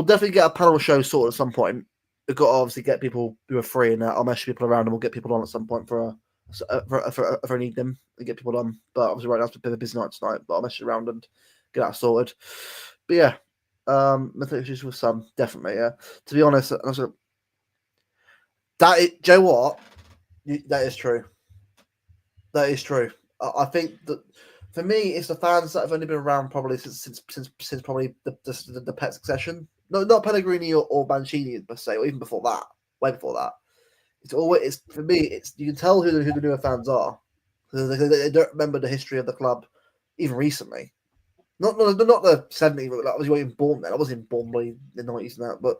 Speaker 1: definitely get a panel show sorted at some point. We've got to obviously get people who are free, and I'll message people around, and we'll get people on at some point for I need them and get people on. But obviously right now it's a bit of a busy night tonight, but I'll message around and get that sorted. But yeah, mental issues with some, definitely, yeah. To be honest, Joe what? That is true. That is true. I think that for me, it's the fans that have only been around probably since probably the Pet Succession. No, not Pellegrini or Mancini per se, or even before that, way before that. It's for me. It's you can tell who the newer fans are because they don't remember the history of the club, even recently. Not the 70s. I was even born then. I wasn't born in the 90s and that, but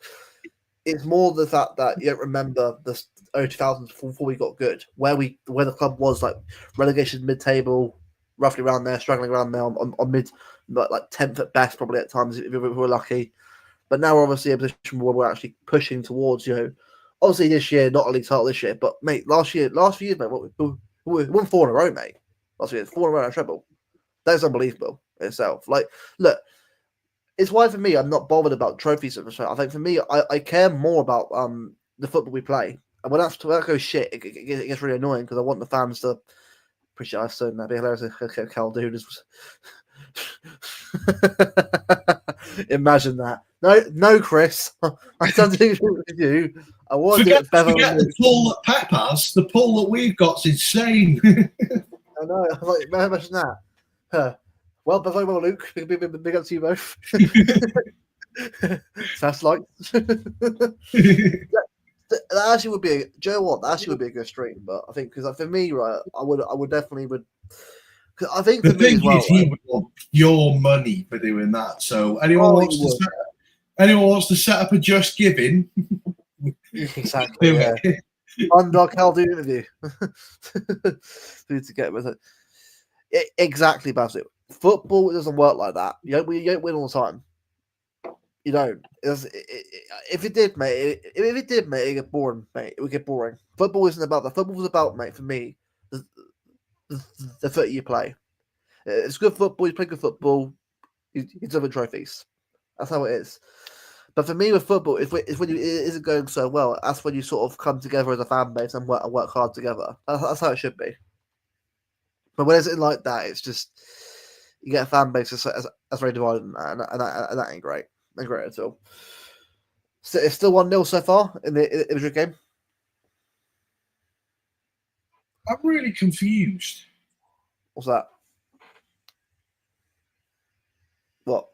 Speaker 1: it's more the fact that you don't remember the early 2000s before we got good, where the club was like relegation mid-table, roughly around there, struggling around there on mid, like 10th at best, probably at times if we were lucky. But now we're obviously in a position where we're actually pushing towards, obviously this year, not a league title this year, but mate, last few years, mate, we won 4 in a row, mate. Last year, 4 in a row in a treble. That's unbelievable in itself. Like, look, it's why for me, I'm not bothered about trophies. I think for me, I care more about the football we play. And when that goes shit, it gets really annoying because I want the fans to appreciate us doing that. Be hilarious if Caldoon is. Imagine that. No, Chris. I don't think with you. I want
Speaker 2: forget the pull that Pep has. The pull that we've got's insane.
Speaker 1: I know. Imagine that. Well, very well, Luke. Big up to you both. That's like that actually would be. Do you know what? That actually would be a good stream. But I think because for me, right, I would definitely would. Cause I think
Speaker 2: the thing
Speaker 1: as well,
Speaker 2: is, he would want your money for doing that. So anyone wants to set up a Just Giving,
Speaker 1: exactly. Yeah. Under Caldoon interview. To get with it. Exactly, Basil. Football doesn't work like that. You don't win all the time. You don't. If it did, mate, it'd get boring, mate. It would get boring. Football isn't about that. Football is about, mate, for me, the foot you play. It's good football. You play good football. You deserve trophies. That's how it is. But for me, with football, if it isn't going so well, that's when you sort of come together as a fan base and work hard together. That's how it should be. But when it's like that, it's just you get a fan base that's very divided, and that ain't great. Ain't great at all. So it's still 1-0 so far in the game.
Speaker 2: I'm really confused.
Speaker 1: What's that? What?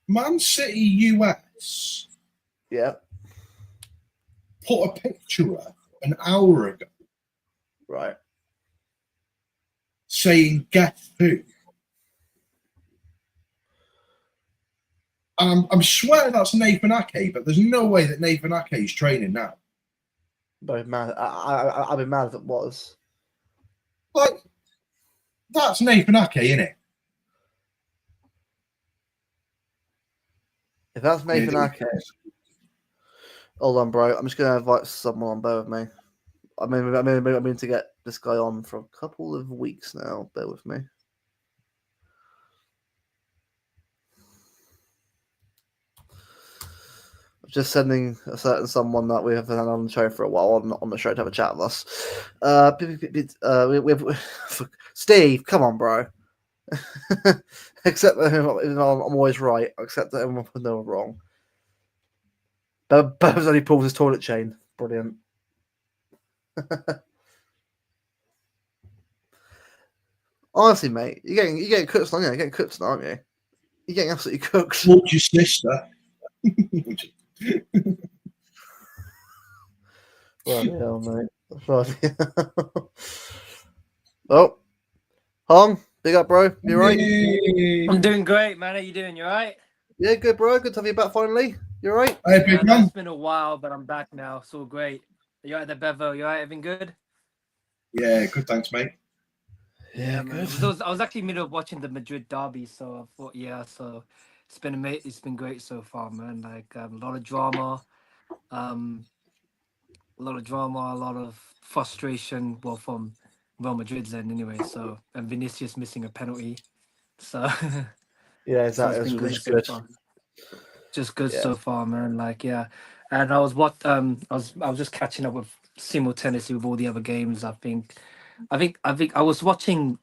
Speaker 2: Man City US
Speaker 1: Yeah.
Speaker 2: put a picture up an hour ago
Speaker 1: Right.
Speaker 2: saying "Guess who?" I'm swearing that's Nathan Ake, but there's no way that Nathan Ake is training now.
Speaker 1: Both mad. I'd be mad if it was.
Speaker 2: Like, that's Nathan Ake, innit?
Speaker 1: If that's Nathan Ake, hold on, bro. I'm just gonna invite someone on. Bear with me. I mean to get this guy on for a couple of weeks now. Bear with me. Just sending a certain someone that we have had on the show for a while on the show to have a chat with us. We have Steve. Come on, bro. Except that I'm always right. Except that I'm no wrong. Bev's only pulls his toilet chain. Brilliant. Honestly, mate, you're getting cooked, aren't you? You're getting cooked, aren't you? You're getting absolutely cooked.
Speaker 2: Told your sister.
Speaker 1: Bloody hell, mate. Bloody hell. Oh, Hong, big up, bro. You right?
Speaker 3: I'm doing great, man. How you doing? You alright?
Speaker 1: Yeah, good, bro. Good to have you back finally. You alright?
Speaker 2: Hey,
Speaker 3: Yeah,
Speaker 2: big
Speaker 3: no,
Speaker 2: man.
Speaker 3: it's been a while, but I'm back now. It's all great. You alright there, Bevo? You alright? Everything good?
Speaker 2: Yeah, good. Thanks, mate.
Speaker 1: Yeah,
Speaker 3: man.
Speaker 1: good.
Speaker 3: I was actually middle of watching the Madrid derby, so I thought, yeah. So it's been great so far, man. Like a lot of drama, a lot of frustration. Well, from Real Madrid's end, anyway. So and Vinicius missing a penalty. So
Speaker 1: Yeah,
Speaker 3: so
Speaker 1: exactly.
Speaker 3: it's been
Speaker 1: Which
Speaker 3: great
Speaker 1: is
Speaker 3: so
Speaker 1: good.
Speaker 3: far. Just good
Speaker 1: Yeah.
Speaker 3: so far, man. Like, yeah. And I was just catching up with simultaneously with all the other games. I think I was watching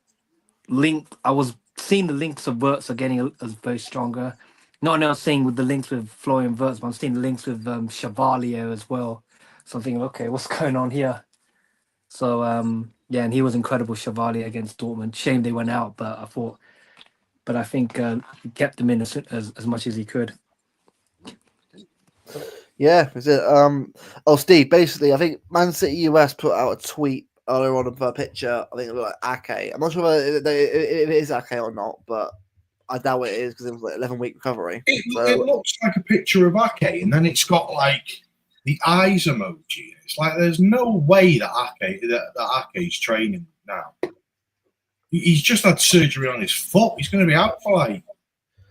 Speaker 3: I was seeing the links of Verts are getting as very stronger. Not now seeing with the links with Florian Verts, but I'm seeing the links with Chevalier as well. So I'm thinking, okay, what's going on here? So yeah, and he was incredible, Chevalier against Dortmund. Shame they went out, but I think he kept them in as much as he could.
Speaker 1: Yeah, is it? Oh, Steve. Basically, I think Man City US put out a tweet earlier on of a picture. I think it looked like Ake. I'm not sure whether if it is Ake or not, but I doubt it is because it was like 11-week recovery.
Speaker 2: It
Speaker 1: So
Speaker 2: looks like a picture of Ake, and then it's got like the eyes emoji. It's like there's no way that that Ake's training now. He's just had surgery on his foot. He's going to be out for like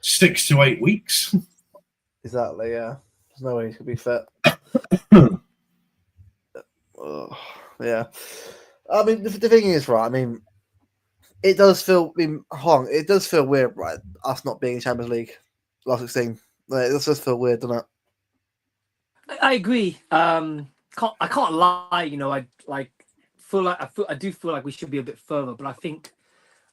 Speaker 2: 6 to 8 weeks.
Speaker 1: exactly, yeah. There's no way he could be fit. Yeah. I mean, the thing is, right? I mean, it does feel. I mean, Hong, it does feel weird, right? Us not being in Champions League last 16. Like, it does feel weird, doesn't it?
Speaker 3: I agree. I can't lie. You know, I like I do feel like we should be a bit further. But I think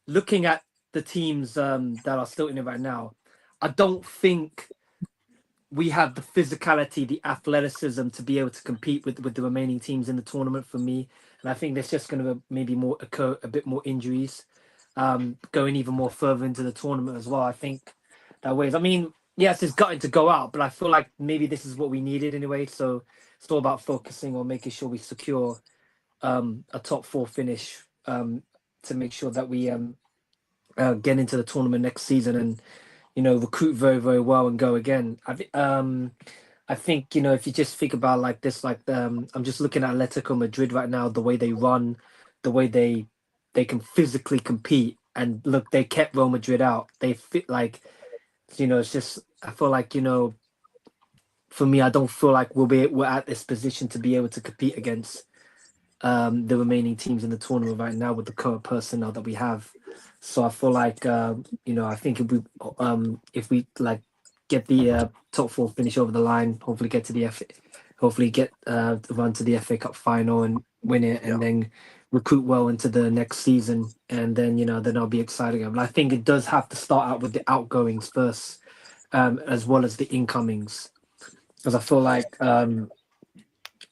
Speaker 3: looking at the teams that are still in it right now, I don't think we have the physicality, the athleticism to be able to compete with the remaining teams in the tournament. For me, and I think there's just going to maybe more occur a bit more injuries, going even more further into the tournament as well. I think that ways. I mean, yes, it's gutting to go out, but I feel like maybe this is what we needed anyway. So it's all about focusing on making sure we secure a top four finish to make sure that we get into the tournament next season and recruit very very well and go again. I think if you just think about like this, like I'm just looking at Atletico Madrid right now, the way they run, the way they can physically compete, and look, they kept Real Madrid out. They fit like it's just I feel like for me, I don't feel like we're at this position to be able to compete against the remaining teams in the tournament right now with the current personnel that we have. So I feel like I think if we like get the top four finish over the line, hopefully get to the hopefully get run to the FA Cup final and win it, and then recruit well into the next season, and then then I'll be excited. But I think it does have to start out with the outgoings first, as well as the incomings, because I feel like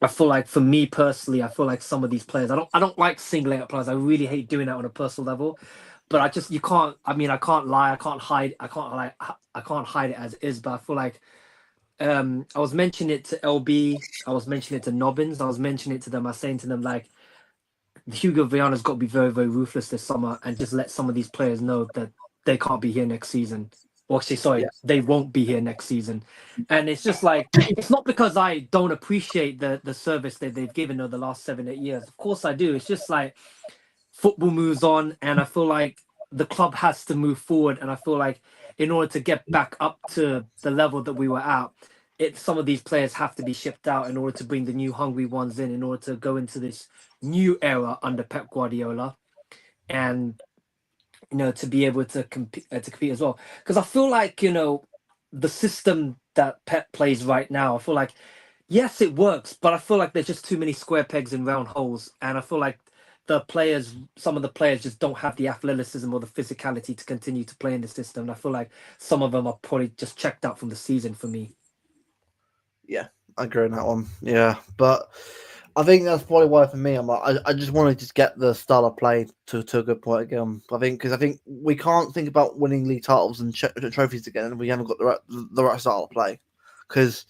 Speaker 3: I feel like for me personally, I feel like some of these players, I don't like singling out players. I really hate doing that on a personal level. But I just you can't. I mean, I can't lie. I can't hide it as it is. But I feel like I was mentioning it to LB. I was mentioning it to Nobbins. I was mentioning it to them. I was saying to them like Hugo Viana's got to be very, very ruthless this summer and just let some of these players know that they can't be here next season. Or actually,
Speaker 1: Yeah.
Speaker 3: sorry, they won't be here next season. And it's just like it's not because I don't appreciate the service that they've given over the last 7, 8 years. Of course I do. It's just like football moves on, and I feel like the club has to move forward. And I feel like in order to get back up to the level that we were at, some of these players have to be shipped out in order to bring the new hungry ones in order to go into this new era under Pep Guardiola, and to be able to compete as well. Because I feel like the system that Pep plays right now, I feel like yes, it works, but I feel like there's just too many square pegs in round holes, and I feel like some of the players just don't have the athleticism or the physicality to continue to play in the system. And I feel like some of them are probably just checked out from the season for me.
Speaker 1: Yeah, I agree on that one. Yeah, but I think that's probably why for me, I just want to just get the style of play to a good point again. Because I think we can't think about winning league titles and trophies again, and we haven't got the right style of play. Because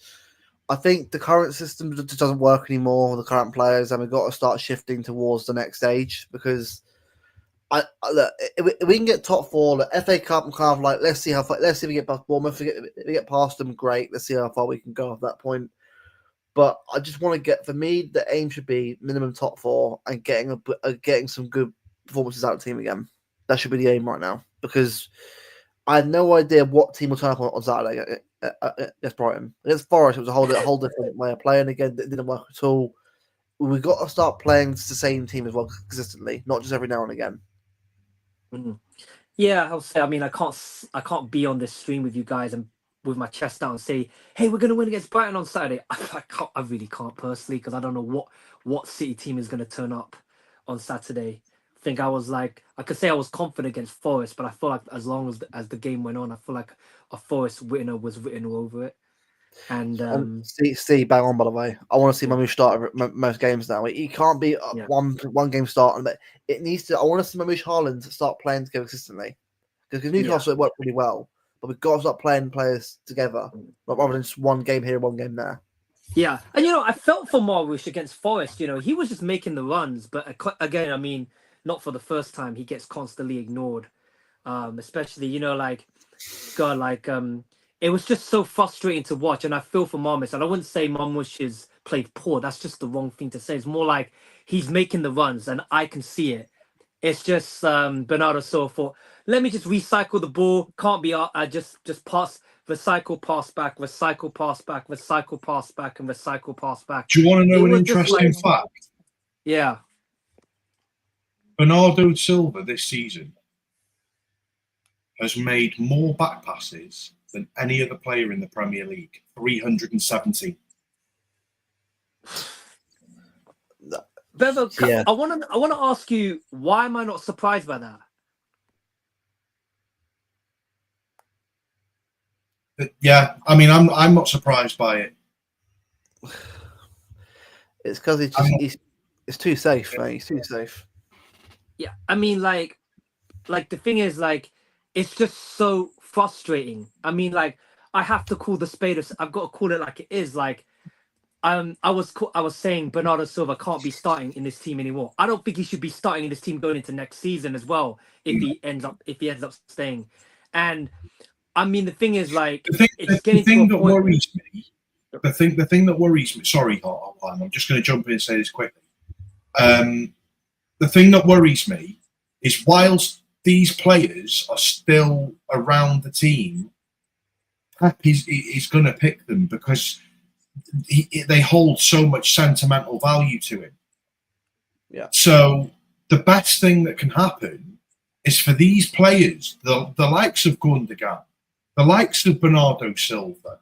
Speaker 1: I think the current system just doesn't work anymore. The current players, and we've got to start shifting towards the next stage. Because look, if we can get top four, the FA Cup, and kind of like let's see if we get past Bournemouth. If we get past them, great. Let's see how far we can go at that point. But I just want to get, for me, the aim should be minimum top four and getting some good performances out of the team again. That should be the aim right now, because I had no idea what team will turn up on Saturday against Brighton. Against Forest, it was a whole different way of playing. Again, it didn't work at all. We've got to start playing the same team as well consistently, not just every now and again.
Speaker 3: Mm-hmm. Yeah, I'll say. I mean, I can't be on this stream with you guys and with my chest out and say, "Hey, we're going to win against Brighton on Saturday." I can't. I really can't personally, because I don't know what City team is going to turn up on Saturday. I think I could say I was confident against Forest, but I feel like as long as the game went on, I feel like a Forest winner was written all over it. And
Speaker 1: see, bang on, by the way. I want to see
Speaker 3: yeah.
Speaker 1: Mamouche start most games now. He can't be
Speaker 3: Yeah.
Speaker 1: one game starting, but it needs to. I want to see Mamouche Haaland start playing together consistently, because Newcastle it worked really well, but we've got to start playing players together, rather than just one game here, one game there.
Speaker 3: Yeah, and I felt for Marwish against Forest. He was just making the runs, but again, I mean, not for the first time. He gets constantly ignored, especially it was just so frustrating to watch. And I feel for Marwish, and I wouldn't say Marwish is played poor. That's just the wrong thing to say. It's more like he's making the runs, and I can see it. It's just Bernardo Silva thought, let me just recycle the ball. Can't be just pass. Recycle, pass back, recycle, pass back, recycle, pass back, and recycle, pass back.
Speaker 2: Do you want to know an interesting fact?
Speaker 3: Yeah.
Speaker 2: Bernardo Silva this season has made more back passes than any other player in the Premier League. 370.
Speaker 3: Bevo,
Speaker 1: Yeah.
Speaker 3: I want to ask you, why am I not surprised by that?
Speaker 2: Yeah, I mean, I'm not surprised by it.
Speaker 1: It's because it's too safe, mate. He's too safe.
Speaker 3: Yeah, I mean, like the thing is, it's just so frustrating. I mean, I have to call the spade. I've got to call it like it is. I was saying Bernardo Silva can't be starting in this team anymore. I don't think he should be starting in this team going into next season as well if he ends up staying. And I mean, the thing is, it's getting to a point.
Speaker 2: Worries me. The thing that worries me. Sorry, I'm just going to jump in and say this quickly. The thing that worries me is, whilst these players are still around the team, Pep is going to pick them because they hold so much sentimental value to him.
Speaker 1: Yeah.
Speaker 2: So the best thing that can happen is for these players, the likes of Gundogan, the likes of Bernardo Silva,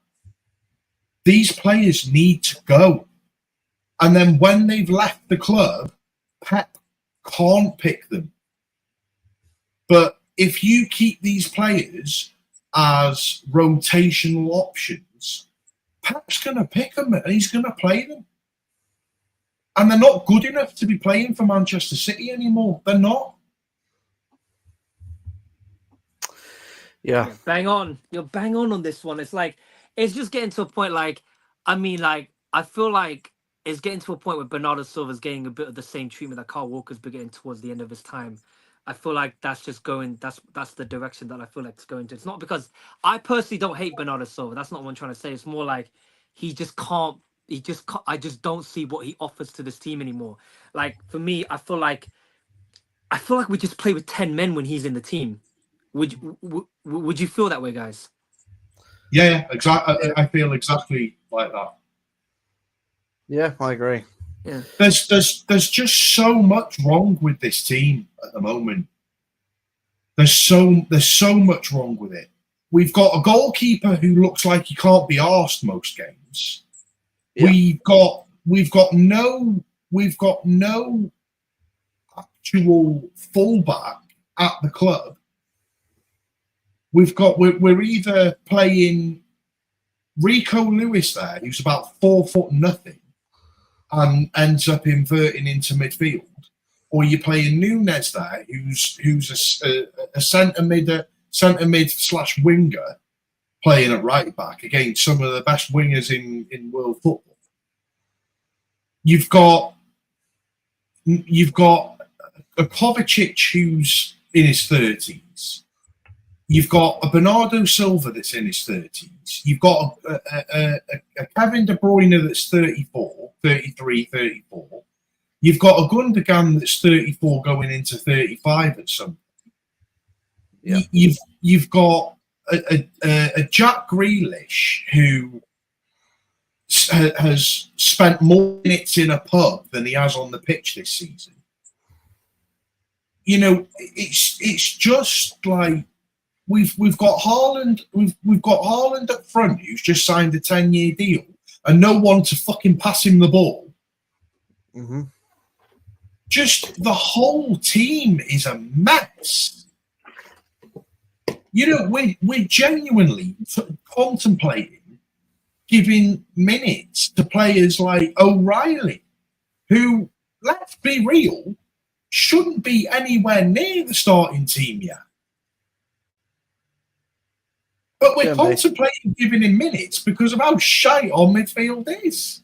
Speaker 2: these players need to go. And then when they've left the club, Pep can't pick them. But if you keep these players as rotational options, Pep's going to pick them and he's going to play them. And they're not good enough to be playing for Manchester City anymore. They're not.
Speaker 1: Yeah.
Speaker 3: Bang on. You're bang on this one. It's like, it's just getting to a point like, I mean, like, I feel like it's getting to a point where Bernardo Silva's getting a bit of the same treatment that Carl Walker's been getting towards the end of his time. I feel like that's just going, that's the direction that I feel like it's going to. It's not because I personally don't hate Bernardo Silva. That's not what I'm trying to say. It's more like he just can't, I just don't see what he offers to this team anymore. Like, for me, I feel like we just play with 10 men when he's in the team. Would you feel that way, guys?
Speaker 2: Yeah, exactly. I feel exactly like that.
Speaker 1: Yeah, I agree.
Speaker 3: Yeah.
Speaker 2: There's just so much wrong with this team at the moment. There's so much wrong with it. We've got a goalkeeper who looks like he can't be arsed most games.
Speaker 1: Yeah.
Speaker 2: We've got no actual fullback at the club. We're either playing Rico Lewis there, who's about 4'0" and ends up inverting into midfield, or you're playing Nunes there, who's a centre mid / winger playing at right back against some of the best wingers in world football. You've got a Kovacic who's in his 30s. You've got a Bernardo Silva that's in his 30s. You've got a Kevin De Bruyne that's 33, 34. You've got a Gundogan that's 34 going into 35 at some point.
Speaker 1: Yeah.
Speaker 2: You've got a Jack Grealish who has spent more minutes in a pub than he has on the pitch this season. You know, it's just like we've got Haaland, we've got Haaland up front who's just signed a 10-year deal and no one to fucking pass him the ball.
Speaker 1: Mm-hmm.
Speaker 2: Just the whole team is a mess. You know, we're genuinely contemplating giving minutes to players like O'Reilly, who, let's be real, shouldn't be anywhere near the starting team yet. But we're contemplating giving him minutes because of how shite our midfield is.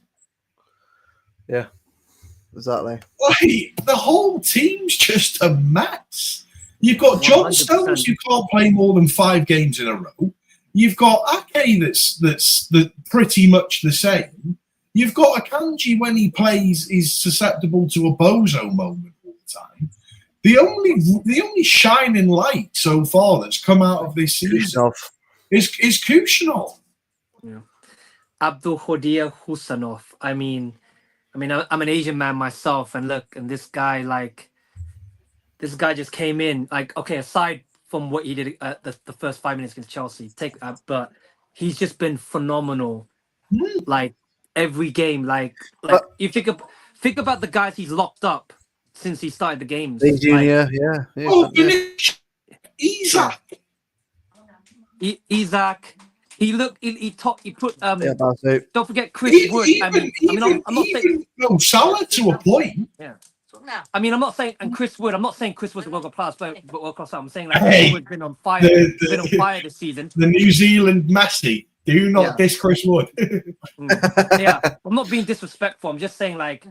Speaker 1: Yeah, exactly.
Speaker 2: Like, the whole team's just a mess. You've got John
Speaker 3: 100%.
Speaker 2: Stones who can't play more than 5 games in a row. You've got Ake that's pretty much the same. You've got Akanji when he plays is susceptible to a bozo moment all the time. The only shining light so far that's come out of this season is Kushanov.
Speaker 3: Yeah. Abdul Khadir Husanov. I mean, I'm an Asian man myself, and look, and this guy just came in. Like, okay, aside from what he did at the first 5 minutes against Chelsea, but he's just been phenomenal. Like every game, like you think about the guys he's locked up since he started the games.
Speaker 1: Junior,
Speaker 2: Isaac.
Speaker 3: Isaac. He put don't forget Chris Wood. I'm not saying
Speaker 2: Salah to a point.
Speaker 3: Yeah. I mean, I'm not saying Chris Wood was a world class player, but world class. I'm saying like
Speaker 2: Hey,
Speaker 3: Chris Wood's been on fire. He's been on fire this season.
Speaker 2: The New Zealand Messi. Do not diss Chris Wood.
Speaker 3: Yeah, I'm not being disrespectful. I'm just saying like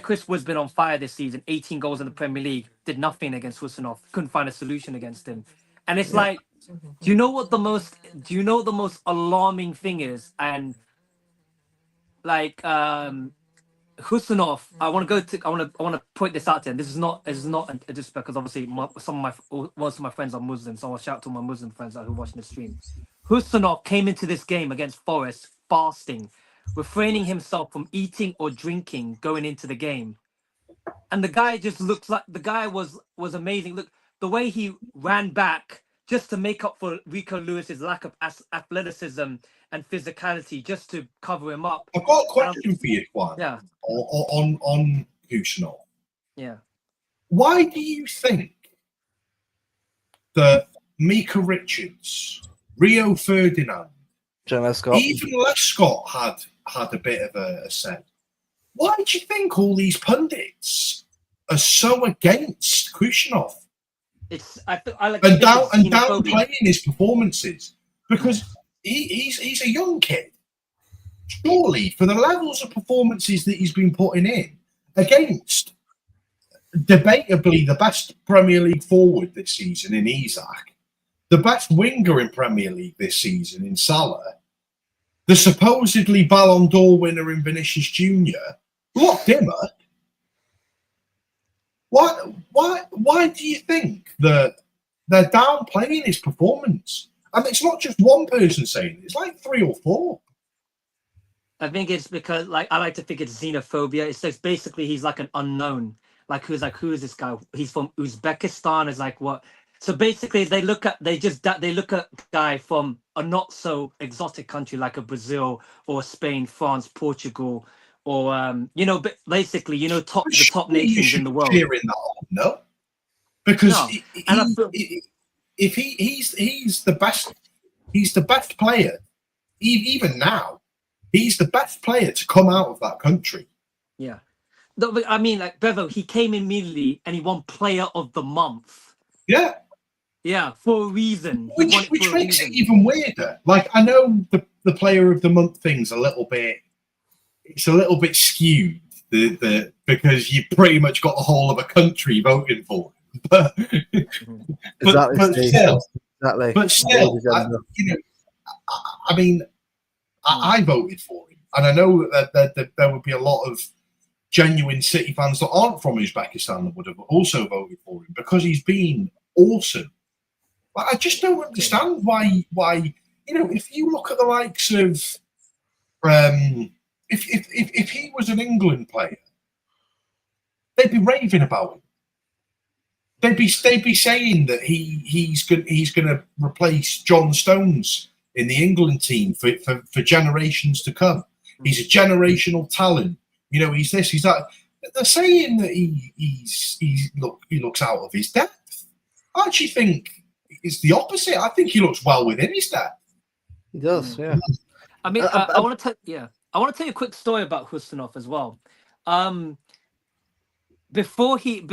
Speaker 3: Chris Wood's been on fire this season. 18 goals in the Premier League. Did nothing against Husanov. Couldn't find a solution against him. And it's like, do you know what the most alarming thing is? And like Husanov, I want to point this out to him. This is not a disrespect because obviously most of my friends are Muslim, so I'll shout out to my Muslim friends who are watching the stream. Husanov came into this game against Forest fasting, refraining himself from eating or drinking going into the game, and the guy just looks like the guy was amazing. Look, the way he ran back just to make up for Rico Lewis's lack of athleticism and physicality, just to cover him up.
Speaker 2: I've got a question for you, Juan.
Speaker 3: Yeah.
Speaker 2: On Kushanov.
Speaker 3: Yeah.
Speaker 2: Why do you think that Mika Richards, Rio Ferdinand,
Speaker 1: John Lescott,
Speaker 2: even Lescott had a bit of a say? Why do you think all these pundits are so against Khrushchev
Speaker 3: I like
Speaker 2: and
Speaker 3: xenophobia.
Speaker 2: downplaying his performances? Because he's a young kid. Surely, for the levels of performances that he's been putting in against debatably the best Premier League forward this season in Isak, the best winger in Premier League this season in Salah, the supposedly Ballon d'Or winner in Vinicius Jr., locked him up. Why do you think that they're downplaying his performance? And it's not just one person saying it, it's like 3 or 4.
Speaker 3: I think it's because, like, I like to think it's xenophobia. It's just basically he's like an unknown. Who is this guy? He's from Uzbekistan. Is like what? So basically, they look at a guy from a not so exotic country like a Brazil or Spain, France, Portugal, or but basically, the top nations in the world.
Speaker 2: Cheering that on, no, because
Speaker 3: no.
Speaker 2: if he's the best player, even now. He's the best player to come out of that country.
Speaker 3: Yeah. No, but I mean, like, Bevo, he came immediately and he won Player of the Month.
Speaker 2: Yeah.
Speaker 3: Yeah, for a reason.
Speaker 2: Which makes it even weirder. Like, I know the Player of the Month thing's a little bit skewed because you pretty much got the whole of a country voting for him. But, but still, I mean, I voted for him, and I know that there would be a lot of genuine City fans that aren't from Uzbekistan that would have also voted for him because he's been awesome. But I just don't understand why if you look at the likes of if he was an England player, they'd be raving about him. They'd be saying that he's going to replace John Stones in the England team for generations to come. He's a generational talent. He's this, he's that. They're saying that he looks out of his depth. I actually think it's the opposite. I think he looks well within his depth.
Speaker 1: He does, yeah.
Speaker 3: I mean, I want to tell you a quick story about Hustinov as well. Before he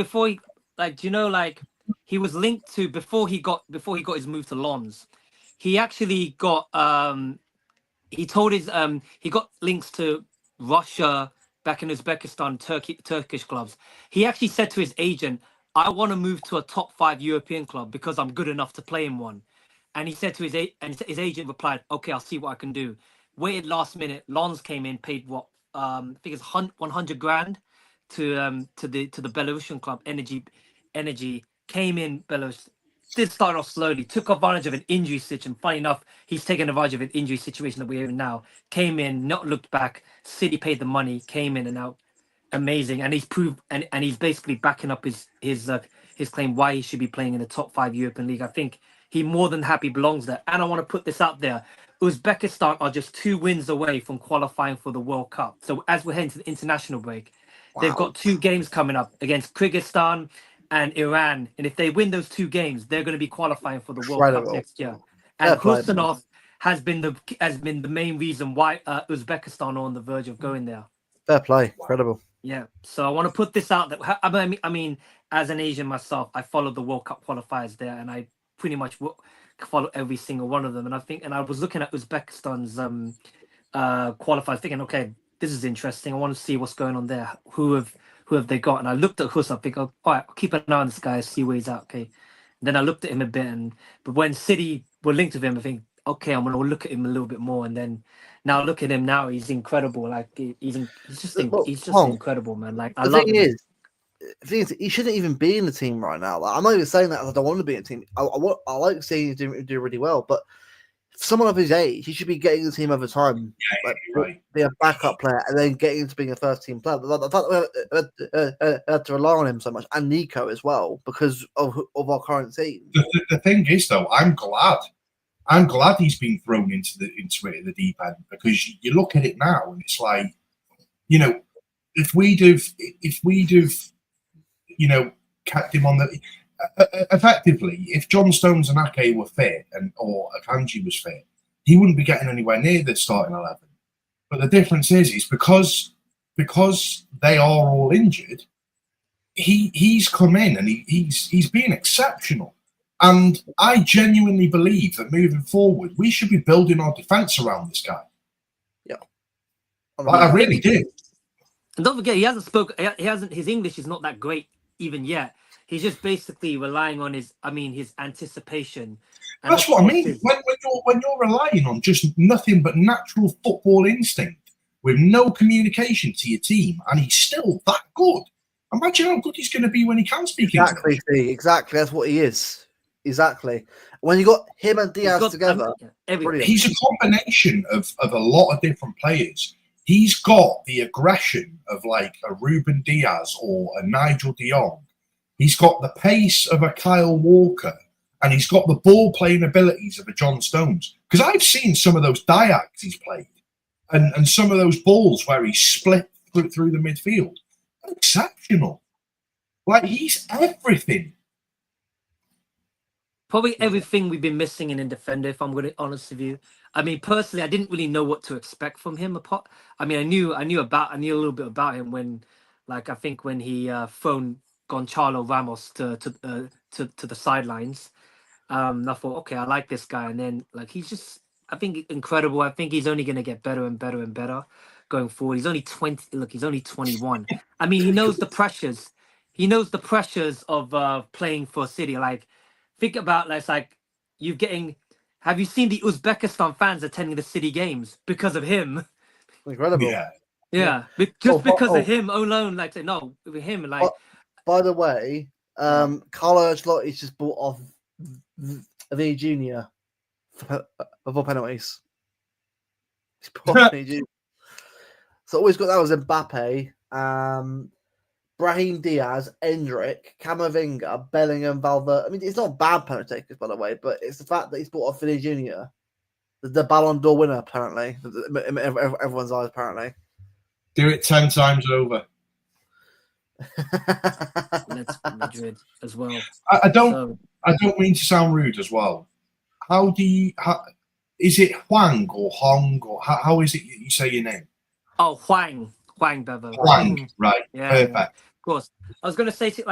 Speaker 3: he was linked to before he got his move to Lens. He actually got he got links to Russia, back in Uzbekistan, Turkish clubs. He actually said to his agent, I want to move to a top 5 European club because I'm good enough to play in one. And he said to his agent replied, okay, I'll see what I can do. Waited last minute, Lens came in, paid what I think it's 100 grand to the Belarusian club, Energy came in Belarus. Did start off slowly, took advantage of an injury situation. Funny enough, he's taken advantage of an injury situation that we're in now. Came in, not looked back. City paid the money, came in and out. Amazing. And he's proved and he's basically backing up his claim why he should be playing in the top 5 European league. I think he more than happy belongs there. And I want to put this out there. Uzbekistan are just 2 wins away from qualifying for the World Cup. So as we're heading to the international break, they've got 2 games coming up against Kyrgyzstan and Iran, and if they win those 2 games, they're going to be qualifying for the World Cup next year. And Hustinov has been the main reason why Uzbekistan are on the verge of going there.
Speaker 1: Fair play, incredible.
Speaker 3: Yeah, so I want to put this out that I mean, as an Asian myself, I followed the World Cup qualifiers there, and I pretty much follow every single one of them. And I was looking at Uzbekistan's qualifiers, thinking, okay, this is interesting. I want to see what's going on there. Who have they got? And I looked at Hus. I think, oh, all right, I'll keep an eye on this guy, see where he's at. Okay. And then I looked at him a bit, but when City were linked with him, I think, okay, I'm gonna look at him a little bit more. And then now look at him now; he's incredible. Like he's just incredible, man. Like I love him.
Speaker 1: The thing is, he shouldn't even be in the team right now. Like, I'm not even saying that I don't want to be in the team. I like seeing him do really well, but someone of his age, he should be getting the team over time.
Speaker 2: Yeah, right.
Speaker 1: Be a backup player and then getting into being a first team player. The fact that we had to rely on him so much, and Nico as well, because of our current team.
Speaker 2: The thing is, though, I'm glad he's been thrown into it in the deep end, because you look at it now and it's like, if we'd have kept him on the. Effectively, if John Stones and Ake were fit or Akanji was fit, he wouldn't be getting anywhere near the starting 11. But the difference is because because they are all injured, he's come in and he's been exceptional. And I genuinely believe that moving forward, we should be building our defense around this guy.
Speaker 1: Yeah,
Speaker 2: I really do.
Speaker 3: And don't forget, he hasn't spoken. He hasn't. His English is not that great even yet. He's just basically relying on his anticipation. And
Speaker 2: that's what I mean. When you're relying on just nothing but natural football instinct with no communication to your team, and he's still that good. Imagine how good he's going to be when he can speak
Speaker 1: English. Exactly. That's what he is. Exactly. When you got him and Diaz together,
Speaker 2: he's a combination of a lot of different players. He's got the aggression of like a Ruben Diaz or a Nigel de Jong. He's got the pace of a Kyle Walker, and he's got the ball playing abilities of a John Stones. Because I've seen some of those diags he's played, and some of those balls where he split through the midfield. Exceptional. Like, he's everything.
Speaker 3: Probably everything we've been missing in a defender, if I'm going to be honest with you. I mean, personally, I didn't really know what to expect from him. I mean, I knew a little bit about him when, like, I think when he phoned Gonçalo Ramos to the sidelines. I thought, okay, I like this guy, and then like he's just, I think, incredible. I think he's only going to get better and better and better going forward. He's only 20. Look, he's only 21. I mean, he knows the pressures. He knows the pressures of playing for City. Like, think about like you getting. Have you seen the Uzbekistan fans attending the City games because of him?
Speaker 1: Incredible.
Speaker 3: Yeah. Because of him alone. Like, say no, with him. Like,
Speaker 1: by the way, Carlo Ancelotti's just bought off the Junior for penalties. He's bought off Junior. So always got that was Mbappe, Brahim Diaz, Endrick, Camavinga, Bellingham, Valverde. I mean, it's not bad penalty takers, by the way, but it's the fact that he's bought off Vinny Jr., the Ballon d'Or winner, apparently, in everyone's eyes, apparently.
Speaker 2: Do it 10 times over.
Speaker 3: That's Madrid as well.
Speaker 2: I don't mean to sound rude as well. Is it Huang or Hong, or how is it you say your name?
Speaker 3: Oh, Huang Bevo.
Speaker 2: Huang, right?
Speaker 3: Yeah,
Speaker 2: perfect.
Speaker 3: yeah. Of course. I was gonna say to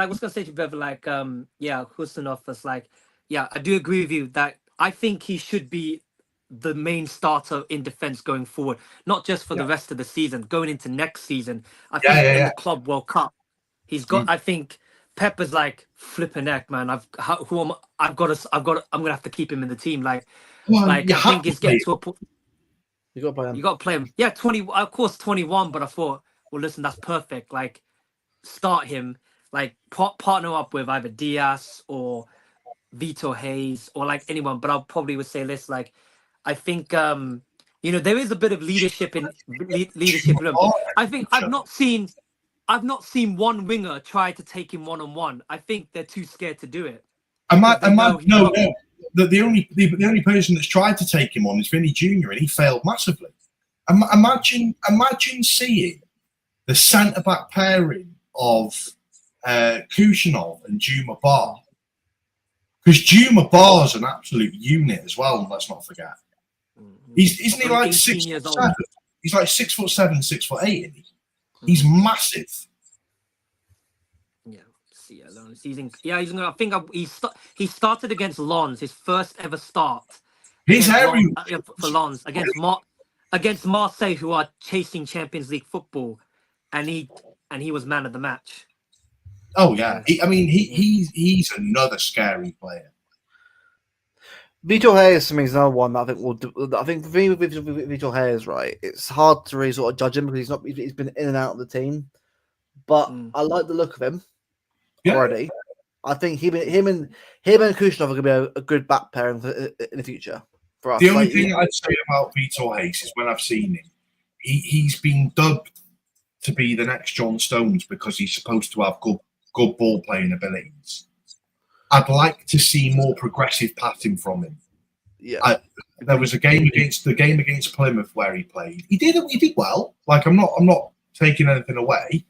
Speaker 3: Bevo, like, Husanov was like, yeah, I do agree with you that I think he should be the main starter in defense going forward, not just for the rest of the season, going into next season. I think in the Club World Cup, he's got. I think Pep is like flipping neck, man. I'm gonna have to keep him in the team. Like I think he's getting to a point.
Speaker 1: You got to play him.
Speaker 3: You got to play him. Yeah, 20. Of course, 21. But I thought, well, listen, that's perfect. Like, start him. Like, partner up with either Diaz or Vito Hayes or like anyone. But I probably would say this. Like, I think there is a bit of leadership in leadership. I think I've not seen one winger try to take him one-on-one. I think they're too scared to do it.
Speaker 2: The only person that's tried to take him on is Vinny Jr. and he failed massively. Imagine seeing the centre back pairing of Kushner and Juma Bar, because Juma Bar's an absolute unit as well. Let's not forget. Isn't he like 6'7"? He's like 6'7", 6'8", isn't he? He's massive.
Speaker 3: Yeah, see, I think he started against Lens, his first ever start. For Lens against Marseille, who are chasing Champions League football, and he was man of the match.
Speaker 2: Oh yeah, he's another scary player.
Speaker 1: Vito Hayes to me is another one that I think will do. I think for me with Vito Hayes, right, it's hard to really sort of judge him because he's been in and out of the team. But I like the look of him already. I think him and Kushner are going to be a good back pairing in the future for us.
Speaker 2: The only thing I'd say about Vito Hayes is when I've seen him, he's been dubbed to be the next John Stones because he's supposed to have good ball playing abilities. I'd like to see more progressive passing from him.
Speaker 1: Yeah,
Speaker 2: there was a game against Plymouth where he played. He did well. Like I'm not taking anything away,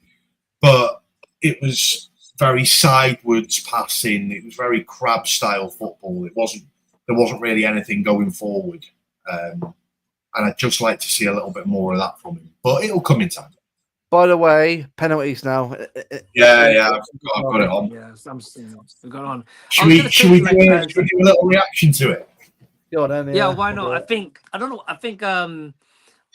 Speaker 2: but it was very sidewards passing. It was very crab style football. There wasn't really anything going forward, and I'd just like to see a little bit more of that from him. But it'll come in time.
Speaker 1: By the way, penalties now.
Speaker 2: Yeah, I've got it on.
Speaker 3: Yeah, I'm seeing we got on.
Speaker 2: Should we do a little reaction to it?
Speaker 1: Go on, then,
Speaker 3: Yeah, why not? I think I don't know. I think I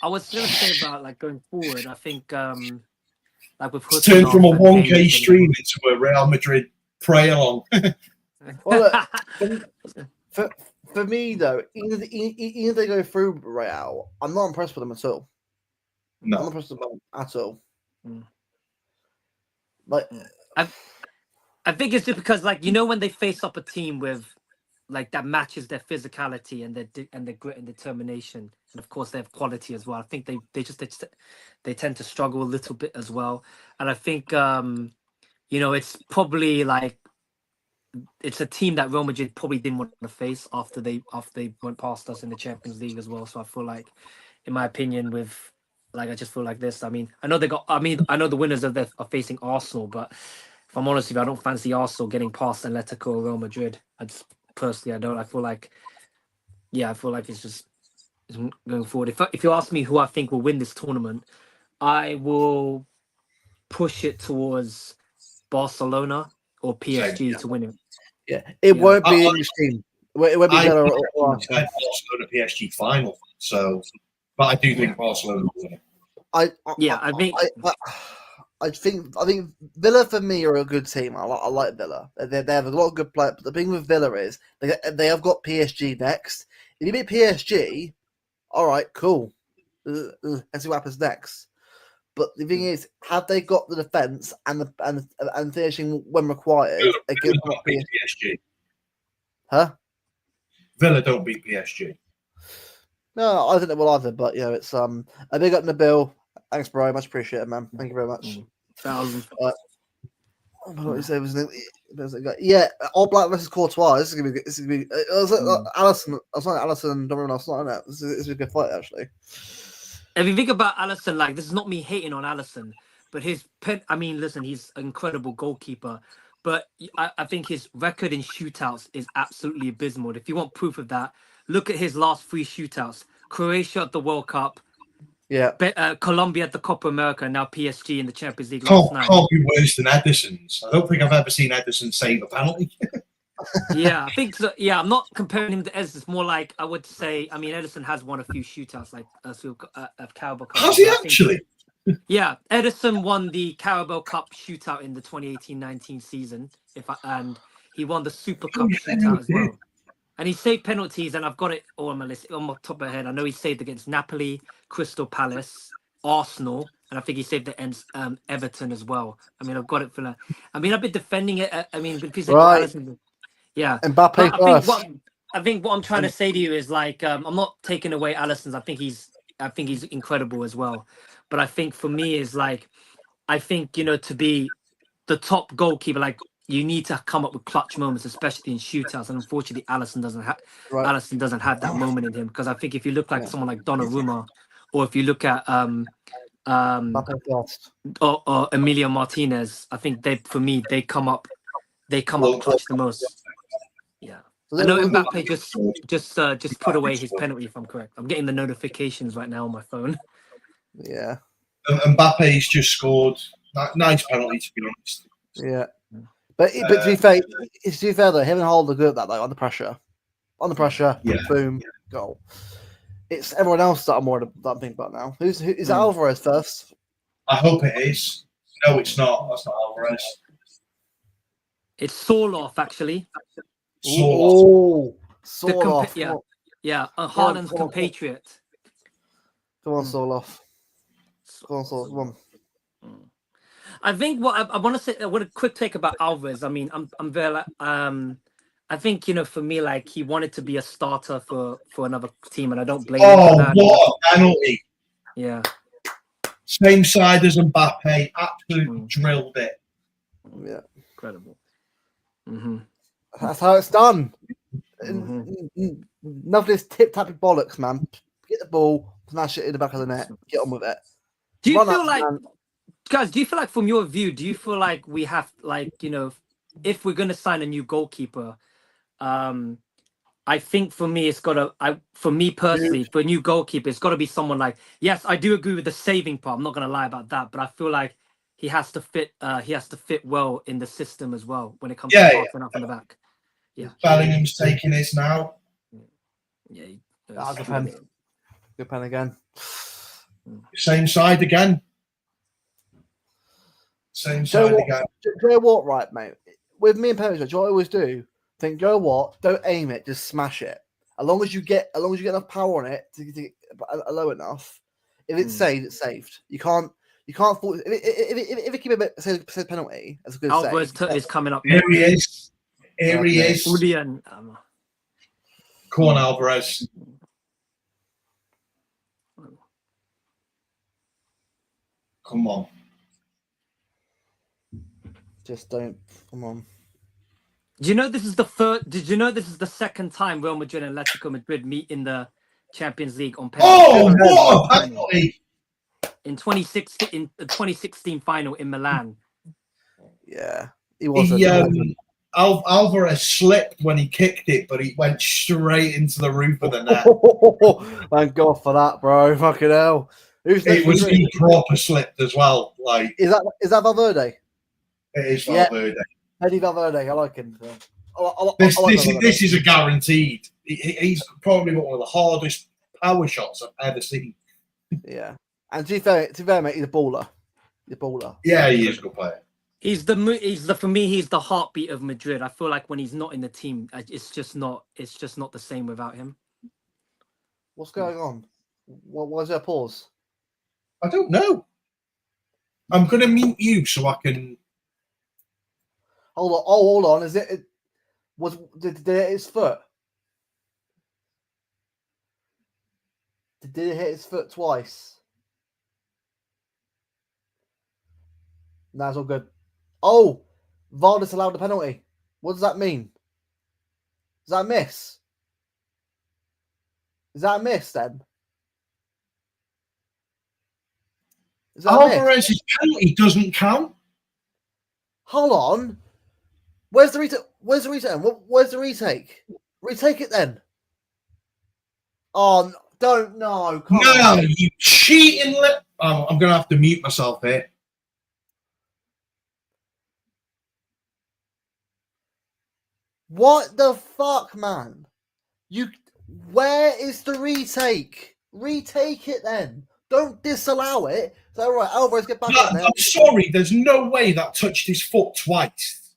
Speaker 3: was gonna say about like going forward. I think like with
Speaker 2: It's turned from a
Speaker 3: Hutanov and
Speaker 2: 1K
Speaker 3: Hayes
Speaker 2: stream into a Real Madrid pray along.
Speaker 1: Well, for me though, even if they go through Real, I'm not impressed with them at all. I'm not
Speaker 2: No,
Speaker 1: impressed with them at all.
Speaker 3: Mm.
Speaker 1: Like,
Speaker 3: I think it's just because like when they face up a team with like that matches their physicality and their grit and determination, and of course they have quality as well. I think they tend to struggle a little bit as well, and I think it's probably like it's a team that Real Madrid probably didn't want to face after they went past us in the Champions League as well. So I feel like, in my opinion, with like I just feel like this. I mean, I know the winners are facing Arsenal, but if I'm honest with you, I don't fancy Arsenal getting past Atletico or Real Madrid. I just personally I don't. I feel like it's just going forward. If you ask me who I think will win this tournament, I will push it towards Barcelona or PSG to win it.
Speaker 1: Yeah, it won't be English team. It won't be better.
Speaker 2: Barcelona PSG final. So, but I do think Barcelona will win it.
Speaker 1: I think Villa for me are a good team. I like Villa. They have a lot of good players. But the thing with Villa is they have got PSG next. If you beat PSG, all right, cool. Let's see what happens next. But the thing is, have they got the defense and finishing when required against
Speaker 2: PSG?
Speaker 1: Huh?
Speaker 2: Villa don't beat PSG.
Speaker 1: No, I think they will either. But it's a big up Nabil. Thanks, bro. Much appreciated, man. Thank you very much.
Speaker 3: Thousands.
Speaker 1: What you say was yeah, All Black versus Courtois. This is gonna be. This is gonna be. Allison. I was like Allison. Don't remember. Not in it. This is a good fight, actually.
Speaker 3: If you think about Alisson, like this is not me hating on Alisson, but his I mean, listen, he's an incredible goalkeeper, but I think his record in shootouts is absolutely abysmal. If you want proof of that, look at his last 3 shootouts: Croatia at the World Cup, Colombia at the Copa America, and now PSG in the Champions League last night.
Speaker 2: Can't be worse than Ederson's. I don't think I've ever seen Ederson save a penalty.
Speaker 3: Yeah, I think so. Yeah, I'm not comparing him to Ederson. It's more like I would say. I mean, Ederson has won a few shootouts, like of Carabao Cup.
Speaker 2: Has he actually?
Speaker 3: Yeah, Ederson won the Carabao Cup shootout in the 2018-19 season. And he won the Super Cup shootout as well. And he saved penalties, and I've got it all on my list, on my top of my head. I know he saved against Napoli, Crystal Palace, Arsenal, and I think he saved against Everton as well. I mean, I've got it for that. I mean, I've been defending it. I mean, because Alisson, yeah.
Speaker 1: Mbappe.
Speaker 3: I think what I'm trying to say to you is like I'm not taking away Alisson's. I think he's incredible as well. But I think for me is like I think to be the top goalkeeper, like you need to come up with clutch moments, especially in shootouts. And unfortunately, Alisson doesn't have that moment in him, because I think if you look like someone like Donnarumma, or if you look at or Emilio Martinez, I think they come up clutch the most. Yeah. I know Mbappe just put away his penalty, if I'm correct. I'm getting the notifications right now on my phone.
Speaker 1: Yeah.
Speaker 2: Mbappe's just scored. Nice penalty, to be honest.
Speaker 1: Yeah. But to be fair though, him and Hall are good at that, like under pressure. Boom, goal. It's everyone else that I'm thinking about now. Is Alvarez first?
Speaker 2: I hope it is. No, it's not. That's not Alvarez.
Speaker 3: It's Sorloth, actually.
Speaker 1: Sorloth.
Speaker 3: Haaland's compatriot.
Speaker 1: Come on, Sorloth. Come on.
Speaker 3: I think what I want to say. What a quick take about Alvarez. I mean, I'm very. I think for me, like he wanted to be a starter for another team, and I don't blame him for that.
Speaker 2: What a penalty!
Speaker 3: Yeah.
Speaker 2: Same side as Mbappe, absolutely drilled it.
Speaker 1: Yeah,
Speaker 3: incredible. Mm-hmm.
Speaker 1: That's how it's done. None of this tip-tappy bollocks, man. Get the ball, smash it in the back of the net, get on with it.
Speaker 3: Do you feel like, guys? Do you feel like, from your view, do you feel like we have, like, if we're gonna sign a new goalkeeper, I think for me, it's got to. For me personally, for a new goalkeeper, it's got to be someone like. Yes, I do agree with the saving part. I'm not going to lie about that, but I feel like he has to fit. He has to fit well in the system as well when it comes to passing up in the back. Yeah,
Speaker 2: Bellingham's taking this now.
Speaker 3: Yeah,
Speaker 1: Good pen. Good pen again.
Speaker 2: Same side again. Same side again.
Speaker 1: Do you know what, right, mate? With me and penalty shots, what I always do, think, you know what? Don't aim it, just smash it. As long as you get enough power on it to get low enough, if it's saved, it's saved. You can't fall. If it keep a penalty, that's a good
Speaker 3: Alvarez
Speaker 1: save.
Speaker 3: is coming up.
Speaker 2: Here he is. Here he is.
Speaker 3: Julian.
Speaker 2: Come on, Alvarez. Come on.
Speaker 1: Just don't. Come on.
Speaker 3: Do you know this is the third? Did you know this is the second time Real Madrid and Atletico Madrid meet in the Champions League on penalty?
Speaker 2: Oh, what a penalty!
Speaker 3: In 2016 final in Milan.
Speaker 1: Yeah, he wasn't.
Speaker 2: Alvarez slipped when he kicked it, but he went straight into the roof of the net.
Speaker 1: Thank God for that, bro. Fucking hell.
Speaker 2: It was he proper slipped as well. Like,
Speaker 1: is that Valverde?
Speaker 2: It is Valverde.
Speaker 1: Eddie Valverde, I like him.
Speaker 2: This is a guaranteed. He's probably one of the hardest power shots I've ever seen.
Speaker 1: Yeah, and to be fair, mate, he's a baller.
Speaker 2: Yeah, he is a good player.
Speaker 3: He's for me. He's the heartbeat of Madrid. I feel like when he's not in the team, it's just not the same without him.
Speaker 1: What's going on? Why is there a pause?
Speaker 2: I don't know. I'm going to mute you so I can.
Speaker 1: Hold on. Oh, hold on. Is it? Did it hit his foot? Did it hit his foot twice? No, it's all good. Oh, VAR disallowed the penalty. What does that mean? Is that a miss? Is that a miss then? Is that
Speaker 2: Alvarez's penalty doesn't count.
Speaker 1: Hold on. Where's the return? Where's the retake? Retake it then. Oh, don't no.
Speaker 2: No, you cheating! I'm gonna have to mute myself here.
Speaker 1: What the fuck, man? Where is the retake? Retake it then. Don't disallow it. So, all right, Alvarez, get back in there.
Speaker 2: I'm sorry. There's no way that touched his foot twice.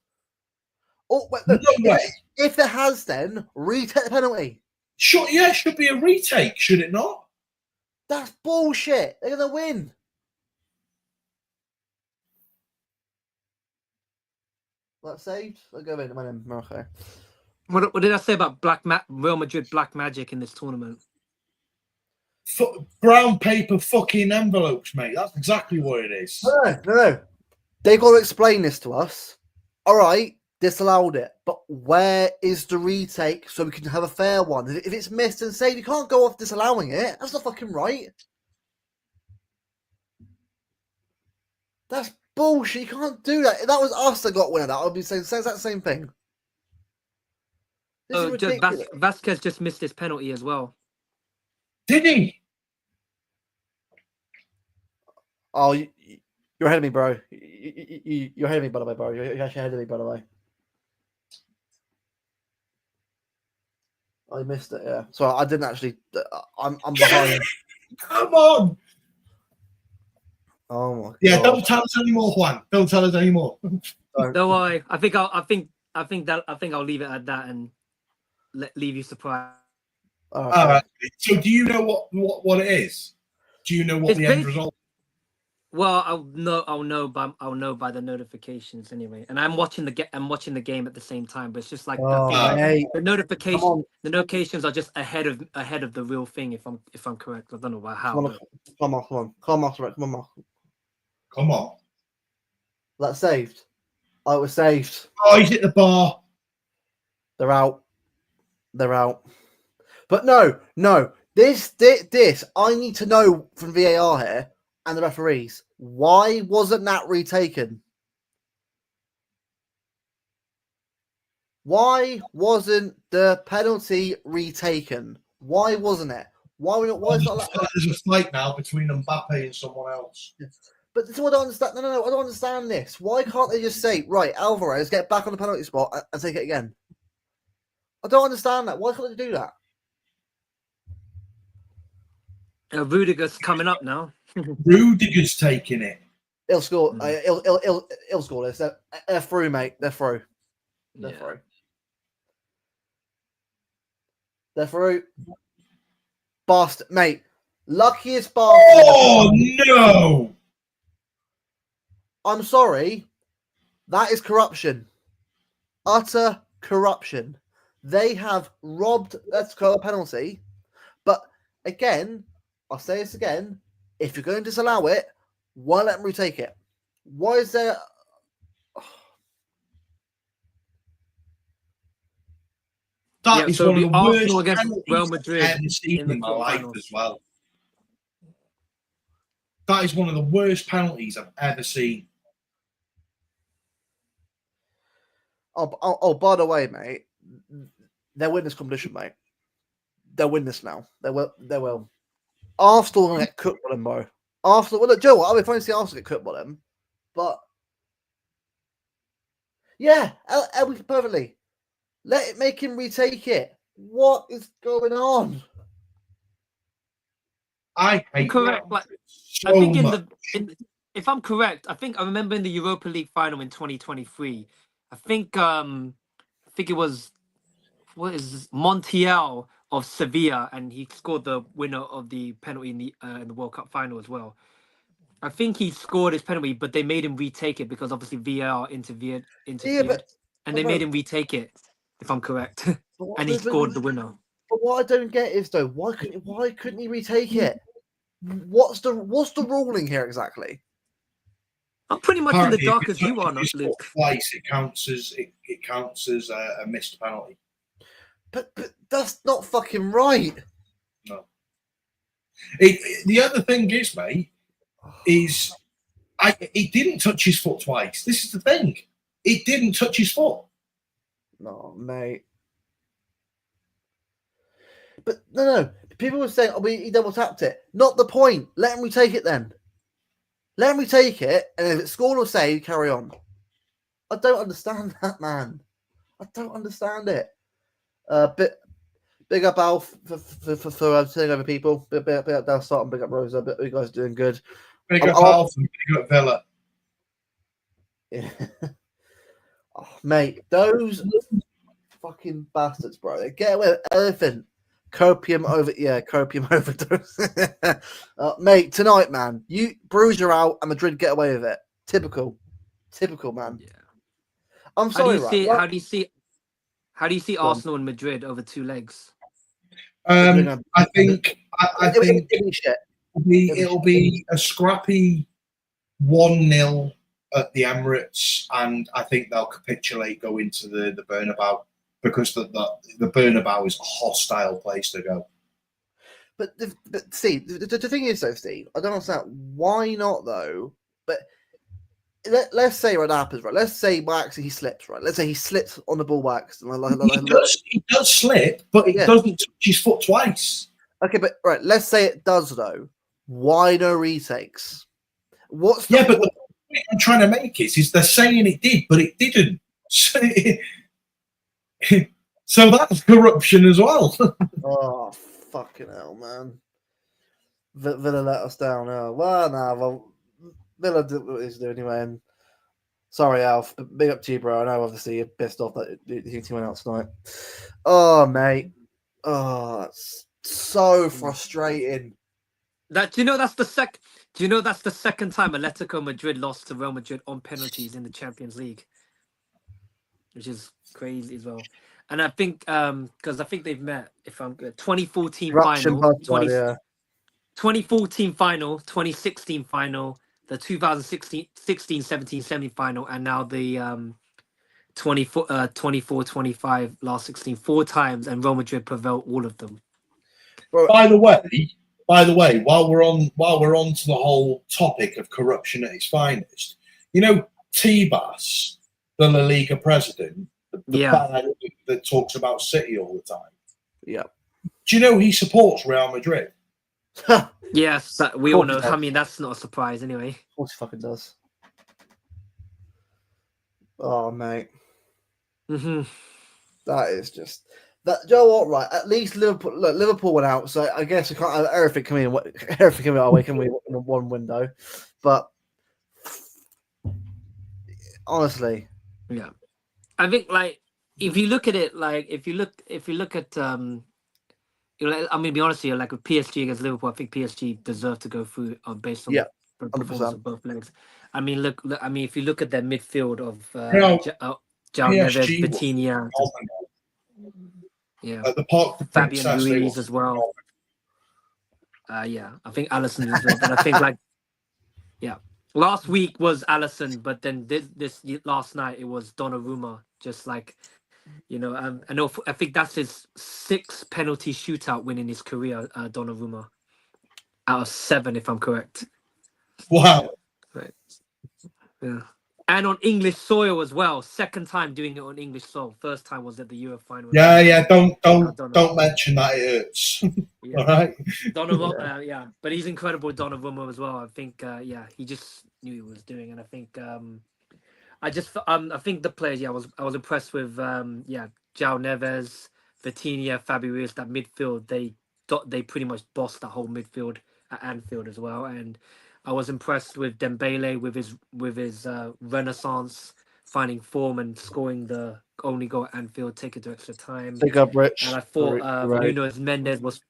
Speaker 1: Oh, wait,
Speaker 2: no way.
Speaker 1: If it has, then retake the penalty.
Speaker 2: Sure, yeah, it should be a retake, should it not?
Speaker 1: That's bullshit. They're gonna win. That saved. I'll go in. My name, okay.
Speaker 3: What did I say about Real Madrid black magic in this tournament?
Speaker 2: Brown paper fucking envelopes, mate. That's exactly what it is.
Speaker 1: No. They've got to explain this to us. All right, disallowed it. But where is the retake so we can have a fair one? If it's missed and saved, you can't go off disallowing it. That's not fucking right. That's bullshit. You can't do that. If that was us that got winner, that I would be saying that same thing.
Speaker 3: Vasquez just missed his penalty as well.
Speaker 2: Did he?
Speaker 1: Oh, you're ahead of me, bro. You're ahead of me, by the way, bro. You're actually ahead of me, by the way. I missed it, yeah. So I didn't actually. I'm behind.
Speaker 2: Come on.
Speaker 1: Oh my God.
Speaker 2: Yeah, don't tell us anymore, Juan. Don't tell us anymore.
Speaker 3: Don't worry. I think I'll leave it at that and leave you surprised.
Speaker 2: All right. So, do you know what it is? Do you know what the end result?
Speaker 3: Well, I'll know by the notifications anyway. And I'm watching the game at the same time, but it's just like the notifications are just ahead of the real thing. If I'm correct, I don't know about how.
Speaker 1: Come on. That's saved. Oh, it was saved.
Speaker 2: Oh, he's hit the bar.
Speaker 1: They're out. But no. This I need to know from VAR here and the referees. Why wasn't that retaken? Why wasn't the penalty retaken? Why wasn't it? Why is it not like,
Speaker 2: There's a fight now between Mbappe and someone else.
Speaker 1: but this is what I don't understand. No, I don't understand this. Why can't they just say, right, Alvarez, get back on the penalty spot and take it again? I don't understand that. Why can't they do that?
Speaker 3: Rudiger's coming up now.
Speaker 2: Rudiger's taking it.
Speaker 1: He'll score. He'll score this. They're through, mate. They're through. They're
Speaker 3: Yeah.
Speaker 1: through. They're through. Bastard, mate. Luckiest bastard.
Speaker 2: Oh no!
Speaker 1: I'm sorry. That is corruption. Utter corruption. They have robbed. Let's call a penalty. But again, I'll say this again. If you're going to disallow it, why let them retake it? Why is there?
Speaker 2: That is
Speaker 3: so
Speaker 2: one of
Speaker 3: the
Speaker 2: the
Speaker 3: Arsenal
Speaker 2: worst
Speaker 3: against
Speaker 2: penalties
Speaker 3: Real Madrid
Speaker 2: I've ever seen
Speaker 3: in the
Speaker 2: in my life
Speaker 3: quarterfinals.
Speaker 2: as well. That is one of the worst penalties I've ever seen.
Speaker 1: Oh, by the way, mate, they'll win this competition, mate. They'll win this now. They will. Arsenal will get cooked by them, bro. Arsenal. Well, look, Joe, I'll be fine to see Arsenal get cooked by them, but yeah, perfectly. Let it make him retake it. What is going on?
Speaker 2: I hate
Speaker 3: Correct.
Speaker 2: that
Speaker 3: Like,
Speaker 2: so
Speaker 3: I think
Speaker 2: much.
Speaker 3: if I'm correct, I remember in the Europa League final in 2023. I think it was Montiel of Sevilla, and he scored the winner of the penalty in the World Cup final as well. I think he scored his penalty, but they made him retake it because obviously VAR interfered, and they made him retake it. If I'm correct, and he scored the winner.
Speaker 1: But what I don't get is though, why couldn't he retake it? What's the ruling here exactly?
Speaker 3: I'm pretty much in the dark as you are, not Luke.
Speaker 2: Twice it counts as a missed penalty.
Speaker 1: But that's not fucking right.
Speaker 2: No. The other thing is, mate, is he didn't touch his foot twice. This is the thing. He didn't touch his foot.
Speaker 1: No, mate. But no. People were saying, he double tapped it. Not the point. Let him retake it then. Let him retake it, and if it's scored or saved, carry on. I don't understand that, man. I don't understand it. Big up Alf for turning over people. Big up Dal Start and big up Rosa. You guys are doing good.
Speaker 2: Big up Alf and big up Villa.
Speaker 1: Yeah. Oh, mate, those fucking bastards, bro. They get away with everything. Copium overdose. Mate, tonight, man, Bruges are out and Madrid get away with it. Typical, man.
Speaker 3: Yeah.
Speaker 1: I'm sorry.
Speaker 3: How do you see Arsenal and Madrid over 2 legs?
Speaker 2: I think it'll be a scrappy 1-0 at the Emirates, and I think they'll capitulate, go into the Bernabeu, because the Bernabeu is a hostile place to go.
Speaker 1: But Steve, the thing is though, Steve, I don't understand why not though. But let's say what happens, right? Let's say by accident he slips, right? Let's say he slips on the ball by accident.
Speaker 2: He does slip, but it doesn't touch his foot twice.
Speaker 1: Okay, but right, let's say it does though. Why no retakes? But
Speaker 2: the point I'm trying to make is they're saying it did, but it didn't. So that's corruption as well.
Speaker 1: Oh, fucking hell, man. Villa let us down. Oh, well, Villa did what he's doing anyway. And sorry, Alf. Big up to you, bro. I know, obviously, you're pissed off that you went out tonight. Oh, mate. Oh, that's so frustrating.
Speaker 3: Do you know that's the second time Atletico Madrid lost to Real Madrid on penalties in the Champions League, which is crazy as well. And I think because I think they've met, if I'm good, 2014 final, 2014 final, 2016 final, the 2016 17 semi-final, and now the 24-25 last 16, 4 times, and Real Madrid prevailed all of them.
Speaker 2: By the way, while we're on to the whole topic of corruption at its finest, you know, Tebas, the La Liga president, the
Speaker 3: Yeah.
Speaker 2: fan that talks about City all the time.
Speaker 1: Yeah.
Speaker 2: Do you know he supports Real Madrid?
Speaker 3: Yes, we
Speaker 1: Of
Speaker 3: all
Speaker 1: course he
Speaker 3: know.
Speaker 1: does.
Speaker 3: I mean, that's not a surprise anyway.
Speaker 1: Of course he fucking does. Oh, mate.
Speaker 3: Hmm.
Speaker 1: That is just that. You know what? Right, at least Liverpool. Look, Liverpool went out, so I guess we can't have everything coming in. Everything coming our way can we in one window? But honestly,
Speaker 3: Yeah, I think like if you look at it, like if you look at I'm gonna be honest here, like with PSG against Liverpool, I think PSG deserved to go through based on
Speaker 1: yeah,
Speaker 3: the
Speaker 1: 100%.
Speaker 3: performance of both legs. I mean, look, I mean, if you look at their midfield of
Speaker 2: No,
Speaker 3: João Neves,
Speaker 2: PSG was
Speaker 3: Vitinha,
Speaker 2: phenomenal.
Speaker 3: yeah,
Speaker 2: At the Park the
Speaker 3: Fabian
Speaker 2: Princess, they were
Speaker 3: Ruiz as well.
Speaker 2: phenomenal.
Speaker 3: Yeah, I think Alisson as well, but I think like yeah, last week was Alisson, but then this last night it was Donnarumma. Just like I know I think that's his 6th penalty shootout win in his career, Donnarumma, out of 7, if I'm correct.
Speaker 2: Wow.
Speaker 3: Right. Yeah. And on English soil as well. 2nd time doing it on English soil. 1st time was at the Euro final.
Speaker 2: Yeah. Don't mention that. It hurts.
Speaker 3: Yeah.
Speaker 2: All right.
Speaker 3: Donnarumma, yeah, but he's incredible with Donnarumma as well. I think, he just knew he was doing, and I think, I think the players, I was impressed with, João Neves, Vitinha, Fabi Ruiz, that midfield. They pretty much bossed the whole midfield at Anfield as well, and I was impressed with Dembele with his renaissance, finding form and scoring the only goal at Anfield, take it to extra time.
Speaker 1: Big up, Rich.
Speaker 3: And I thought
Speaker 1: Right.
Speaker 3: Nuno Mendes was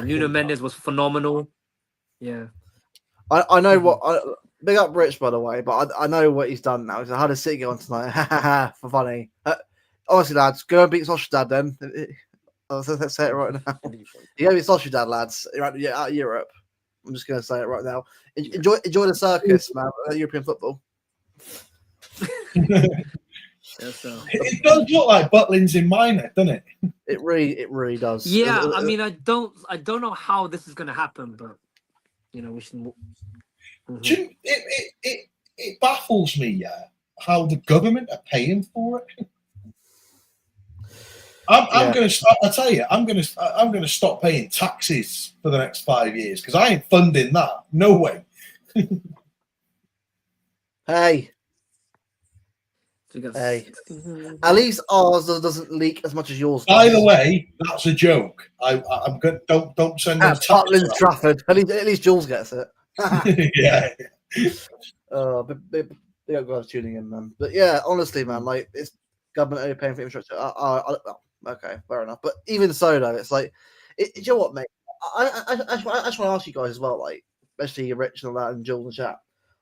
Speaker 3: Nuno Mendes was phenomenal. Yeah,
Speaker 1: I know what. Big up, Rich, by the way, but I know what he's done now. So how does City go on tonight? For funny. Honestly, lads, go and beat Sociedad then. Let's say it right now. You go beat Sociedad, lads. You're out of Europe. I'm just going to say it right now. Enjoy the circus, man. European football.
Speaker 3: yeah, so.
Speaker 2: It does look like Butlins in minor, doesn't it?
Speaker 1: It really does.
Speaker 3: Yeah, I mean, I don't know how this is going to happen, but we should.
Speaker 2: Mm-hmm. It baffles me, yeah, how the government are paying for it. I'm going to start. I tell you, I'm going to stop paying taxes for the next 5 years because I ain't funding that. No way.
Speaker 1: Hey. At least ours doesn't leak as much as yours does.
Speaker 2: By the way, that's a joke. I'm good. Don't send them
Speaker 1: Scotland, Trafford. At least Jules gets it.
Speaker 2: Yeah.
Speaker 1: But they got guys tuning in, man. But yeah, honestly, man, like it's government only paying for infrastructure. Okay, fair enough. But even so, though, it's like, you know what, mate? I just want to ask you guys as well, like, especially Rich and all that, and Jules and chat.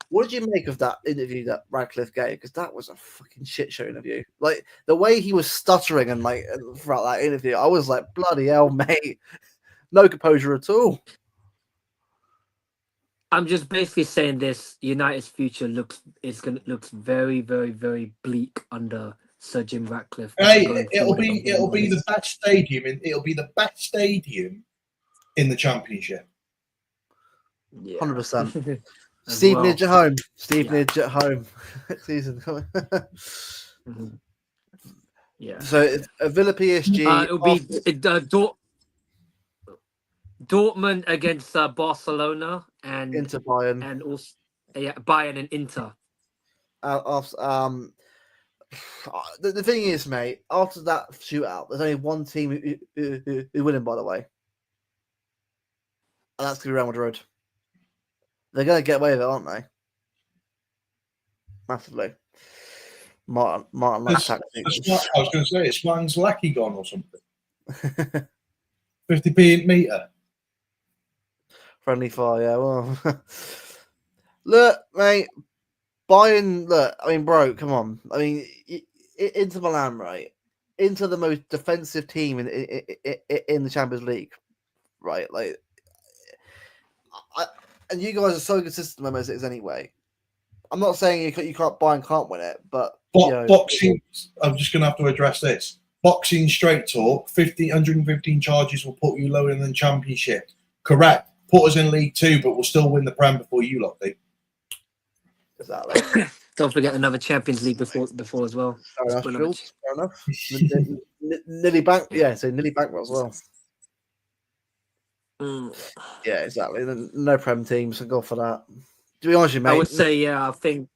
Speaker 1: What did you make of that interview that Radcliffe gave? Because that was a fucking shit show interview. Like the way he was stuttering and like throughout that interview, I was like, bloody hell, mate, no composure at all.
Speaker 3: I'm just basically saying this: United's future looks very, very, very bleak under Sir Jim Ratcliffe.
Speaker 2: Hey, it'll be the best stadium. It'll be the best stadium in the Championship.
Speaker 1: 100%. Steve Nidge at home. Nidge at home. Next season coming.
Speaker 3: Yeah.
Speaker 1: So it's a Villa PSG.
Speaker 3: It'll be Dortmund against Barcelona and
Speaker 1: Inter Bayern,
Speaker 3: and also Bayern and Inter.
Speaker 1: The thing is, mate, after that shootout, there's only one team who winning, by the way, and that's going to be Real Madrid. They're going to get away with it, aren't they? Massively. Martin
Speaker 2: I was going to say, is Swang's Lackey gone or something? 50p meter.
Speaker 1: Friendly fire, yeah. Well, look, mate. Bayern, look. I mean, bro, come on. I mean, Inter Milan, right? Into the most defensive team in the Champions League, right? Like, and you guys are so consistent with it anyway. I'm not saying you can't Bayern can't win it, but
Speaker 2: boxing. I'm just going to have to address this. Boxing straight talk. 115 charges will put you lower than Championship. Correct. Put us in League 2, but we'll still win the Prem before you lot do.
Speaker 1: Exactly.
Speaker 3: Don't forget another Champions League before as well.
Speaker 1: Fair enough,
Speaker 3: Another
Speaker 1: Jules. Fair enough. Nearly bank. Yeah, so nearly bankrupt as well. Yeah, exactly. No Prem teams, so go for that. To be honest with you, mate,
Speaker 3: I would say, yeah. I think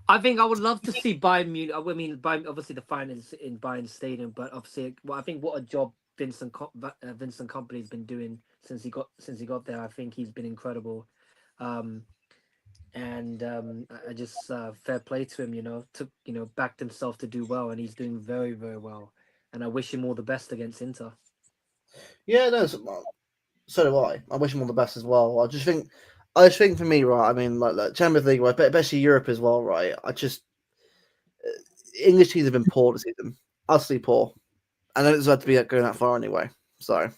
Speaker 3: I would love to see Bayern Munich. I mean, Bayern, obviously the finals in Bayern Stadium, but obviously, well, I think what a job Vincent Kompany's been doing since he got there. I think he's been incredible, and I just fair play to him. Backed himself to do well, and he's doing very, very well. And I wish him all the best against Inter.
Speaker 1: Yeah, no, so do I. I wish him all the best as well. I just think for me, right. I mean, like Champions League, right, but especially Europe as well, right. English teams have been poor this season, utterly poor, and I don't deserve to be going that far anyway. So,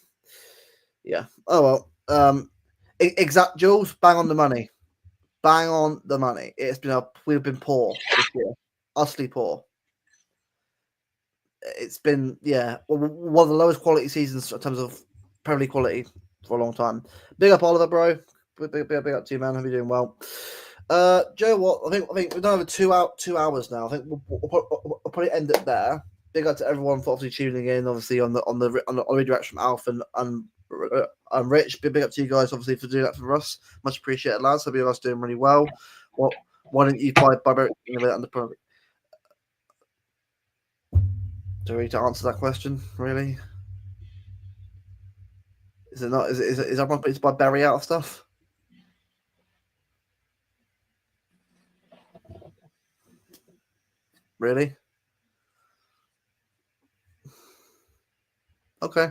Speaker 1: yeah. Oh well. Exact, Jules. Bang on the money. Bang on the money. We've been poor this year, utterly poor. It's been one of the lowest quality seasons in terms of Premier League quality for a long time. Big up Oliver, bro. Big up to you, man. Hope you're doing well. Joe, what I think we've done over 2 hours now. I think we'll probably end it there. Big up to everyone for obviously tuning in. Obviously on the redirection from Alf and Rich. Big up to you guys obviously for doing that for us. Much appreciated, lads. Hope you guys doing really well. Why don't you buy under product? Do we need to answer that question? Really? Is it not? Is everyone put by Barry out of stuff? Really? Okay. I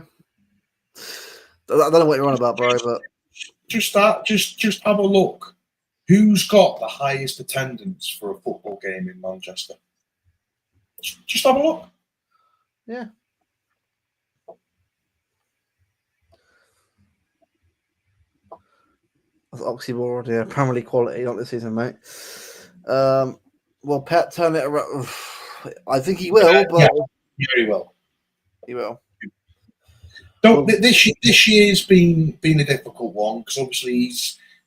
Speaker 1: don't know what you're on about, bro, but
Speaker 2: Just have a look. Who's got the highest attendance for a football game in Manchester? Just have a look.
Speaker 1: Yeah. That's oxymoron, yeah. Premier League quality, not this season, mate. Will Pep turn it around? I think he will, but
Speaker 2: yeah, he will.
Speaker 1: He will.
Speaker 2: This year's been a difficult one because obviously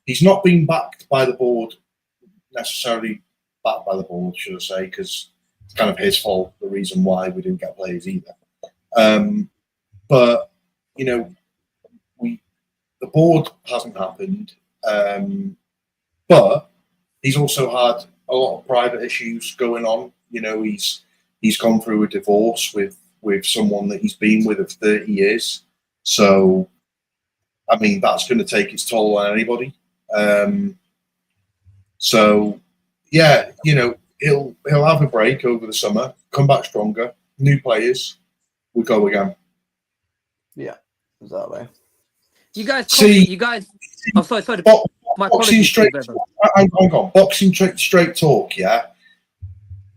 Speaker 2: he's not been backed by the board necessarily. Backed by the board, should I say? Because it's kind of his fault. The reason why we didn't get players either. But the board hasn't happened. But he's also had a lot of private issues going on. He's gone through a divorce with someone that he's been with of 30 years. So, I mean, that's going to take its toll on anybody. So, yeah, he'll have a break over the summer, come back stronger, new players, we'll go again.
Speaker 1: Yeah, exactly.
Speaker 3: You guys. I'm sorry.
Speaker 2: Boxing straight. Hang on. Boxing straight talk. Yeah.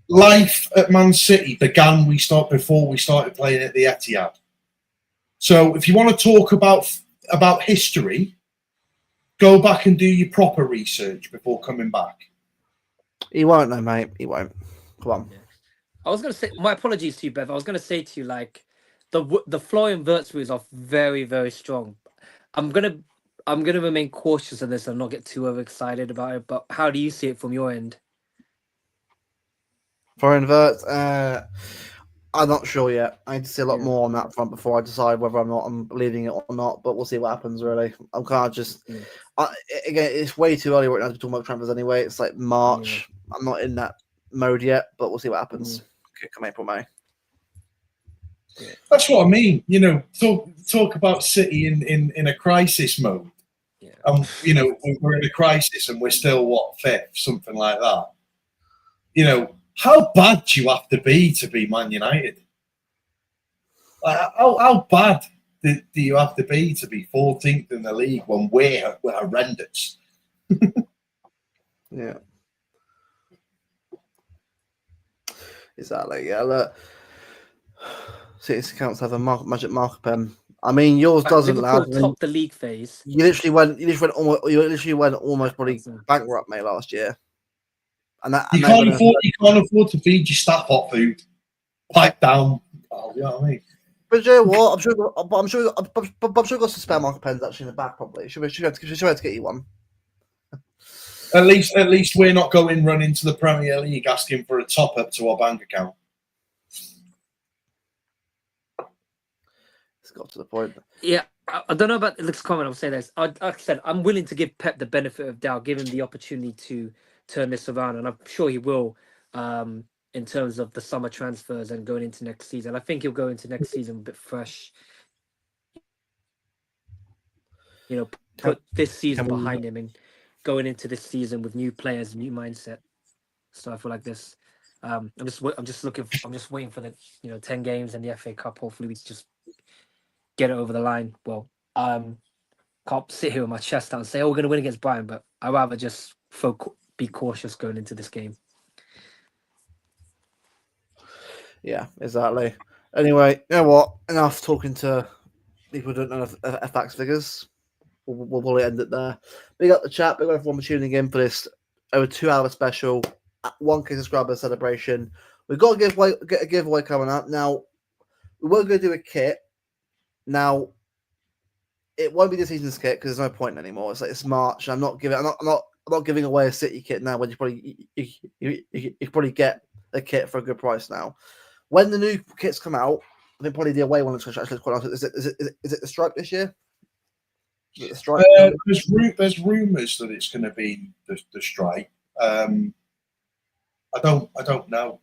Speaker 2: Life at Man City began before we started playing at the Etihad. So if you want to talk about history, go back and do your proper research before coming back.
Speaker 1: He won't, though, mate. He won't. Come on.
Speaker 3: Yeah. I was going to say, my apologies to you, Bev. I was going to say to you, like, the Florian Wirtz are very, very strong. I'm gonna remain cautious on this and not get too overexcited about it. But how do you see it from your end?
Speaker 1: Florian Wirtz, I'm not sure yet. I need to see a lot more on that front before I decide whether I'm leaving it or not. But we'll see what happens. Really, I'm kind of just again. It's way too early right now to talk about transfers anyway. It's like March. Yeah. I'm not in that mode yet, but we'll see what happens. Come April, May.
Speaker 2: Yeah. That's what I mean. Talk about City in a crisis mode. Yeah. We're in a crisis and we're still fifth, something like that. How bad do you have to be Man United? How bad do you have to be 14th in the league when we're horrendous?
Speaker 1: Yeah. Exactly. Yeah. Look, City's accounts have a magic marker pen. I mean, yours doesn't.
Speaker 3: Liverpool topped the league phase.
Speaker 1: You literally went almost probably bankrupt, mate, last year. And
Speaker 2: you can't afford to feed your staff hot food. Pipe down. You know what I mean?
Speaker 1: But you know what? I'm sure we've got some spare marker pens actually in the back. Probably should we have to get you one?
Speaker 2: At least we're not going running to the Premier League asking for a top up to our bank account.
Speaker 1: It's got to the point.
Speaker 3: Yeah, I don't know about Luke's comment. I'll say this. Like I said, I'm willing to give Pep the benefit of doubt, give him the opportunity to turn this around, and I'm sure he will. In terms of the summer transfers and going into next season, I think he'll go into next season a bit fresh. You know, put this season behind him and going into this season with new players, new mindset. So I feel like this. I'm just waiting for the 10 games and the FA Cup. Hopefully, we just get it over the line. Well, can't sit here with my chest out and say, "Oh, we're going to win against Bayern," but I'd rather just be cautious going into this game.
Speaker 1: Yeah, exactly. Anyway, you know what? Enough talking to people who don't know FX figures. We'll end it there. Big up the chat. Big up everyone for tuning in for this over 2-hour special 1K subscriber celebration. We've got a giveaway coming up. Now, we were going to do a kit. Now, it won't be this season's kit because there's no point anymore. It's like it's March. I'm not giving away a City kit now when you probably get a kit for a good price now. When the new kits come out, I think probably the away one is actually quite nice. Is it the stripe this year? The stripe?
Speaker 2: There's rumours that it's going to be the stripe. I don't know.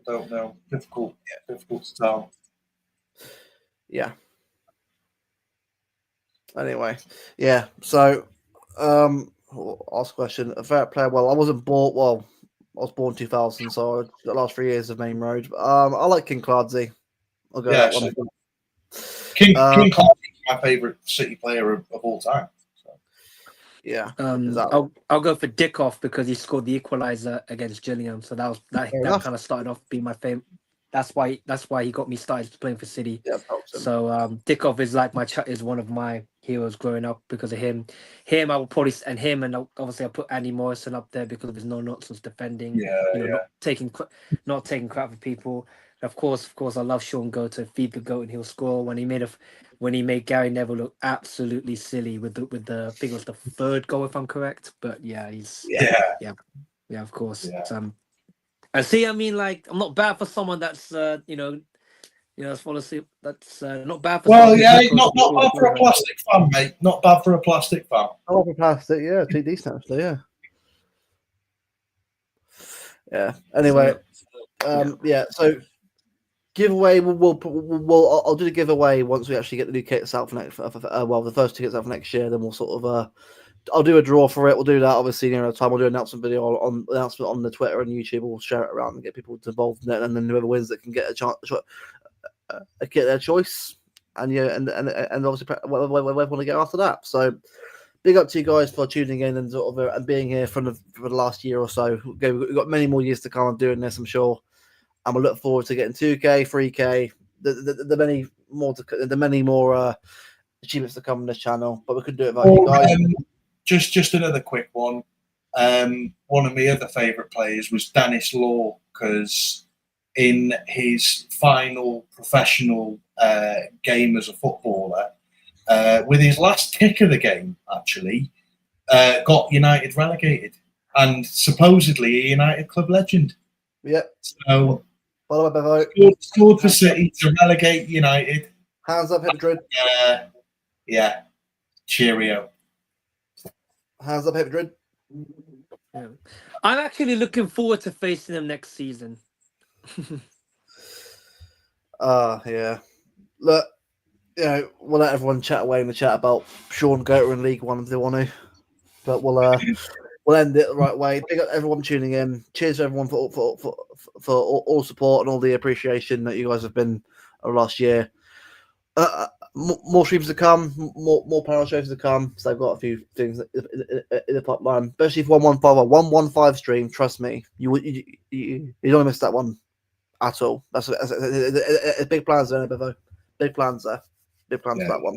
Speaker 2: I don't know. Difficult to tell.
Speaker 1: Yeah. Anyway, yeah. So, I'll ask a question. A favorite player? Well, I wasn't born. Well, I was born 2000, so the last 3 years of Main Road. I like King Clancy. I'll go that one.
Speaker 2: King Clancy is my favourite City player of all time. So.
Speaker 1: Yeah.
Speaker 3: Exactly. I'll go for Dickoff because he scored the equaliser against Gillingham. So that kind of started off being my favourite. That's why he got me started playing for City.
Speaker 1: Yeah,
Speaker 3: so Dickoff is like is one of my heroes growing up because of him. I will probably and obviously I put Andy Morrison up there because of his no nonsense defending. Not taking crap for people. Of course, I love Sean Goat to feed the goat and he'll score. When he made Gary Neville look absolutely silly with the I think it was the third goal if I'm correct. But yeah, of course.
Speaker 2: Yeah.
Speaker 3: I see. I mean, like, I'm not bad for someone that's, that's not bad for.
Speaker 2: Well, yeah, not bad for a plastic fan, mate. Not bad for a plastic fan.
Speaker 1: Oh, for plastic, yeah, pretty decent actually, yeah. Yeah. Anyway, So giveaway. I'll do the giveaway once we actually get the new kits out for next. The first two kits out for next year. Then we'll sort of I'll do a draw for it. We'll do that obviously near the time. We'll do an announcement video on the Twitter and YouTube. We'll share it around and get people involved in it. And then whoever wins that can get a chance, get their choice. And and obviously where we want to go after that. So big up to you guys for tuning in and sort of and being here for the last year or so. We've got many more years to come on doing this, I'm sure. And we'll look forward to getting 2K, 3K, the many more achievements to come on this channel. But we could do it via you guys.
Speaker 2: Just another quick one. One of my other favourite players was Dennis Law because in his final professional game as a footballer, with his last kick of the game, actually, got United relegated and supposedly a United club legend.
Speaker 1: Yep.
Speaker 2: So,
Speaker 1: scored
Speaker 2: for City to relegate United.
Speaker 1: Hands up, Madrid.
Speaker 2: Yeah. Cheerio.
Speaker 1: Hands up, Madrid.
Speaker 3: Yeah. I'm actually looking forward to facing them next season.
Speaker 1: Yeah. Look, we'll let everyone chat away in the chat about Sean Goater in League One if they want to, but we'll end it the right way. Big up everyone tuning in. Cheers to everyone for all support and all the appreciation that you guys have been last year. More streams to come, more panel shows to come. So I've got a few things in the pipeline, especially for 115 stream. Trust me, you don't miss that one at all. That's big plans there, Bevo. Big plans there. Big plans for that one.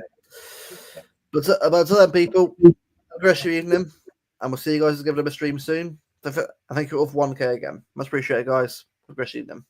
Speaker 1: But to them people, have a rest of your evening, and we'll see you guys give them a stream soon. I think you're all for 1K again. Much appreciated, guys. Have a rest of your evening.